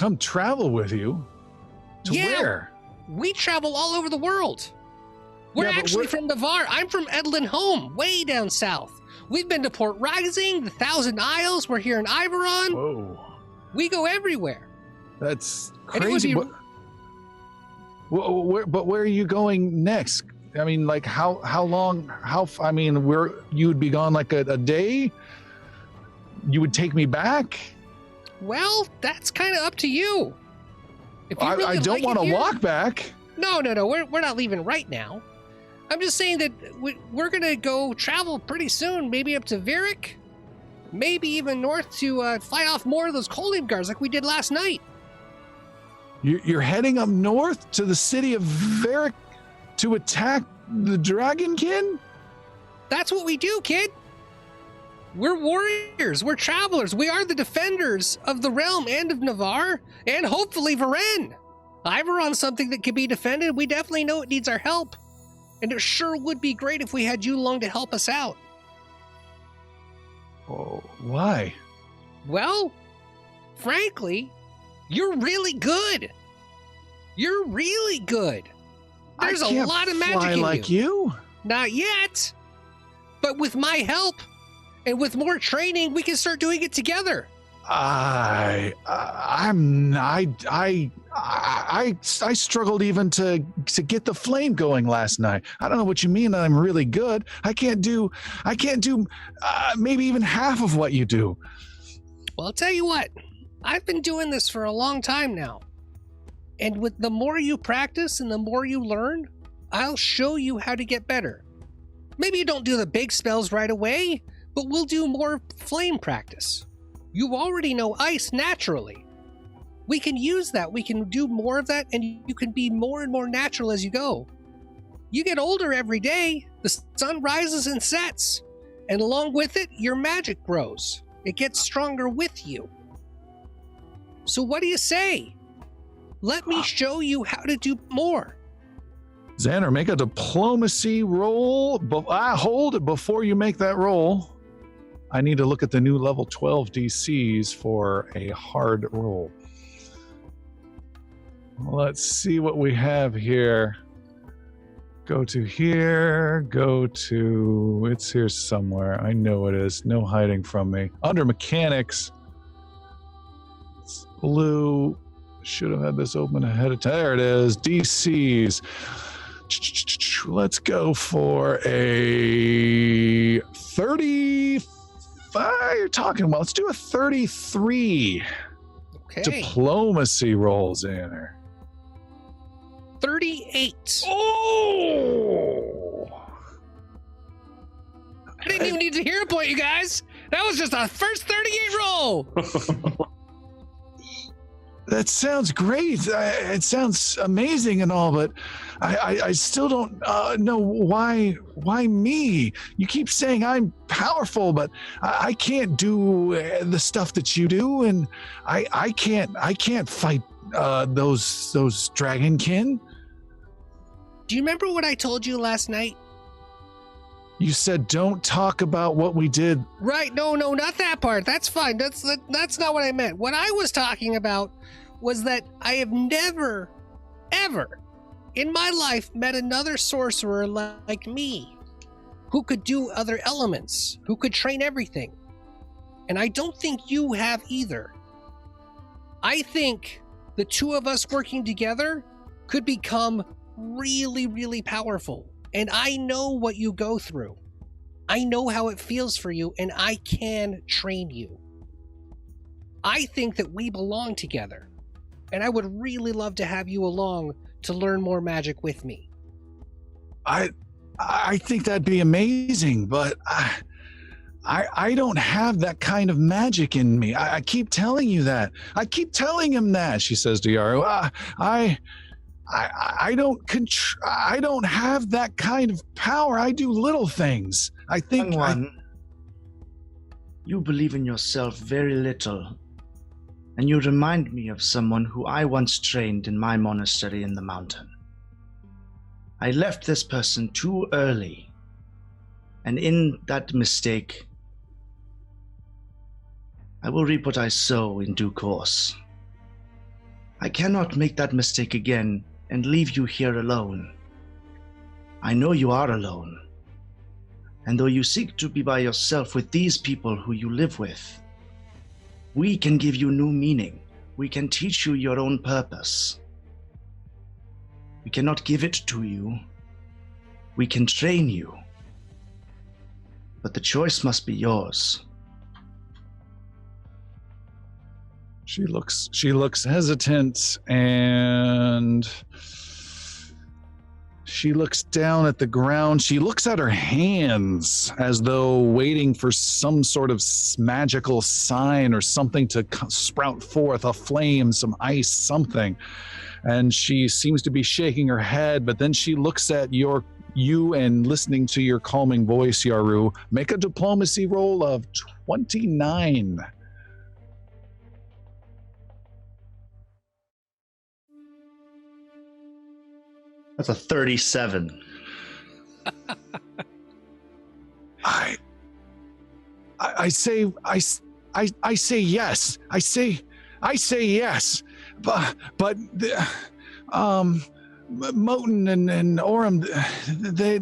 Come travel with you? To where? We travel all over the world. We're actually from Navarre. I'm from Edlin Home, way down south. We've been to Port Rising, the Thousand Isles. We're here in Iveron. Whoa. We go everywhere. That's And it would crazy. be- But where are you going next? I mean, like how long? I mean, you would be gone like a day? You would take me back? Well, that's kind of up to you. If you really I don't like want it to here- walk back. No. We're not leaving right now. I'm just saying that we're going to go travel pretty soon, maybe up to Virik, maybe even north to fight off more of those Kolium guards like we did last night. You're heading up north to the city of Varric to attack the Dragonkin? That's what we do, kid. We're warriors. We're travelers. We are the defenders of the realm and of Navarre, and hopefully Varen. Iveron's something that can be defended. We definitely know it needs our help. And it sure would be great if we had you along to help us out. Oh, why? Well, frankly, you're really good. You're really good. There's I a can't lot of magic fly in like you. you. Not yet. But with my help and with more training, we can start doing it together. I struggled even to get the flame going last night. I don't know what you mean that I'm really good. I can't do maybe even half of what you do. Well, I'll tell you what. I've been doing this for a long time now. And with the more you practice and the more you learn, I'll show you how to get better. Maybe you don't do the big spells right away, but we'll do more flame practice. You already know ice naturally. We can use that. We can do more of that, and you can be more and more natural as you go. You get older every day. The sun rises and sets. And along with it, your magic grows. It gets stronger with you. So what do you say? Let me show you how to do more. Xander, make a diplomacy roll. Hold it before you make that roll. I need to look at the new level 12 DCs for a hard roll. Let's see what we have here. Go to here, it's here somewhere. I know it is. No hiding from me. Under mechanics, it's blue. Should have had this open ahead of time. There it is. DCs. Let's go for a 35. You're talking about. Let's do a 33. Okay. Diplomacy rolls in there. 38. Oh! I didn't even need to hear a point, you guys. That was just a first 38 roll. That sounds great. It sounds amazing and all, but I still don't know why me. You keep saying I'm powerful, but I can't do the stuff that you do, and I can't fight those dragonkin. Do you remember what I told you last night? You said don't talk about what we did. Right? No, not that part. That's fine. That's not what I meant. What I was talking about was that I have never, ever in my life met another sorcerer like me who could do other elements, who could train everything. And I don't think you have either. I think the two of us working together could become really, really powerful. And I know what you go through. I know how it feels for you, and I can train you. I think that we belong together. And I would really love to have you along to learn more magic with me. I think that'd be amazing, but I don't have that kind of magic in me. I keep telling you that. I keep telling him that, she says to Yaru. I don't have that kind of power. I do little things. I think you believe in yourself very little. And you remind me of someone who I once trained in my monastery in the mountain. I left this person too early, and in that mistake, I will reap what I sow in due course. I cannot make that mistake again and leave you here alone. I know you are alone. And though you seek to be by yourself with these people who you live with, we can give you new meaning. We can teach you your own purpose. We cannot give it to you. We can train you. But the choice must be yours. She looks hesitant, and she looks down at the ground. She looks at her hands as though waiting for some sort of magical sign or something to sprout forth, a flame, some ice, something. And she seems to be shaking her head, but then she looks at you and listening to your calming voice, Yaru. Make a diplomacy roll of 29. That's a 37. I say yes. I say yes. But Moten and Orem,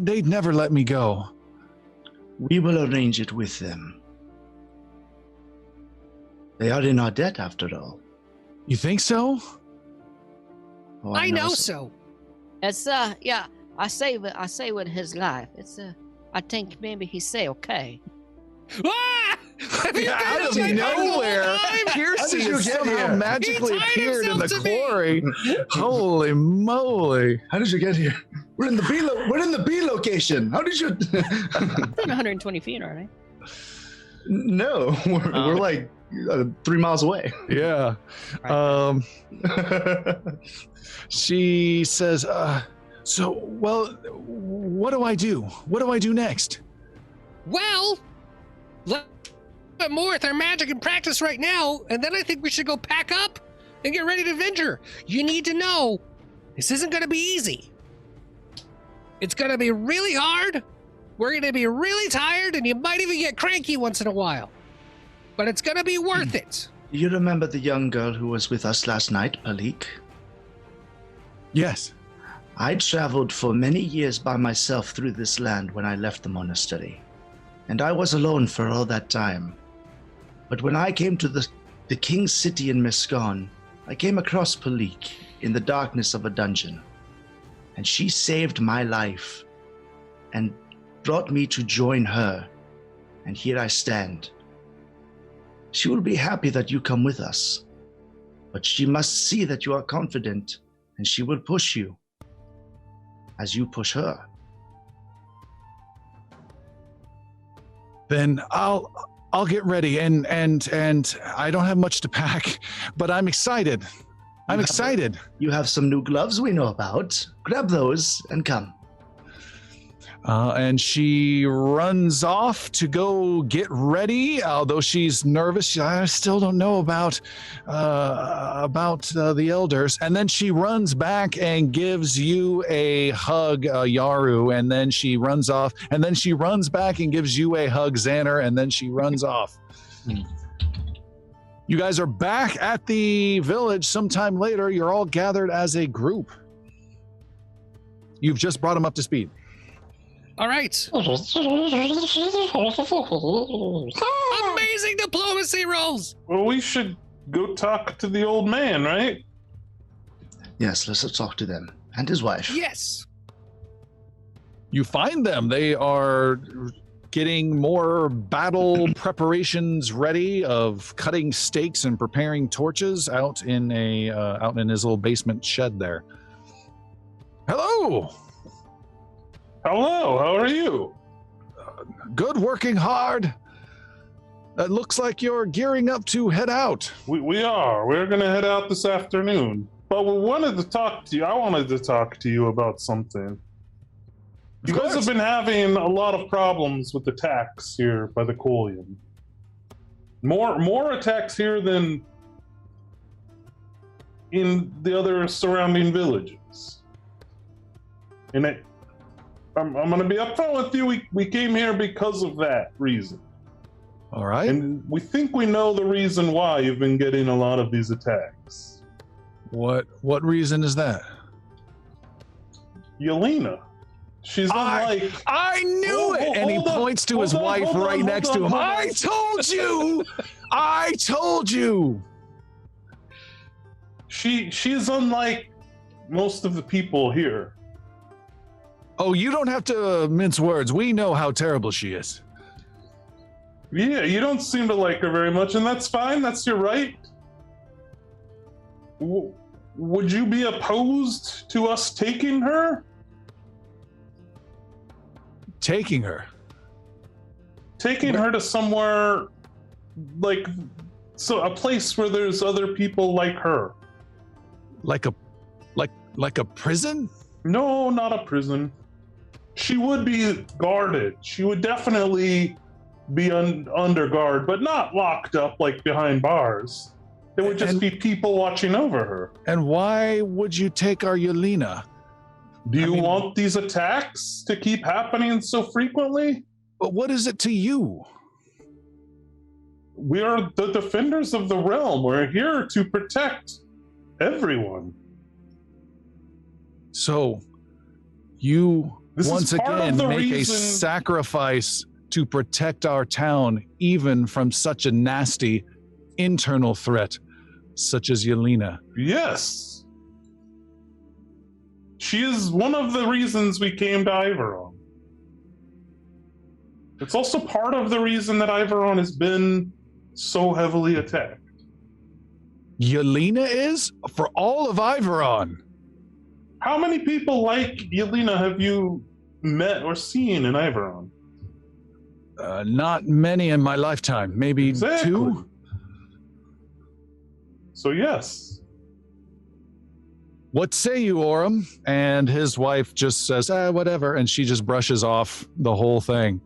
they'd never let me go. We will arrange it with them. They are in our debt, after all. You think so? Oh, I know so. It's yeah. I say with his life. It's I think maybe he say okay. Ah! Out of nowhere, Piercy somehow magically appeared in the quarry. Holy moly! How did you get here? We're in the B location. How did you? Within 120 feet, aren't I? No, we're like 3 miles away. Yeah. Right. She says, so, well, what do I do? What do I do next? Well, let more with our magic and practice right now, and then I think we should go pack up and get ready to venture. You need to know, this isn't going to be easy. It's going to be really hard. We're going to be really tired, and you might even get cranky once in a while. But it's going to be worth it. Do you remember the young girl who was with us last night, Palik? Yes. I traveled for many years by myself through this land when I left the monastery, and I was alone for all that time. But when I came to the king's city in Mescon, I came across Palik in the darkness of a dungeon, and she saved my life and brought me to join her, and here I stand. She will be happy that you come with us, but she must see that you are confident, and she will push you as you push her. Then I'll get ready, and I don't have much to pack, but I'm excited. I'm excited. You have some new gloves we know about. Grab those and come. And she runs off to go get ready. Although she's nervous, I still don't know about the elders. And then she runs back and gives you a hug, Yaru. And then she runs off. And then she runs back and gives you a hug, Xander. And then she runs off. You guys are back at the village sometime later. You're all gathered as a group. You've just brought them up to speed. All right. Amazing diplomacy rolls. Well, we should go talk to the old man, right? Yes, let's talk to them. And his wife. Yes. You find them. They are getting more battle preparations ready of cutting stakes and preparing torches out in his little basement shed there. Hello. Hello, how are you? Good, working hard. It looks like you're gearing up to head out. We are. We're going to head out this afternoon. But we wanted to talk to you. I wanted to talk to you about something. You guys have been having a lot of problems with attacks here by the Colian. More attacks here than in the other surrounding villages. And I'm going to be upfront with you. We came here because of that reason. All right. And we think we know the reason why you've been getting a lot of these attacks. What reason is that? Yelena. She's unlike. I knew it! And he points to his wife right next to him. I told you! I told you! She's unlike most of the people here. Oh, you don't have to mince words. We know how terrible she is. Yeah, you don't seem to like her very much, and that's fine. That's your right. Would you be opposed to us taking her? Taking her? Taking her to somewhere like a place where there's other people like her. Like a prison? No, not a prison. She would be guarded. She would definitely be under guard, but not locked up like behind bars. There would just be people watching over her. And why would you take our Yelena? Do you want these attacks to keep happening so frequently? But what is it to you? We are the defenders of the realm. We're here to protect everyone. So, you once again make a reason... sacrifice to protect our town, even from such a nasty internal threat, such as Yelena. Yes. She is one of the reasons we came to Iveron. It's also part of the reason that Iveron has been so heavily attacked. Yelena is? For all of Iveron? How many people like Yelena have you met or seen in Iveron? Not many in my lifetime. Maybe two? So yes. What say you, Orem? And his wife just says, whatever, and she just brushes off the whole thing.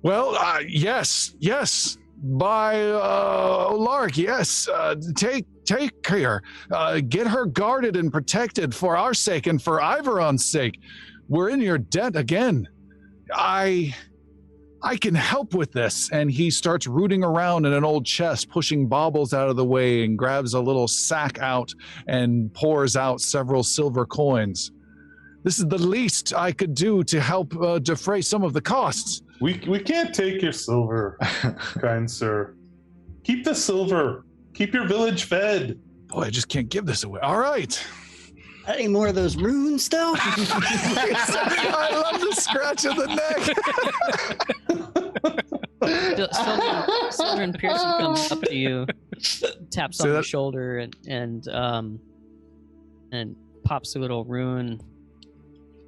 Well, yes. By Lark, yes. Take care. Get her guarded and protected for our sake and for Iveron's sake. We're in your debt again. I can help with this. And he starts rooting around in an old chest, pushing baubles out of the way, and grabs a little sack out and pours out several silver coins. This is the least I could do to help defray some of the costs. We can't take your silver, kind sir. Keep the silver. Keep your village fed. Boy, I just can't give this away. All right. Any more of those runes, though? I love the scratch of the neck. Silver and Pearson comes up to you, taps on your shoulder, and pops a little rune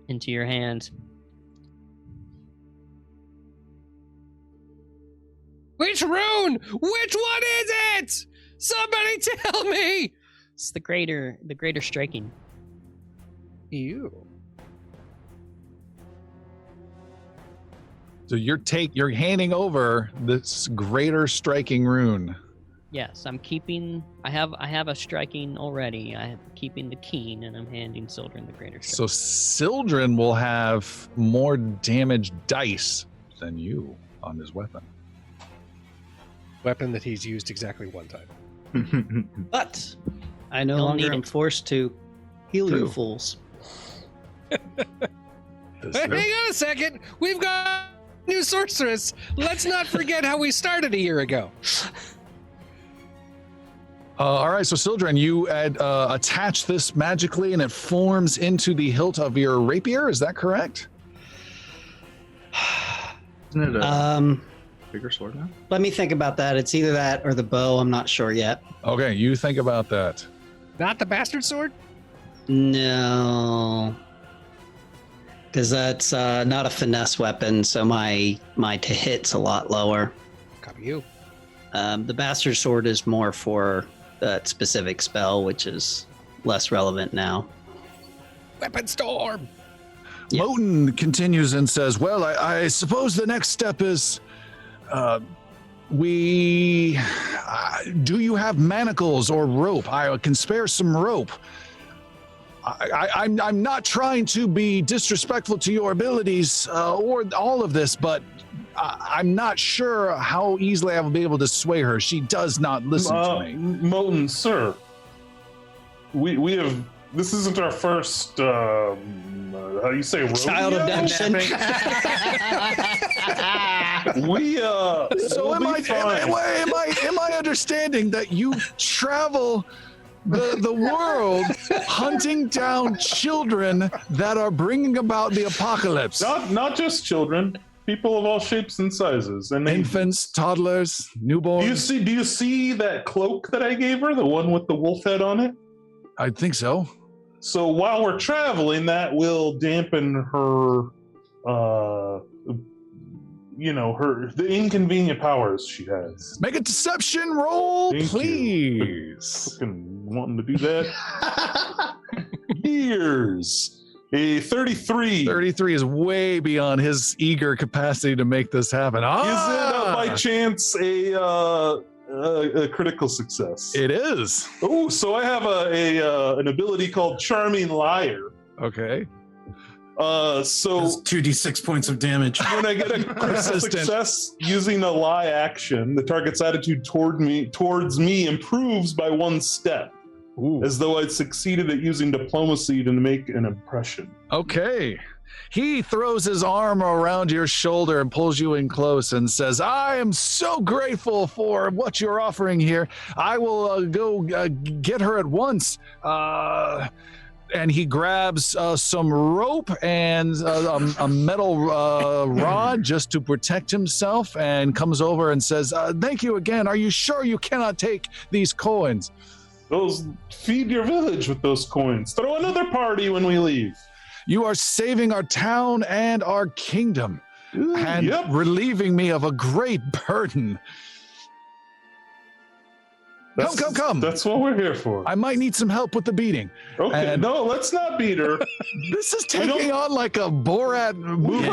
into your hand. Which rune? Which one is it? Somebody tell me! It's the greater striking. Ew. So you're handing over this greater striking rune. Yes, I'm keeping. I have a striking already. I'm keeping the keen, and I'm handing Sildren the greater striking. So Sildren will have more damage dice than you on his weapon. Weapon that he's used exactly one time. But I no You'll longer need am it. forced to heal you True. fools. Hang on a second. We've got a new sorceress. Let's not forget how we started a year ago. All right, so Sildren, you attach this magically, and it forms into the hilt of your rapier. Is that correct? Isn't it a bigger sword now? Let me think about that. It's either that or the bow. I'm not sure yet. Okay, you think about that. Not the bastard sword? No. Because that's not a finesse weapon, so my to hit's a lot lower. Copy you. The bastard sword is more for that specific spell, which is less relevant now. Weapon storm. Yeah. Moten continues and says, well, I suppose the next step is do you have manacles or rope? I can spare some rope. I'm not trying to be disrespectful to your abilities or all of this, but I'm not sure how easily I will be able to sway her. She does not listen to me. Moten, sir, we have. This isn't our first. How do you say? Rodeo? Child abduction. We So we'll am I understanding that you travel the world hunting down children that are bringing about the apocalypse? Not just children, people of all shapes and sizes, and Infants, toddlers, newborns. Do you see that cloak that I gave her, the one with the wolf head on it? I think so. So while we're traveling, that will dampen her, the inconvenient powers she has. Make a deception roll, Thank please. Fucking wanting to do that. Here's a 33. 33 is way beyond his eager capacity to make this happen. Is it by chance a critical success? It is. Oh, so I have an ability called Charming Liar. Okay. So That's 2d6 points of damage. when I get a critical success using a lie action, the target's attitude towards me improves by 1 step, as though I'd succeeded at using diplomacy to make an impression. Okay. He throws his arm around your shoulder and pulls you in close and says, I am so grateful for what you're offering here. I will go get her at once. And he grabs some rope and a metal rod just to protect himself and comes over and says, thank you again. Are you sure you cannot take these coins? Feed your village with those coins. Throw another party when we leave. You are saving our town and our kingdom and Yep. relieving me of a great burden. Come. That's what we're here for. I might need some help with the beating. Okay, and- no, let's not beat her. This is taking on like a Borat movie.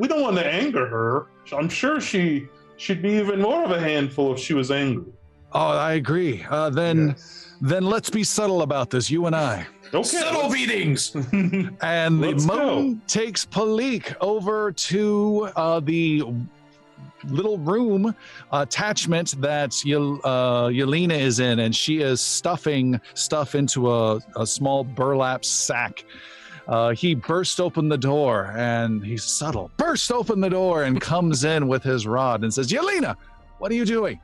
We don't want to anger her. I'm sure she'd be even more of a handful if she was angry. Oh, I agree. Then let's be subtle about this, you and I. Okay. Subtle beatings. And the Let's moon takes Palik over to the little room attachment that Yelena is in, and she is stuffing stuff into a small burlap sack. He bursts open the door, and he's subtle. Bursts open the door and comes in with his rod and says, Yelena, what are you doing?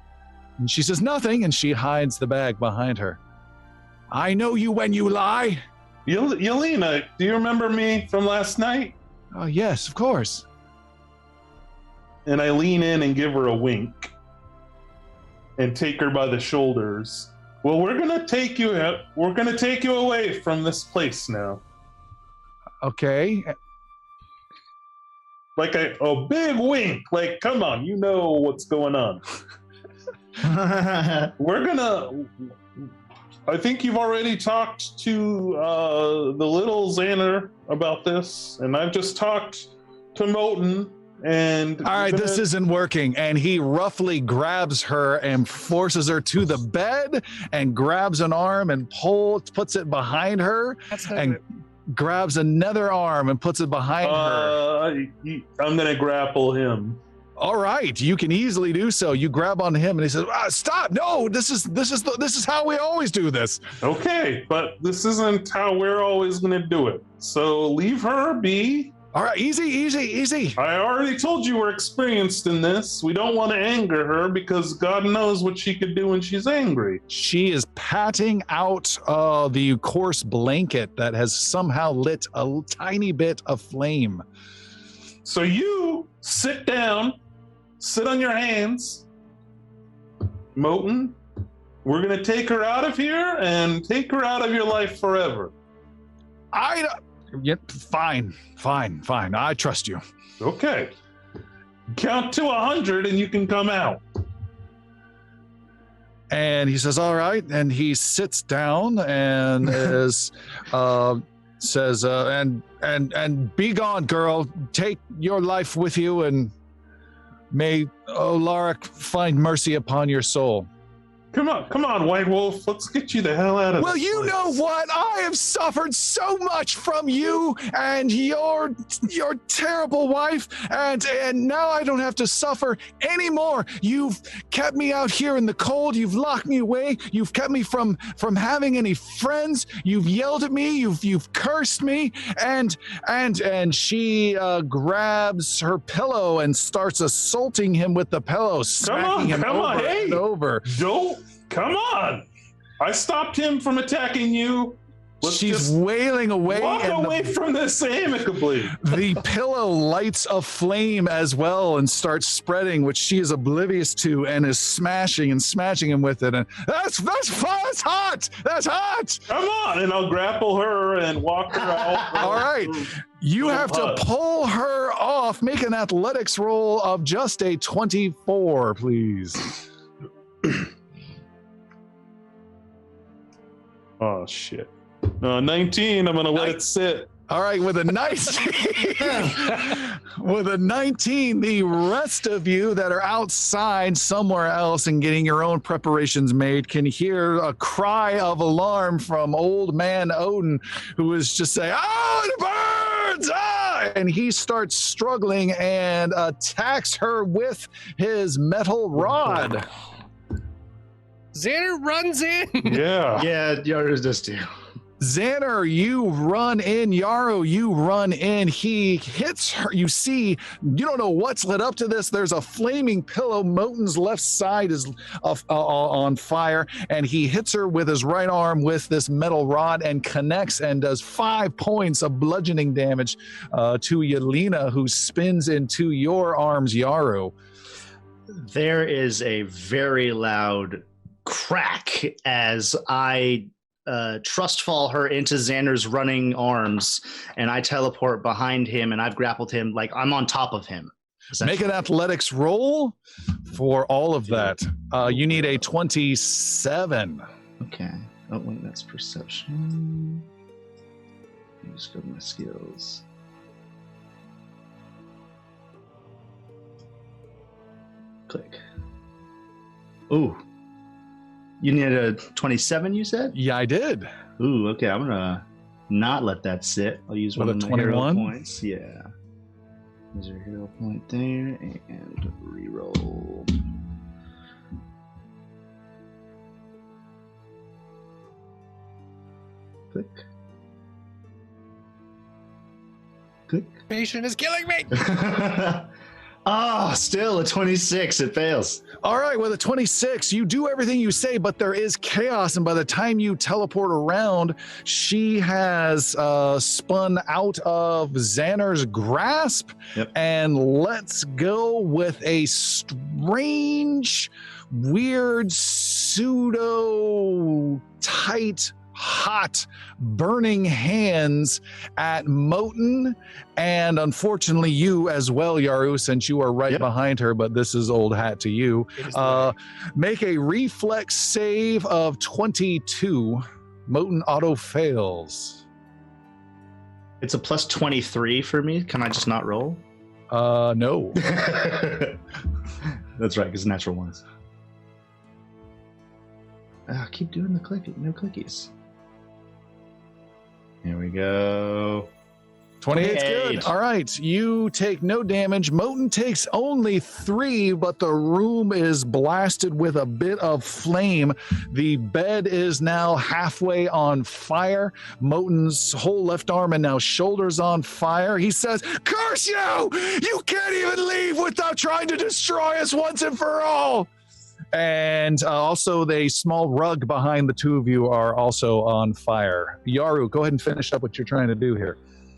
And she says nothing, and she hides the bag behind her. I know you when you lie. Yelena, do you remember me from last night? Oh, yes, of course. And I lean in and give her a wink and take her by the shoulders. Well, we're gonna take you away from this place now. Okay. Like a big wink. Like, come on, you know what's going on. I think you've already talked to the little Xander about this, and I've just talked to Moten. And all right, this isn't working. And he roughly grabs her and forces her to the bed and grabs an arm and puts it behind her and grabs another arm and puts it behind her. I'm going to grapple him. All right, you can easily do so. You grab on him and he says, stop. No, this is how we always do this. Okay, but this isn't how we're always going to do it. So leave her be. All right, easy. I already told you we're experienced in this. We don't want to anger her because God knows what she could do when she's angry. She is patting out the coarse blanket that has somehow lit a tiny bit of flame. So you sit down, sit on your hands. Moten, we're going to take her out of here and take her out of your life forever. Yep, fine. I trust you. Okay. Count to 100 and you can come out. And he says, all right. And he sits down and says, and be gone, girl. Take your life with you, and may Olaric find mercy upon your soul. Come on, White Wolf. Let's get you the hell out of Well, this you place. know what? I have suffered so much from you and your terrible wife, and now I don't have to suffer anymore. You've kept me out here in the cold. You've locked me away. You've kept me from having any friends. You've yelled at me. You've cursed me, and she grabs her pillow and starts assaulting him with the pillow, smacking him over and over. Come on! I stopped him from attacking you. She's wailing away. Walk away from this amicably. The pillow lights a flame as well and starts spreading, which she is oblivious to, and is smashing him with it. And that's hot. That's hot. Come on, and I'll grapple her and walk her out. All right, you have to pull her off. Make an athletics roll of just a 24, please. Oh shit. 19, I'm gonna let it sit. All right, with a 19, the rest of you that are outside somewhere else and getting your own preparations made can hear a cry of alarm from old man Odin, who is just saying, "Oh, the birds!" And he starts struggling and attacks her with his metal rod. Xander runs in. Yeah. Yeah, Yaru's does too. Xander, you run in. Yaru, you run in. He hits her. You see, you don't know what's led up to this. There's a flaming pillow. Moten's left side is on fire, and he hits her with his right arm with this metal rod and connects and does 5 points of bludgeoning damage to Yelena, who spins into your arms, Yaru. There is a very loud crack as I trust fall her into Xander's running arms, and I teleport behind him, and I've grappled him like I'm on top of him. Make an athletics roll for all of that. You need a 27. Okay. Oh wait, that's perception. Let me just go to my skills. Click. Ooh. You need a 27, you said? Yeah, I did. Ooh, okay. I'm gonna not let that sit. I'll use With one a of my hero 21? points. Yeah. There's your hero point there, and reroll. Click. Click. Patient is killing me. Still a 26. It fails. All right, with a 26, you do everything you say, but there is chaos. And by the time you teleport around, she has spun out of Xander's grasp. Yep. And let's go with a strange, weird, pseudo tight, hot, burning hands at Moten, and unfortunately you as well, Yaru, since you are right behind her, but this is old hat to you. Make a reflex save of 22. Moten auto fails. It's a plus 23 for me. Can I just not roll? No. That's right, because natural ones. Keep doing the click. No clickies. Here we go. 28's good. All right. You take no damage. Moten takes only 3, but the room is blasted with a bit of flame. The bed is now halfway on fire. Moten's whole left arm and now shoulders on fire. He says, "Curse you! You can't even leave without trying to destroy us once and for all." And also the small rug behind the two of you are also on fire. Yaru, go ahead and finish up what you're trying to do here.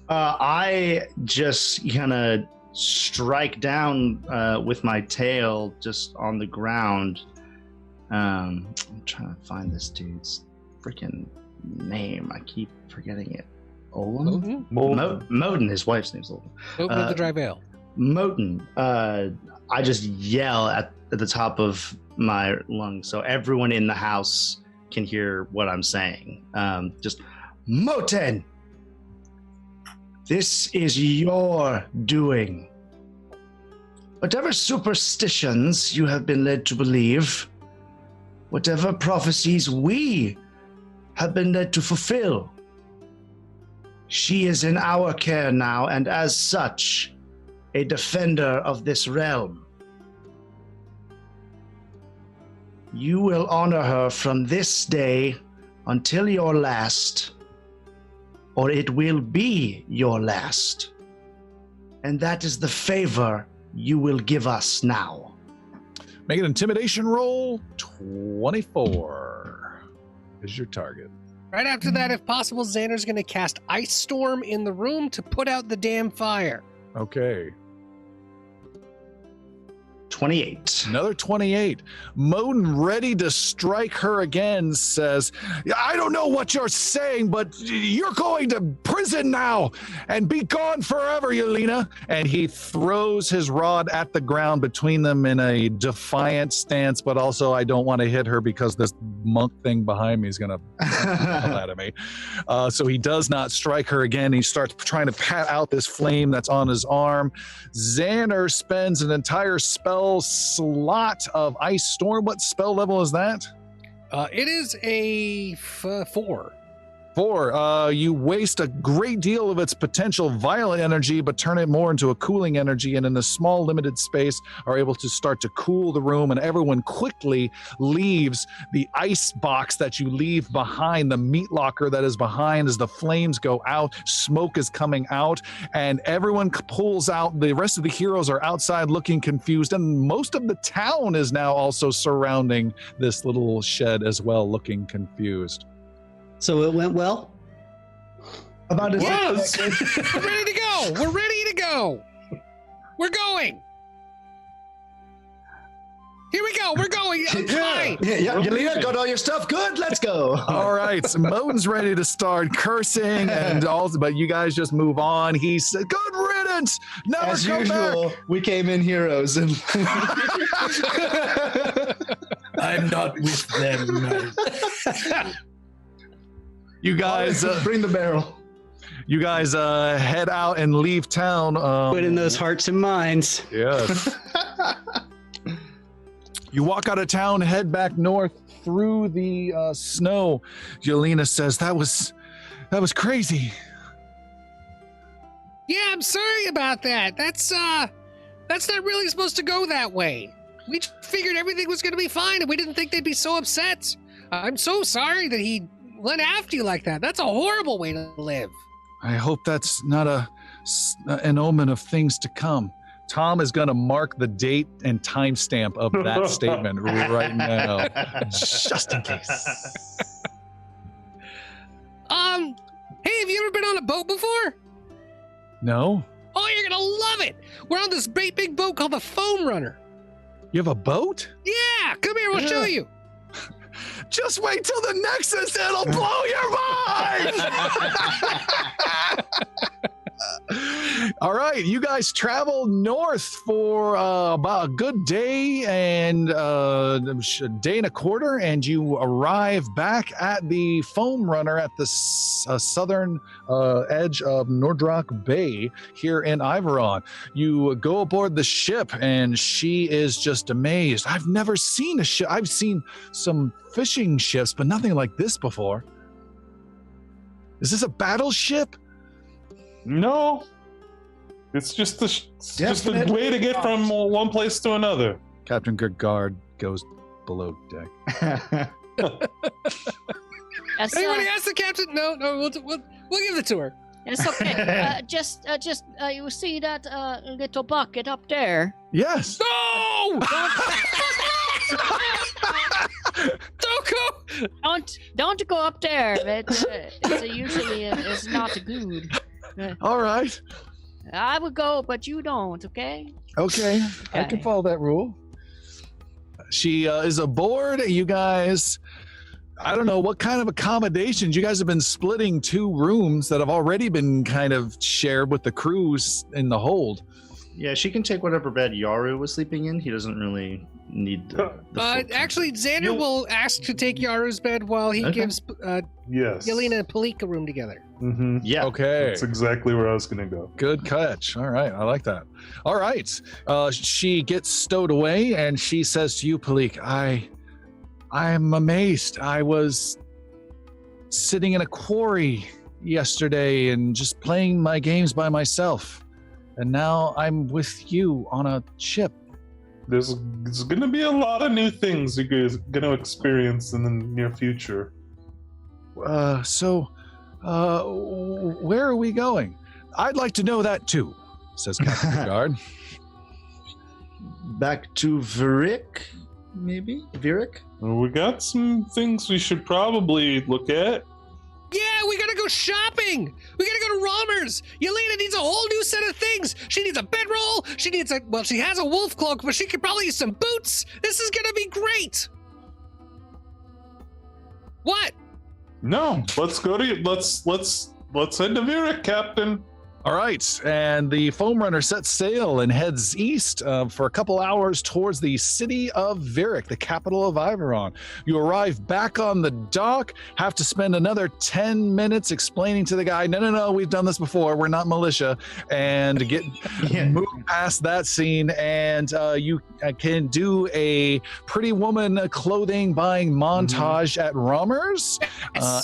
I just kind of strike down with my tail just on the ground. I'm trying to find this dude's freaking name. I keep forgetting it. Olin? Moten. His wife's name's Olin. Moten of the Dry Veil. Moten. I just yell at the top of my lungs so everyone in the house can hear what I'm saying. Just, Moten! This is your doing. Whatever superstitions you have been led to believe, whatever prophecies we have been led to fulfill. She is in our care now, and as such, a defender of this realm. You will honor her from this day until your last, or it will be your last. And that is the favor you will give us now. Make an intimidation roll. 24 is your target. Right after that, if possible, Xander's going to cast Ice Storm in the room to put out the damn fire. Okay. 28. Another 28. Modin, ready to strike her again, says, I don't know what you're saying, but you're going to prison now and be gone forever, Yelena. And he throws his rod at the ground between them in a defiant stance, but also I don't want to hit her because this monk thing behind me is going to come out of me. So he does not strike her again. He starts trying to pat out this flame that's on his arm. Xander spends an entire spell slot of Ice Storm. What spell level is that? It is a 4. 4. You waste a great deal of its potential violent energy, but turn it more into a cooling energy, and in a small limited space are able to start to cool the room, and everyone quickly leaves the ice box that you leave behind, the meat locker that is behind as the flames go out, smoke is coming out, and everyone pulls out. The rest of the heroes are outside looking confused, and most of the town is now also surrounding this little shed as well, looking confused. So it went well? About as Yes. We're ready to go. We're ready to go. We're going. Here we go. We're going. Fine. Yeah, Yelena, got all your stuff? Good, let's go. All right, so Modin's ready to start cursing, and also, but you guys just move on. He said, "Good riddance." Never As come usual, we came in heroes and I'm not with them. You guys, bring the barrel. you guys head out and leave town. Put in those hearts and minds. Yes. You walk out of town, head back north through the snow. Yelena says, "That was crazy." Yeah, I'm sorry about that. That's not really supposed to go that way. We figured everything was going to be fine, and we didn't think they'd be so upset. I'm so sorry that he went after you like that. That's a horrible way to live. I hope that's not an omen of things to come. Tom is going to mark the date and timestamp of that statement right now, just in case. Hey, have you ever been on a boat before? No? Oh, you're gonna love it. We're on this great big boat called the Foam Runner. You have a boat? Yeah, come here, we'll show you. Just wait till the Nexus, it'll blow your mind! All right, you guys travel north for about a good day and a day and a quarter, and you arrive back at the Foam Runner at the southern edge of Nordrock Bay here in Iveron. You go aboard the ship, and she is just amazed. I've never seen a ship. I've seen some fishing ships, but nothing like this before. Is this a battleship? No. It's just a way to get from one place to another. Captain Gergard goes below deck. Anybody ask the captain? No, we'll give it to her. It's okay. You see that little bucket up there? Yes. No! Don't go! Don't go up there. It's usually it's not good. All right. I would go, but you don't. Okay. Okay. I can follow that rule. She is aboard. You guys, I don't know what kind of accommodations. You guys have been splitting 2 rooms that have already been kind of shared with the crews in the hold. Yeah, she can take whatever bed Yaru was sleeping in. He doesn't really need the actually, Xander will ask to take Yaru's bed while he gives Yes. Yelena and Palika room together. Mm-hmm. Yeah. Okay. That's exactly where I was going to go. Good catch. All right. I like that. All right. She gets stowed away and she says to you, Palik, I'm amazed. I was sitting in a quarry yesterday and just playing my games by myself. And now I'm with you on a ship. There's going to be a lot of new things you're going to experience in the near future. So, where are we going? I'd like to know that too, says Captain Picard. Back to Virik, maybe? Virik? Well, we got some things we should probably look at. Yeah, we gotta go shopping. We gotta go to Romer's. Yelena needs a whole new set of things. She needs a bedroll. She has a wolf cloak, but she could probably use some boots. This is gonna be great. What? No, let's head to Virik, Captain. All right, and the foam runner sets sail and heads east for a couple hours towards the city of Virik, the capital of Iveron. You arrive back on the dock, have to spend another 10 minutes explaining to the guy, no, we've done this before, we're not militia, and get move past that scene, and you can do a Pretty Woman clothing buying montage at Romer's,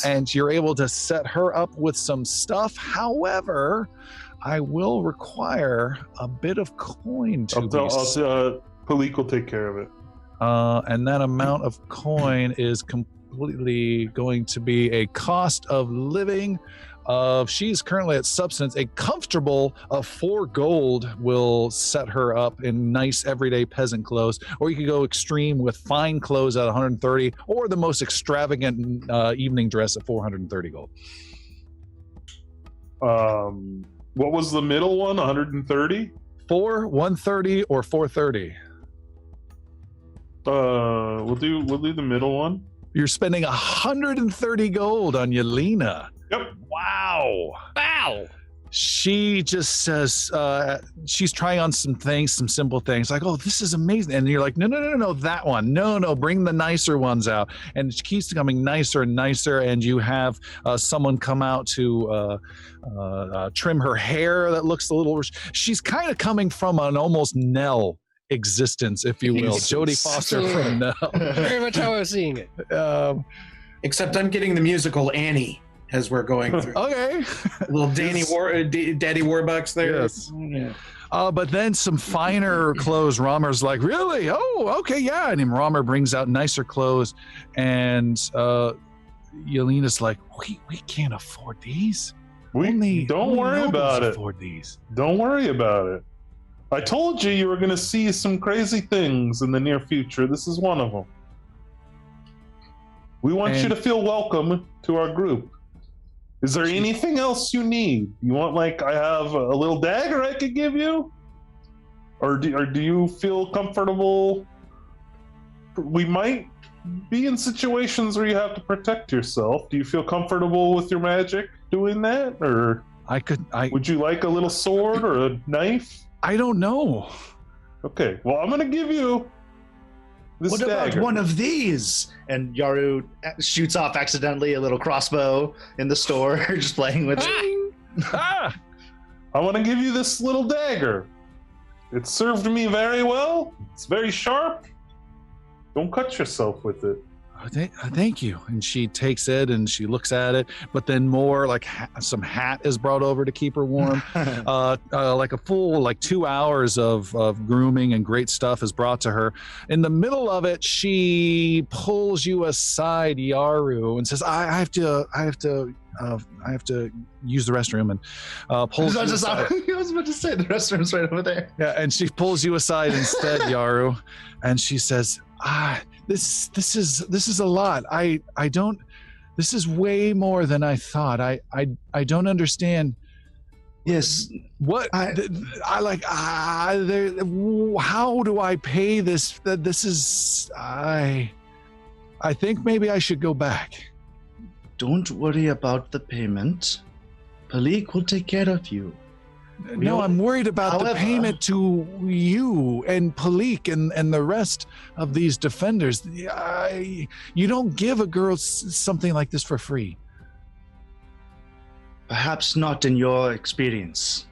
and you're able to set her up with some stuff. However, I will require a bit of coin to Palik will take care of it. And that amount of coin is completely going to be a cost of living of, she's currently at substance, a comfortable of 4 gold will set her up in nice everyday peasant clothes, or you could go extreme with fine clothes at 130, or the most extravagant evening dress at 430 gold. What was the middle one? 130? 130, or 430. We'll do the middle one. You're spending 130 gold on Yelena. Yep. Wow. She just says, she's trying on some things, some simple things, like, oh, this is amazing. And you're like, no, that one. No, bring the nicer ones out. And it keeps becoming nicer and nicer. And you have someone come out to trim her hair that looks a little, she's kind of coming from an almost Nell existence, if you will. Jodie Foster from Nell. Very much how I was seeing it. Except I'm getting the musical Annie as we're going through. Okay. Little Daddy Warbucks there. Yes. Yeah. But then some finer clothes. Romer's like, really? Oh, okay, yeah. And then Romer brings out nicer clothes, and Yelena's like, we can't afford these. Don't worry about it. Afford these. Don't worry about it. I told you were going to see some crazy things in the near future. This is one of them. We want you to feel welcome to our group. Is there anything else you need? You want, like, I have a little dagger I could give you? Or do you feel comfortable? We might be in situations where you have to protect yourself. Do you feel comfortable with your magic doing that? Or would you like a little sword or a knife? I don't know. Okay, well, I'm going to give you this dagger. What about one of these? And Yaru shoots off accidentally a little crossbow in the store, just playing with it. I want to give you this little dagger. It served me very well. It's very sharp. Don't cut yourself with it. Thank you. And she takes it and she looks at it, but then more like some hat is brought over to keep her warm. Like a full 2 hours of grooming and great stuff is brought to her. In the middle of it, she pulls you aside, Yaru, and says, I have to use the restroom, and pulls you aside. I was about to say the restroom's right over there. Yeah, and she pulls you aside instead, Yaru, and she says, This is a lot. I don't. This is way more than I thought. I don't understand. Yes. What how do I pay this? This is I think maybe I should go back. Don't worry about the payment. Palik will take care of you. No, I'm worried about the payment to you and Palik and the rest of these defenders. You don't give a girl something like this for free. Perhaps not in your experience,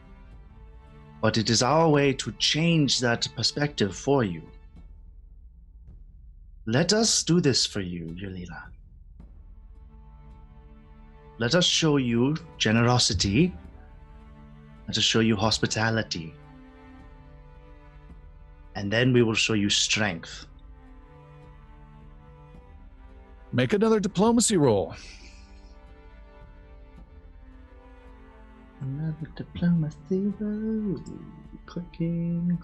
but it is our way to change that perspective for you. Let us do this for you, Yelena. Let us show you generosity. Let us show you hospitality. And then we will show you strength. Make another diplomacy roll. Another diplomacy roll. Clicking.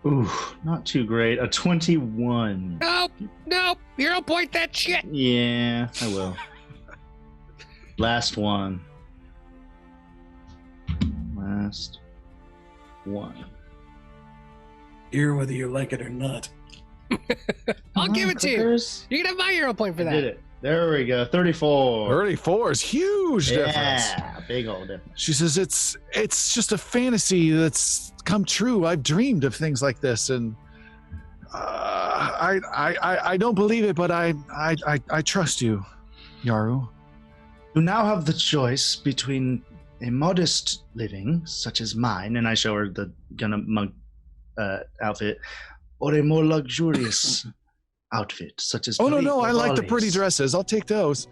Ooh, not too great. A 21. Nope. Hero point that shit. Yeah, I will. Last one. Here, whether you like it or not. I'll give it to you. You can have my hero point for that. Did it. There we go. 34. 34 is huge difference. Yeah, big old difference. She says it's just a fantasy that's come true. I've dreamed of things like this, and I don't believe it, but I trust you, Yaru. You now have the choice between a modest living, such as mine, and I show her the Gunna monk outfit, or a more luxurious outfit, such as. Oh, Palik no, or I like the pretty Vali's. dresses. I'll take those.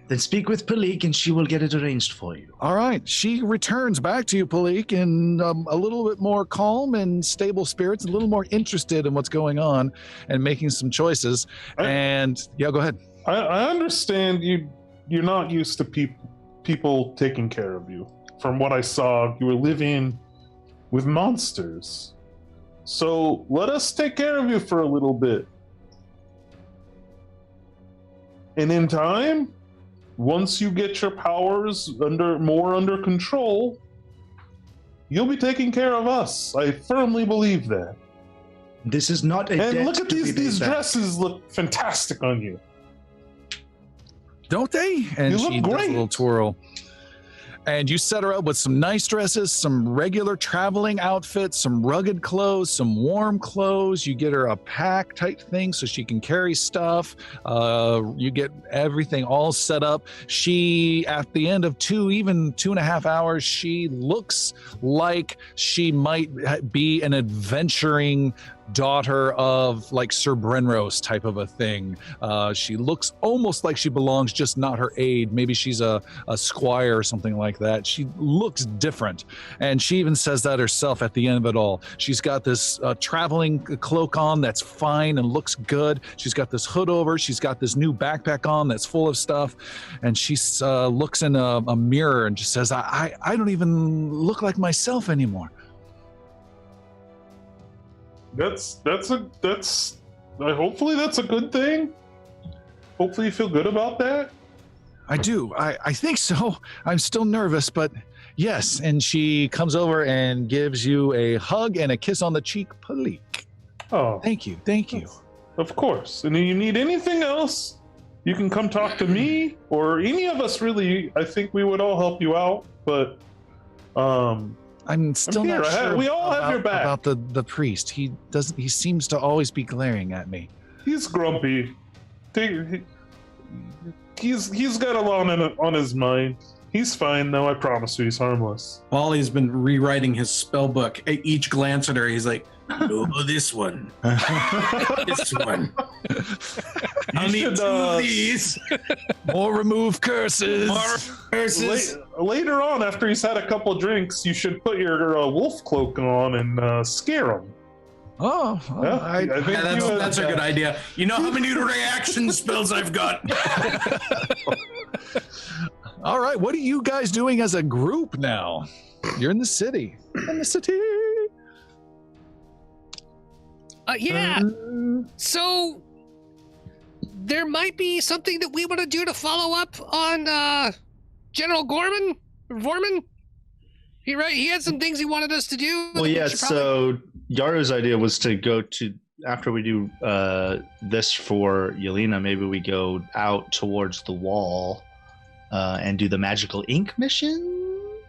Then speak with Palik and she will get it arranged for you. All right. She returns back to you, Palik, in a little bit more calm and stable spirits, a little more interested in what's going on and making some choices. Go ahead. I understand you're not used to people taking care of you. From what I saw, you were living with monsters. So let us take care of you for a little bit. And in time, once you get your powers more under control, you'll be taking care of us. I firmly believe that. This is not a And debt look at to be these paid back. dresses look fantastic on you. Don't they? And You she look does great. a little twirl. And you set her up with some nice dresses, some regular traveling outfits, some rugged clothes, some warm clothes. You get her a pack type thing so she can carry stuff. You get everything all set up. She, at the end of 2.5 hours, she looks like she might be an adventuring daughter of like Sir Brenrose type of a thing. She looks almost like she belongs, just not her aide. Maybe she's a squire or something like that. She looks different. And she even says that herself at the end of it all. She's got this traveling cloak on that's fine and looks good. She's got this hood over. She's got this new backpack on that's full of stuff. And she looks in a mirror and just says, I don't even look like myself anymore. Hopefully that's a good thing. Hopefully you feel good about that. I do. I think so. I'm still nervous, but yes. And she comes over and gives you a hug and a kiss on the cheek. Palik. Oh, Thank you. of course. And if you need anything else, you can come talk to me or any of us. Really, I think we would all help you out. But I'm still not sure. We all have your back. About the priest. He seems to always be glaring at me. He's grumpy. He's got a lot on his mind. He's fine though. I promise you, he's harmless. Wally's been rewriting his spell book. At each glance at her, he's like, "Oh, this one, this one. I'll need two of these. More remove curses. More curses." Later on, after he's had a couple drinks, you should put your wolf cloak on and scare him. Oh, Yeah, I think That's a good idea. You know how many reaction spells I've got? All right. What are you guys doing as a group now? You're in the city. Yeah. So there might be something that we want to do to follow up on General Vorman. He had some things he wanted us to do. Well, yeah, so Yaru's idea was to go to, after we do this for Yelena, maybe we go out towards the wall and do the magical ink mission.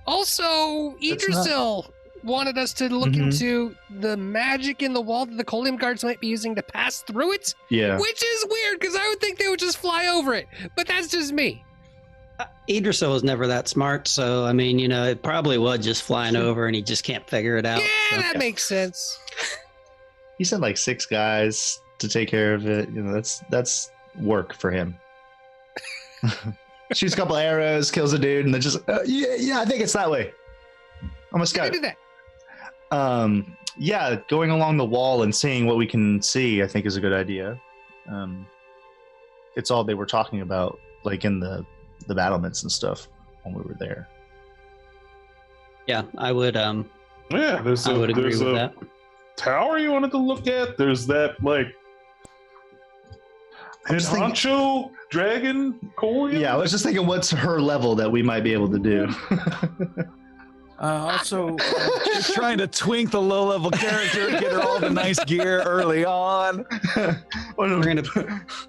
Also, Idrisil wanted us to look into the magic in the wall that the Colium guards might be using to pass through it. Yeah. Which is weird, because I would think they would just fly over it. But that's just me. Idrisil was never that smart, so I mean, it probably was just flying over, and he just can't figure it out. Yeah, so. that makes sense. He sent like 6 guys to take care of it. That's work for him. Shoots a couple arrows, kills a dude, and then just yeah, I think it's that way. I'm a scout. I did that. Yeah, going along the wall and seeing what we can see, I think is a good idea. It's all they were talking about, like in the battlements and stuff when we were there. Yeah, I would. Yeah, I would agree with that. Tower you wanted to look at. There's that Honcho Dragon Coleon? Yeah, I was just thinking, what's her level that we might be able to do? Also, Just trying to twink the low-level character, get her all the nice gear early on. We're gonna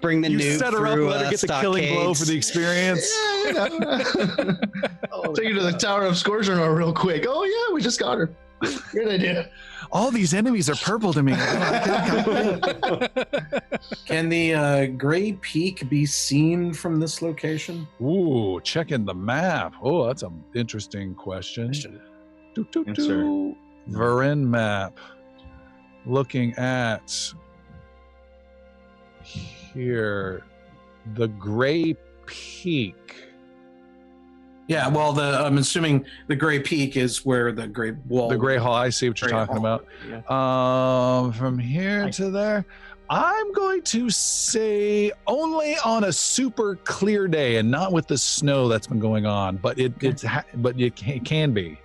bring the You nuke set her up, through, let her get the killing blow for the experience. Take her to the Tower of Scourgeour real quick. Oh yeah, we just got her. Great idea. All these enemies are purple to me. can the Gray Peak be seen from this location? Ooh, checking the map. Oh, that's an interesting question. Yes, sir. Varin map. Looking at here, the Gray Peak. Yeah, well, I'm assuming the Gray Peak is where the Gray Wall. The Gray Hall. I see what you're Gray talking Hall, about. From here to there, I'm going to say only on a super clear day and not with the snow that's been going on, but it can be.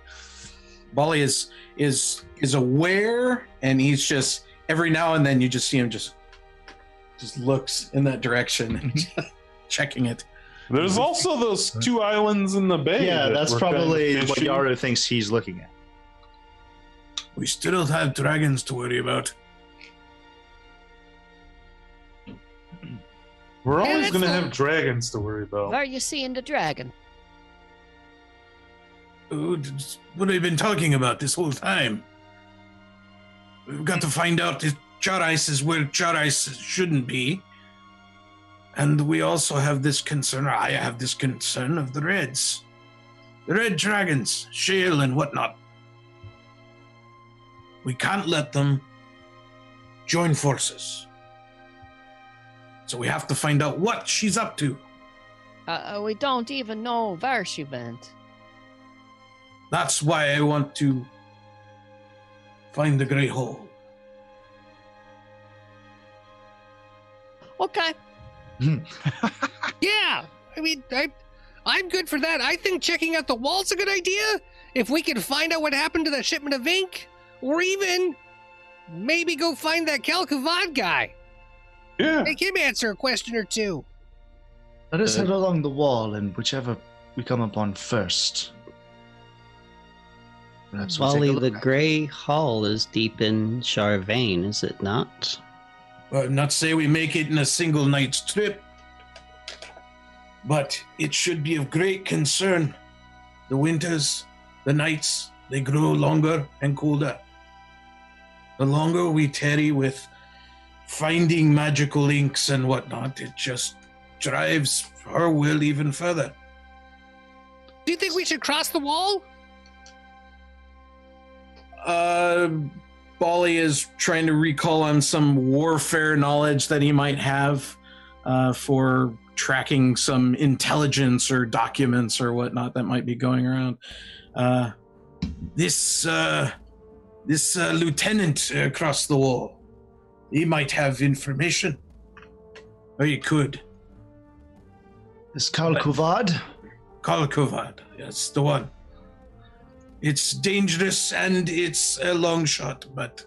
Bali is aware, and he's just every now and then you just see him just looks in that direction, checking it. There's also those 2 islands in the bay. Yeah, that's were probably kind of what fishy. Yaru thinks he's looking at. We still have dragons to worry about. We're Yeah, always that's going to the- have dragons to worry about. Where are you seeing the dragon? What have we been talking about this whole time? We've got to find out if Charais is where Charais shouldn't be. And we also have this concern, or I have this concern of the Reds. The Red Dragons, Shale and whatnot. We can't let them join forces. So we have to find out what she's up to. We don't even know where she went. That's why I want to find the Grey Hole. Okay. Yeah, I mean, I'm good for that. I think checking out the wall's a good idea. If we can find out what happened to that shipment of ink, or even maybe go find that Kalkuvad guy. Yeah. Make him answer a question or two. Let us head along the wall, and whichever we come upon first. Perhaps we'll take a Wally, look the at it. Grey Hall is deep in Charvain, is it not? Well, not say we make it in a single night's trip, but it should be of great concern. The winters, the nights, they grow longer and colder. The longer we tarry with finding magical inks and whatnot, it just drives her will even further. Do you think we should cross the wall? Bali is trying to recall on some warfare knowledge that he might have for tracking some intelligence or documents or whatnot that might be going around. This lieutenant across the wall, he might have information, or he could. Is Kalkuvad? Kalkovad, yes, the one. It's dangerous and it's a long shot, but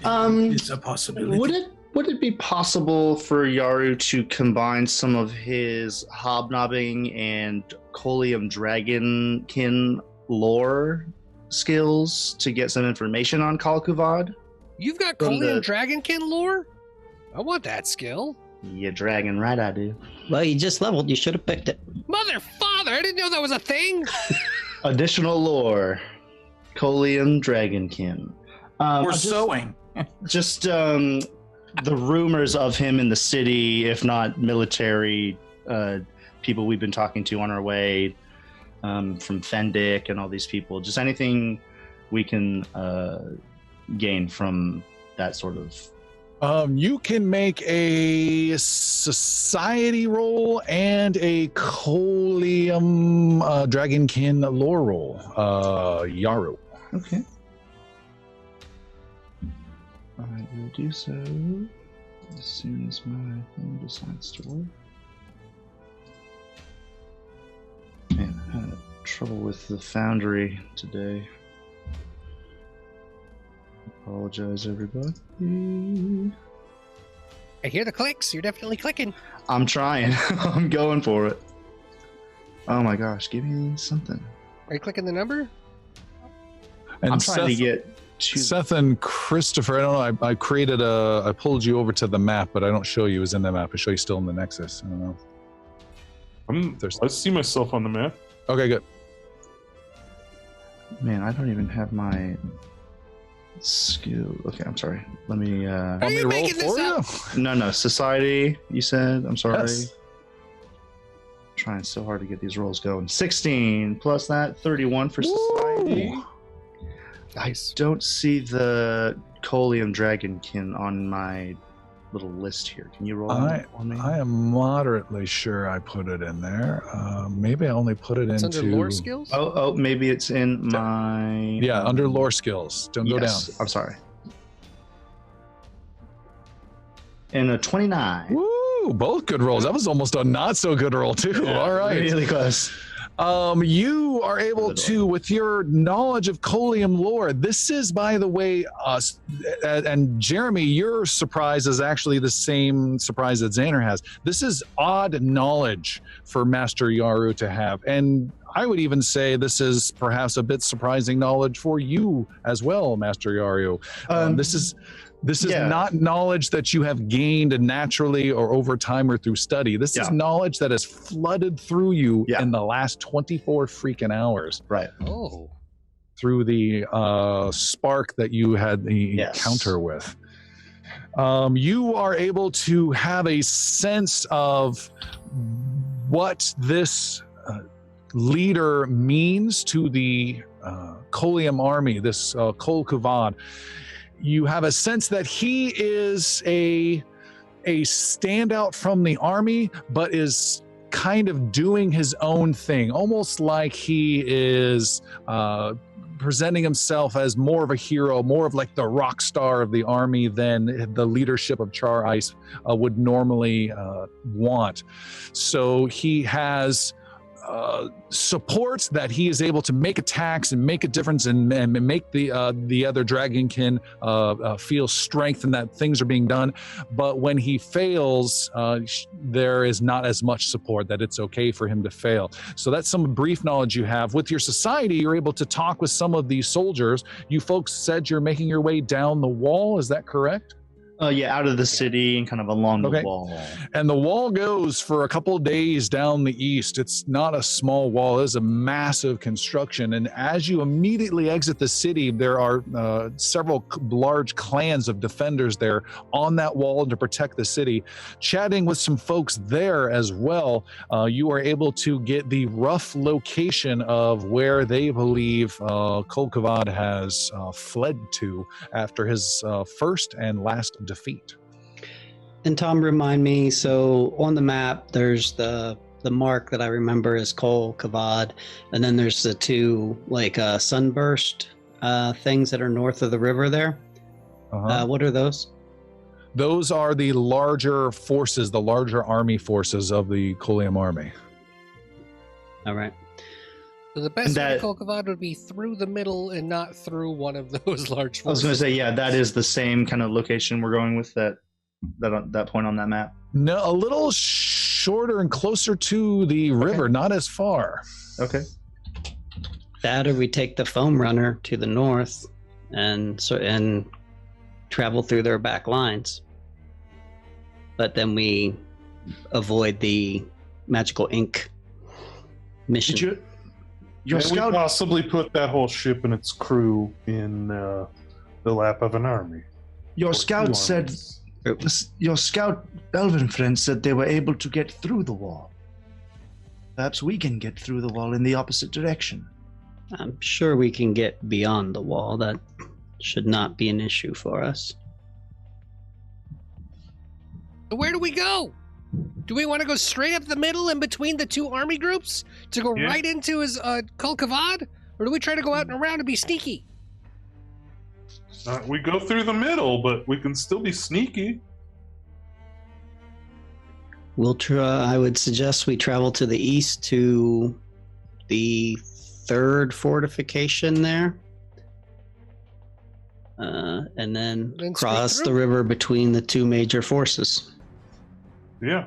it's a possibility. Would it be possible for Yaru to combine some of his hobnobbing and Colium Dragonkin lore skills to get some information on Kalkuvad? You've got From Colian the- Dragonkin lore? I want that skill. Yeah, dragon, right? I do. Well, you just leveled. You should have picked it. Mother, father, I didn't know that was a thing. Additional lore, Colium Dragonkin. Or sewing. Just the rumors of him in the city, if not military people we've been talking to on our way, from Fendick and all these people. Just anything we can gain from that sort of. You can make a society roll and a Colium Dragonkin lore roll, Yaru. Okay. I will do so as soon as my thing decides to work. Man, I had trouble with the Foundry today. Apologize, everybody. I hear the clicks. You're definitely clicking. I'm trying. I'm going for it. Oh my gosh, give me something. Are you clicking the number? And I'm trying to get to... Seth and Christopher, I don't know. I created I pulled you over to the map, but I don't show you as in the map. I show you still in the Nexus. I don't know. I see myself on the map. Okay, good. Man, I don't even have my skill. Okay, I'm sorry. Let me Are you roll making this for up? you? No, society, you said. I'm sorry. Yes. Trying so hard to get these rolls going. 16 plus that 31 for society. Woo! Nice. Don't see the Colium Dragonkin on my little list here. Can you roll that for me? I am moderately sure I put it in there. Maybe I only put it It's into under lore skills? Oh, maybe it's in my... Yeah, under lore skills. Don't go down. I'm sorry. And a 29. Woo! Both good rolls. That was almost a not so good roll too. Yeah, all right. Really close. You are able to, with your knowledge of Colium lore, this is, by the way, and Jeremy, your surprise is actually the same surprise that Xander has. This is odd knowledge for Master Yaru to have. And I would even say this is perhaps a bit surprising knowledge for you as well, Master Yaru. This is not knowledge that you have gained naturally or over time or through study. This is knowledge that has flooded through you in the last 24 freaking hours. Right. Oh. Through the spark that you had the encounter with. You are able to have a sense of what this leader means to the Colium army, this Kol Kuvad. You have a sense that he is a standout from the army, but is kind of doing his own thing, almost like he is presenting himself as more of a hero, more of like the rock star of the army than the leadership of Char Ice would normally want. So he has supports that he is able to make attacks and make a difference and make the other Dragonkin feel strength and that things are being done. But when he fails, there is not as much support that it's okay for him to fail. So that's some brief knowledge you have. With your society, you're able to talk with some of these soldiers. You folks said you're making your way down the wall. Is that correct? Out of the city and kind of along the wall. And the wall goes for a couple of days down the east. It's not a small wall. It's a massive construction. And as you immediately exit the city, there are several large clans of defenders there on that wall to protect the city. Chatting with some folks there as well, you are able to get the rough location of where they believe Kol Kuvad has fled to after his first and last defeat. And Tom, remind me, so on the map there's the mark that I remember is Kol Kuvad, and then there's the two sunburst things that are north of the river there. What are those? Those are the larger forces, the larger army forces of the Colium army. All right. So the best way to Kol Kuvad would be through the middle and not through one of those large forces. I was going to say, that is the same kind of location we're going with that point on that map. No, a little shorter and closer to the river, not as far. Okay. That, or we take the foam runner to the north and travel through their back lines. But then we avoid the magical ink mission. Your scout possibly put that whole ship and its crew in the lap of an army. Your scout said, your scout Elven friend said they were able to get through the wall. Perhaps we can get through the wall in the opposite direction. I'm sure we can get beyond the wall. That should not be an issue for us. Where do we go? Do we want to go straight up the middle in between the two army groups to go right into his Kul Kavad? Or do we try to go out and around and be sneaky? We go through the middle, but we can still be sneaky. We'll try. I would suggest we travel to the east to the third fortification there. And then cross the river between the two major forces. Yeah.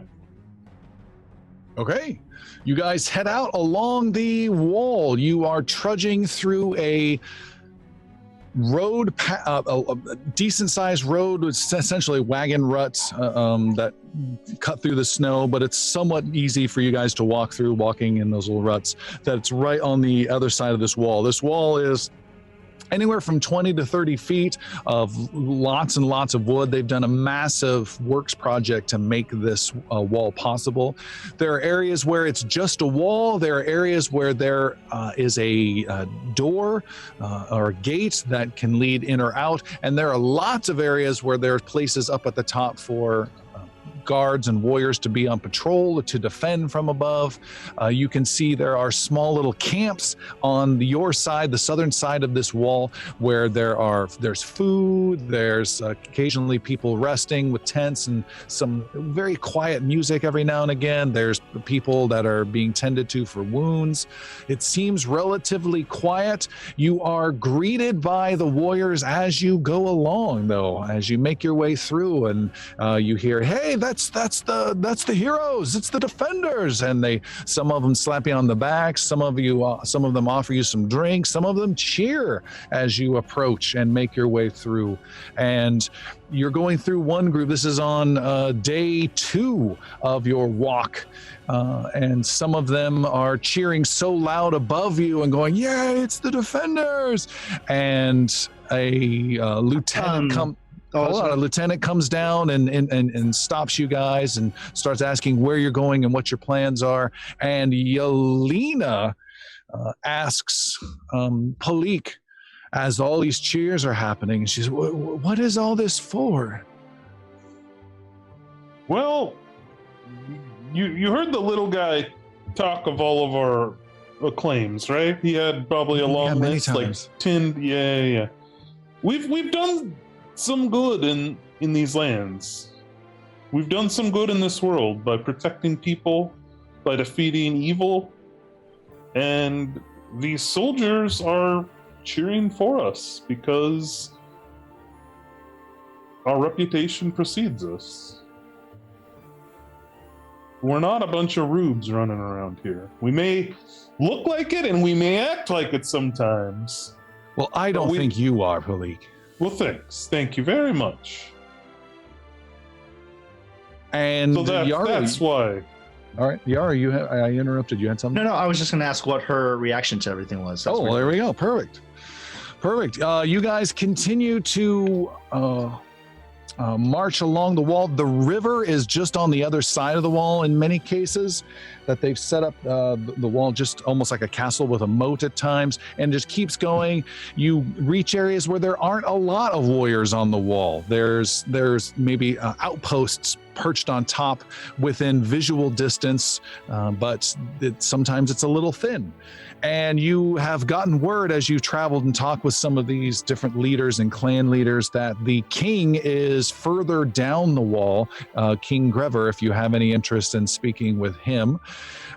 Okay. You guys head out along the wall. You are trudging through a road, a decent-sized road with essentially wagon ruts that cut through the snow, but it's somewhat easy for you guys to walk through, walking in those little ruts. That's right on the other side of this wall. This wall is anywhere from 20 to 30 feet of lots and lots of wood. They've done a massive works project to make this wall possible. There are areas where it's just a wall. There are areas where there is a door or a gate that can lead in or out. And there are lots of areas where there are places up at the top for guards and warriors to be on patrol, to defend from above. You can see there are small little camps on your side, the southern side of this wall, where there's food, there's occasionally people resting with tents and some very quiet music every now and again. There's people that are being tended to for wounds. It seems relatively quiet. You are greeted by the warriors as you go along, though, as you make your way through, and you hear, "Hey, that's the heroes, it's the defenders," and some of them slap you on the back, some of them offer you some drinks, some of them cheer as you approach and make your way through. And you're going through one group. This is on day 2 of your walk, and some of them are cheering so loud above you and going, "Yeah, it's the defenders!" And a lieutenant a lieutenant comes down and stops you guys and starts asking where you're going and what your plans are. And Yelena asks Palik, as all these cheers are happening, she says, "What is all this for?" Well, you heard the little guy talk of all of our acclaims, right? He had probably a long list, like 10. Yeah. We've done some good in these lands. We've done some good in this world by protecting people, by defeating evil, and these soldiers are cheering for us because our reputation precedes us. We're not a bunch of rubes running around here. We may look like it and we may act like it sometimes. Well, I don't think you are, Palik. Well, thanks. Thank you very much. And so that's why. All right, Yara, I interrupted. You had something? No, I was just going to ask what her reaction to everything was. That's there we go. Perfect. You guys continue to march along the wall. The river is just on the other side of the wall in many cases, that they've set up the wall just almost like a castle with a moat at times, and just keeps going. You reach areas where there aren't a lot of warriors on the wall. There's maybe outposts perched on top within visual distance, but sometimes it's a little thin. And you have gotten word as you've traveled and talked with some of these different leaders and clan leaders that the king is further down the wall, King Grever, if you have any interest in speaking with him.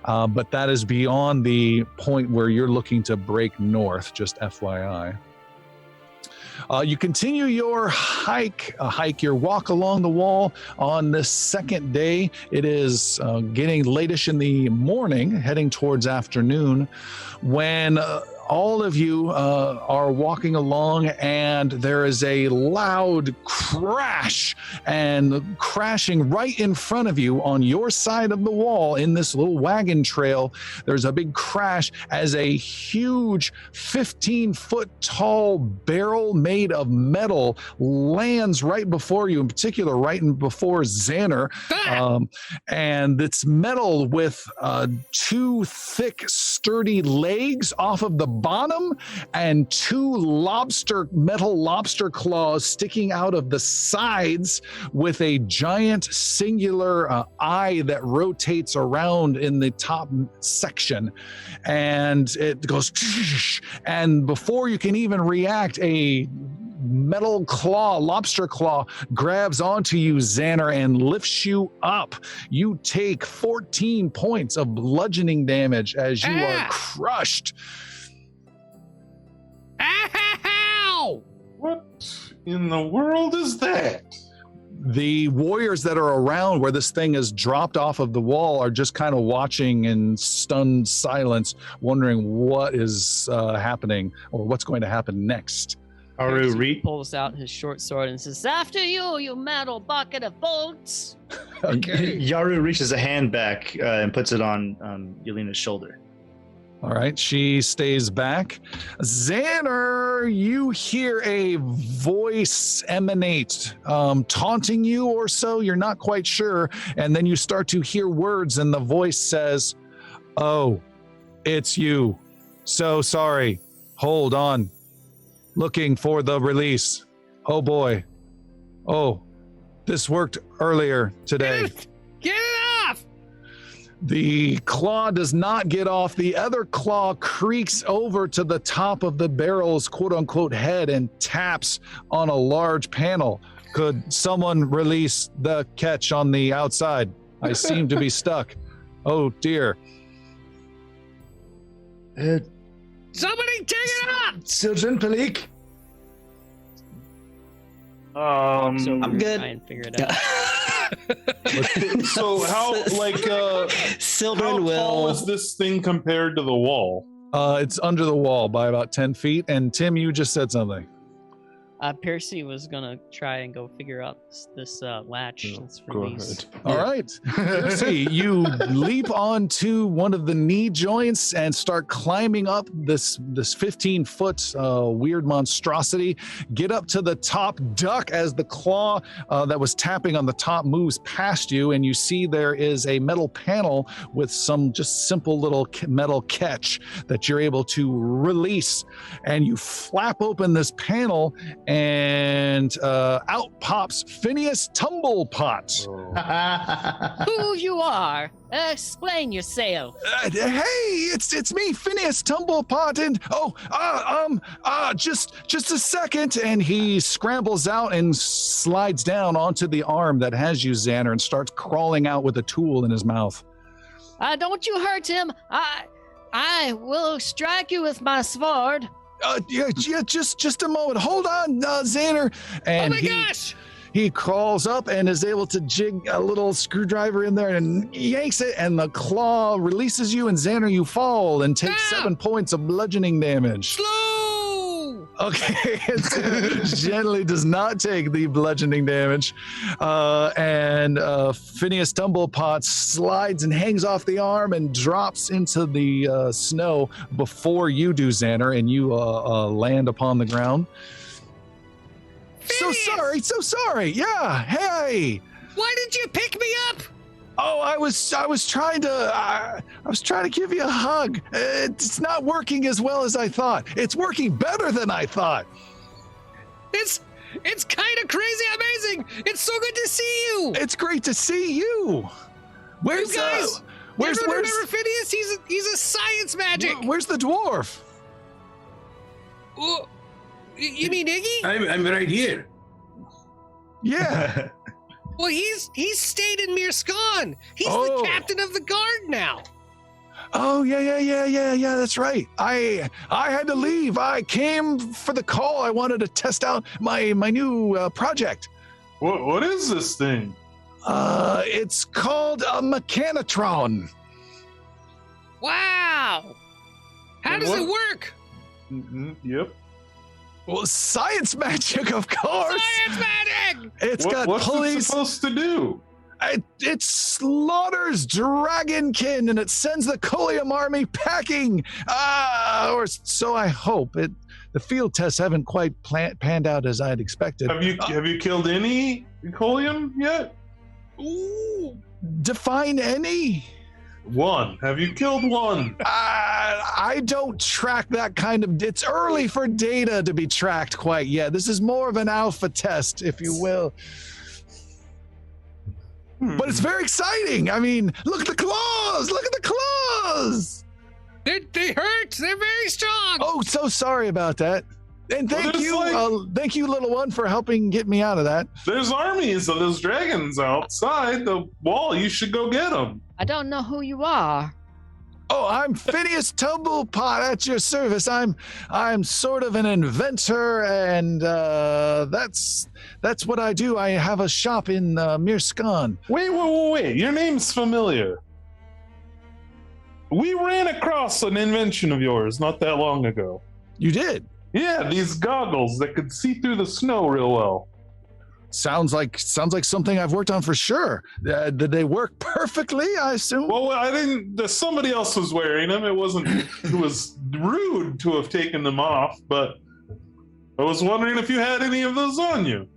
But that is beyond the point where you're looking to break north, just FYI. You continue your your walk along the wall on this second day. It is getting latish in the morning, heading towards afternoon, when all of you are walking along, and there is a loud crash, and crashing right in front of you on your side of the wall in this little wagon trail. There's a big crash as a huge 15-foot tall barrel made of metal lands right before you, in particular right before Xander. And it's metal with two thick, sturdy legs off of the bottom and two metal lobster claws sticking out of the sides with a giant singular eye that rotates around in the top section. And it goes, and before you can even react, a metal claw, lobster claw, grabs onto you, Xander, and lifts you up. You take 14 points of bludgeoning damage as you are crushed. Ow! What in the world is that? The warriors that are around where this thing is dropped off of the wall are just kind of watching in stunned silence, wondering what is happening or what's going to happen next. He pulls out his short sword and says, "After you, you metal bucket of bolts." Okay. Yaru reaches a hand back and puts it on Yelena's shoulder. All right, she stays back. Xander, you hear a voice emanate, taunting you or so, you're not quite sure, and then you start to hear words, and the voice says, "Oh, it's you. So sorry. Hold on. Looking for the release. Oh boy. Oh, this worked earlier today." Get it off! The claw does not get off. The other claw creaks over to the top of the barrel's quote-unquote head and taps on a large panel. Could someone release the catch on the outside? I seem to be stuck. Oh, dear. Somebody take it up! Children, Palik. So I'm good. Try and figure it out. So how, like, Sildren how tall will. is this thing compared to the wall? It's under the wall by about 10 feet. And Tim, you just said something. Percy was gonna try and go figure out this latch that's released. All right. Percy, you leap onto one of the knee joints and start climbing up this 15-foot weird monstrosity. Get up to the top, duck as the claw that was tapping on the top moves past you, and you see there is a metal panel with some just simple little metal catch that you're able to release. And you flap open this panel, and out pops Phineas Tumblepot. Who you are? Explain yourself. Hey, it's me, Phineas Tumblepot, and just a second. And he scrambles out and slides down onto the arm that has you, Xander, and starts crawling out with a tool in his mouth. Don't you hurt him. I will strike you with my sword. Yeah, just a moment. Hold on, Xander. And Oh my gosh! He crawls up and is able to jig a little screwdriver in there and yanks it, and the claw releases you, and Xander, you fall and take 7 points of bludgeoning damage. Slow! Okay, generally does not take the bludgeoning damage. And Phineas Tumblepot slides and hangs off the arm and drops into the snow before you do, Xander, and you land upon the ground. Phineas! So sorry. Yeah, hey. Why did you pick me up? Oh, I was trying to give you a hug. It's not working as well as I thought. It's working better than I thought. It's kind of crazy amazing. It's so good to see you. It's great to see you. Where's You guys? where's Remember Phineas? He's a science magic. where's the dwarf? Oh, you mean Iggy? I'm right here. Yeah. Well, he's stayed in Mirskan. He's the captain of the guard now. Oh yeah. That's right. I had to leave. I came for the call. I wanted to test out my new project. What is this thing? It's called a mechanotron. Wow. How And does what- it work? Yep. Well, science magic, of course. Science magic! It's got What's it pulleys. supposed to do? It slaughters dragonkin and it sends the Colium army packing. Or so I hope. The field tests haven't quite panned out as I'd expected. Have you killed any Colium yet? Ooh, define any? One. Have you killed one? I don't track that kind of. It's early for data to be tracked quite yet. This is more of an alpha test, if you will. But it's very exciting. I mean, look at the claws. Look at the claws. They hurt. They're very strong. Oh, so sorry about that. And thank you, little one, for helping get me out of that. There's armies of those dragons outside the wall. You should go get them. I don't know who you are. Oh, I'm Phineas Tumblepot at your service. I'm sort of an inventor, and that's what I do. I have a shop in Mirskan. Wait. Your name's familiar. We ran across an invention of yours not that long ago. You did? Yeah, these goggles that could see through the snow real well. Sounds like something I've worked on for sure. Did they work perfectly, I assume? Well, I didn't. Somebody else was wearing them. It was rude to have taken them off, but I was wondering if you had any of those on you.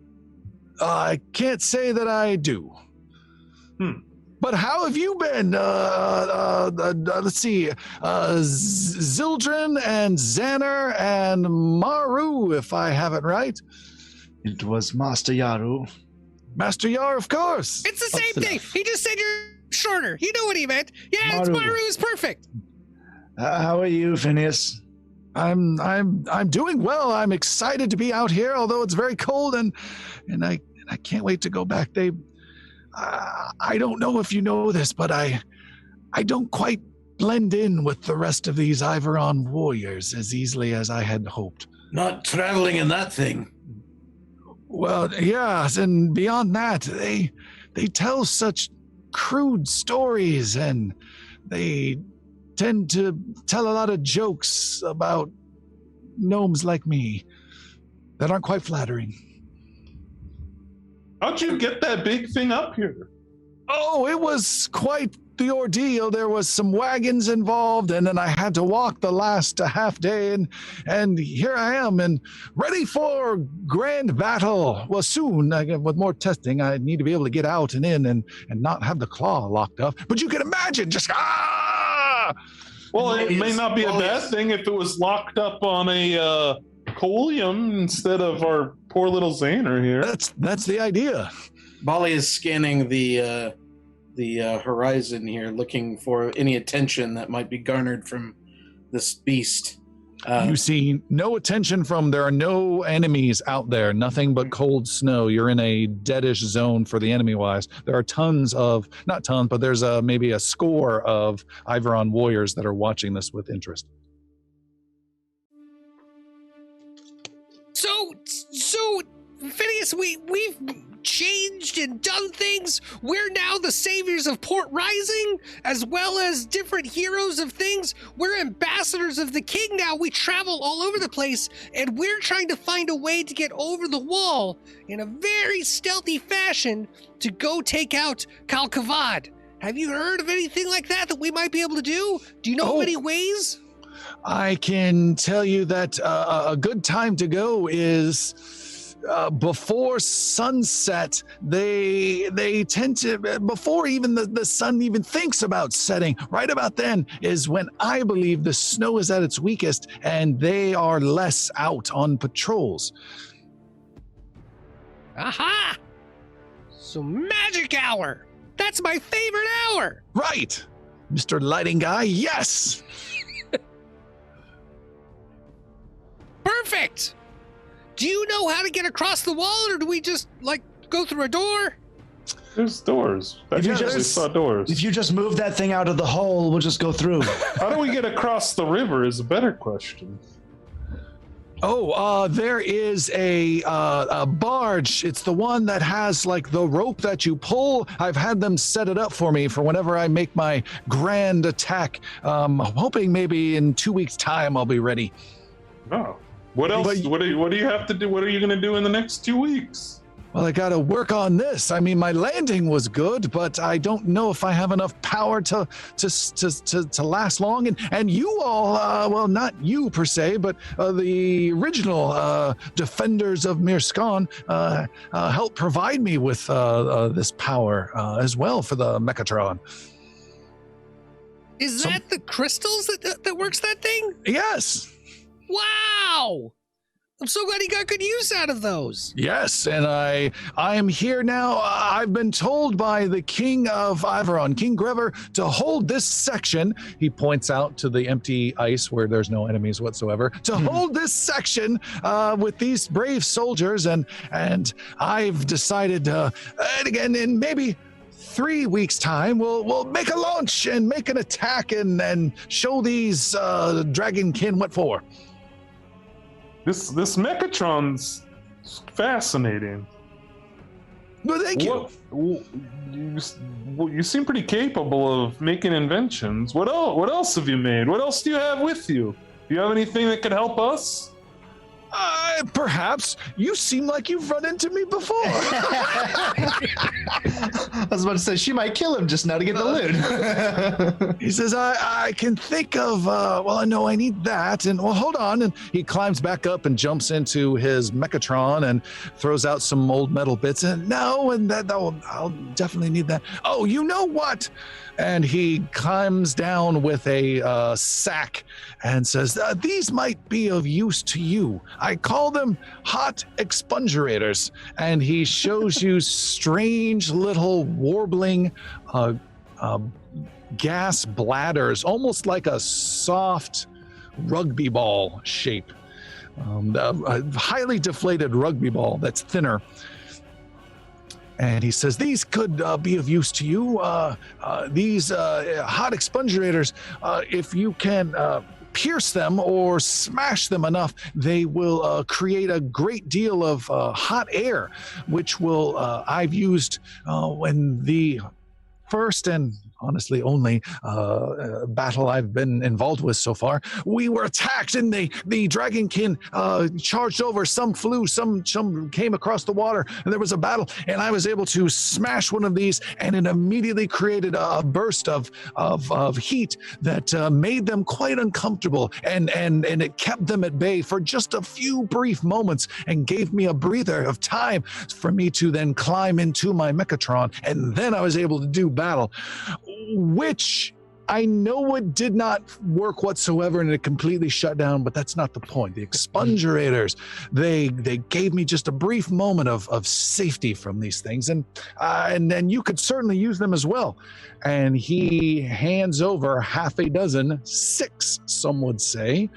I can't say that I do. But how have you been? Let's see. Zildren and Xaner and Maru, if I have it right. It was Master Yaru. Master Yar, of course. It's the same thing. He just said you're shorter. You know what he meant. Yeah, it's Maru is perfect. How are you, Phineas? I'm doing well. I'm excited to be out here, although it's very cold, and I can't wait to go back. I don't know if you know this, but I don't quite blend in with the rest of these Iveron warriors as easily as I had hoped. Not traveling in that thing. Well, yes, and beyond that, they tell such crude stories, and they tend to tell a lot of jokes about gnomes like me that aren't quite flattering. How'd you get that big thing up here? Oh, it was quite the ordeal. There was some wagons involved, and then I had to walk the last half day, and here I am, and ready for grand battle. Well, soon, with more testing, I need to be able to get out and in and not have the claw locked up. But you can imagine, just Well, it may not be a bad thing if it was locked up on a Colium instead of our poor little Xaner here. That's the idea. Bali is scanning the horizon here, looking for any attention that might be garnered from this beast. You see no attention from, there are no enemies out there, nothing but cold snow. You're in a deadish zone for the enemy-wise. There are not tons, but there's maybe a score of Iveron warriors that are watching this with interest. So, Phineas, we've changed and done things. We're now the saviors of Port Rising, as well as different heroes of things. We're ambassadors of the king now. We travel all over the place, and we're trying to find a way to get over the wall in a very stealthy fashion to go take out Kalkavad. Have you heard of anything like that we might be able to do? Do you know of any ways? I can tell you that a good time to go is before sunset. They tend to, before even the sun even thinks about setting, right about then is when I believe the snow is at its weakest and they are less out on patrols. Aha! So magic hour! That's my favorite hour! Right! Mr. Lighting Guy, yes! Perfect! Do you know how to get across the wall, or do we just, go through a door? There's doors. If you saw doors. If you just move that thing out of the hole, we'll just go through. How do we get across the river is a better question. Oh, there is a barge. It's the one that has the rope that you pull. I've had them set it up for me for whenever I make my grand attack. I'm hoping maybe in 2 weeks' time I'll be ready. Oh. What else? What do you have to do? What are you going to do in the next 2 weeks? Well, I got to work on this. I mean, my landing was good, but I don't know if I have enough power to last long. And you all, well, not you per se, but the original defenders of Mirskan helped provide me with this power as well for the Mechatron. Is that the crystals that works that thing? Yes. Wow! I'm so glad he got good use out of those. Yes, and I am here now. I've been told by the King of Iveron, King Grever, to hold this section. He points out to the empty ice where there's no enemies whatsoever. To hold this section with these brave soldiers, and I've decided, and again, in maybe 3 weeks' time, we'll make a launch and make an attack and show these dragonkin what for. This Mechatron's fascinating. Well, thank you. You seem pretty capable of making inventions. What else have you made? What else do you have with you? Do you have anything that could help us? Perhaps. You seem like you've run into me before. I was about to say, she might kill him just now to get the loot. He says, I can think of, well, I know I need that. And, well, hold on. And he climbs back up and jumps into his Mechatron and throws out some old metal bits. And no, and I'll definitely need that. Oh, you know what? And he climbs down with a sack and says, these might be of use to you. I call them hot expungerators. And he shows you strange little warbling gas bladders, almost like a soft rugby ball shape. A highly deflated rugby ball that's thinner. And he says, these could be of use to you. These hot expungerators, if you can pierce them or smash them enough, they will create a great deal of hot air, which will I've used when the first and honestly only battle I've been involved with so far. We were attacked and the dragonkin charged over, some flew, some came across the water, and there was a battle, and I was able to smash one of these, and it immediately created a burst of heat that made them quite uncomfortable, and it kept them at bay for just a few brief moments and gave me a breather of time for me to then climb into my Mechatron, and then I was able to do battle, which I know it did not work whatsoever and it completely shut down, but that's not the point. The expungerators, they gave me just a brief moment of safety from these things, and then you could certainly use them as well. And he hands over half a dozen, 6 some would say,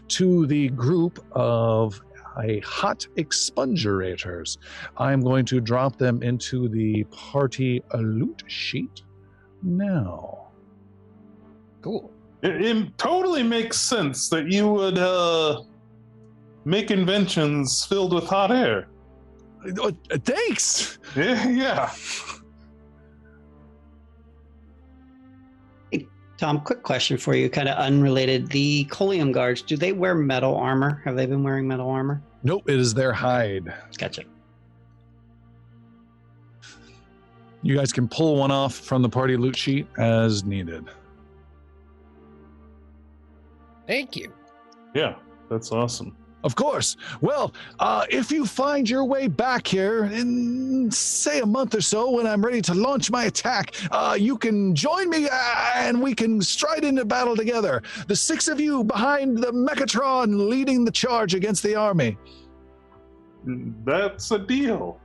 to the group of a hot expungerators. I'm going to drop them into the party loot sheet now. Cool. It totally makes sense that you would make inventions filled with hot air. Thanks. Yeah. Hey, Tom, quick question for you, kind of unrelated. The Colium guards, do they wear metal armor? Have they been wearing metal armor? Nope, it is their hide. Gotcha. You guys can pull one off from the party loot sheet as needed. Thank you. Yeah, that's awesome. Of course. Well, if you find your way back here in, say, a month or so when I'm ready to launch my attack, you can join me and we can stride into battle together. The 6 of you behind the Mechatron leading the charge against the army. That's a deal.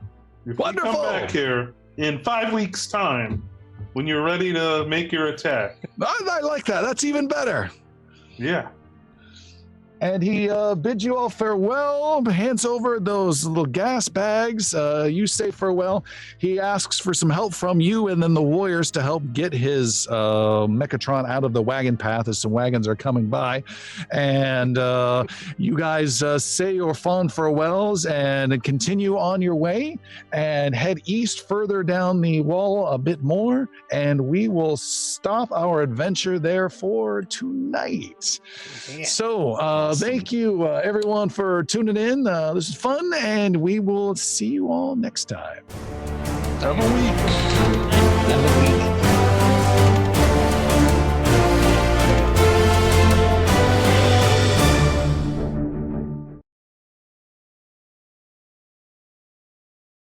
If Wonderful. you come back here in 5 weeks' time, when you're ready to make your attack. I like that. That's even better. Yeah. And he bids you all farewell, hands over those little gas bags. You say farewell. He asks for some help from you and then the warriors to help get his Mechatron out of the wagon path as some wagons are coming by. And you guys say your fond farewells and continue on your way and head east further down the wall a bit more. And we will stop our adventure there for tonight. Yeah. So thank you, everyone, for tuning in. This is fun, and we will see you all next time. Have a week. Have a week.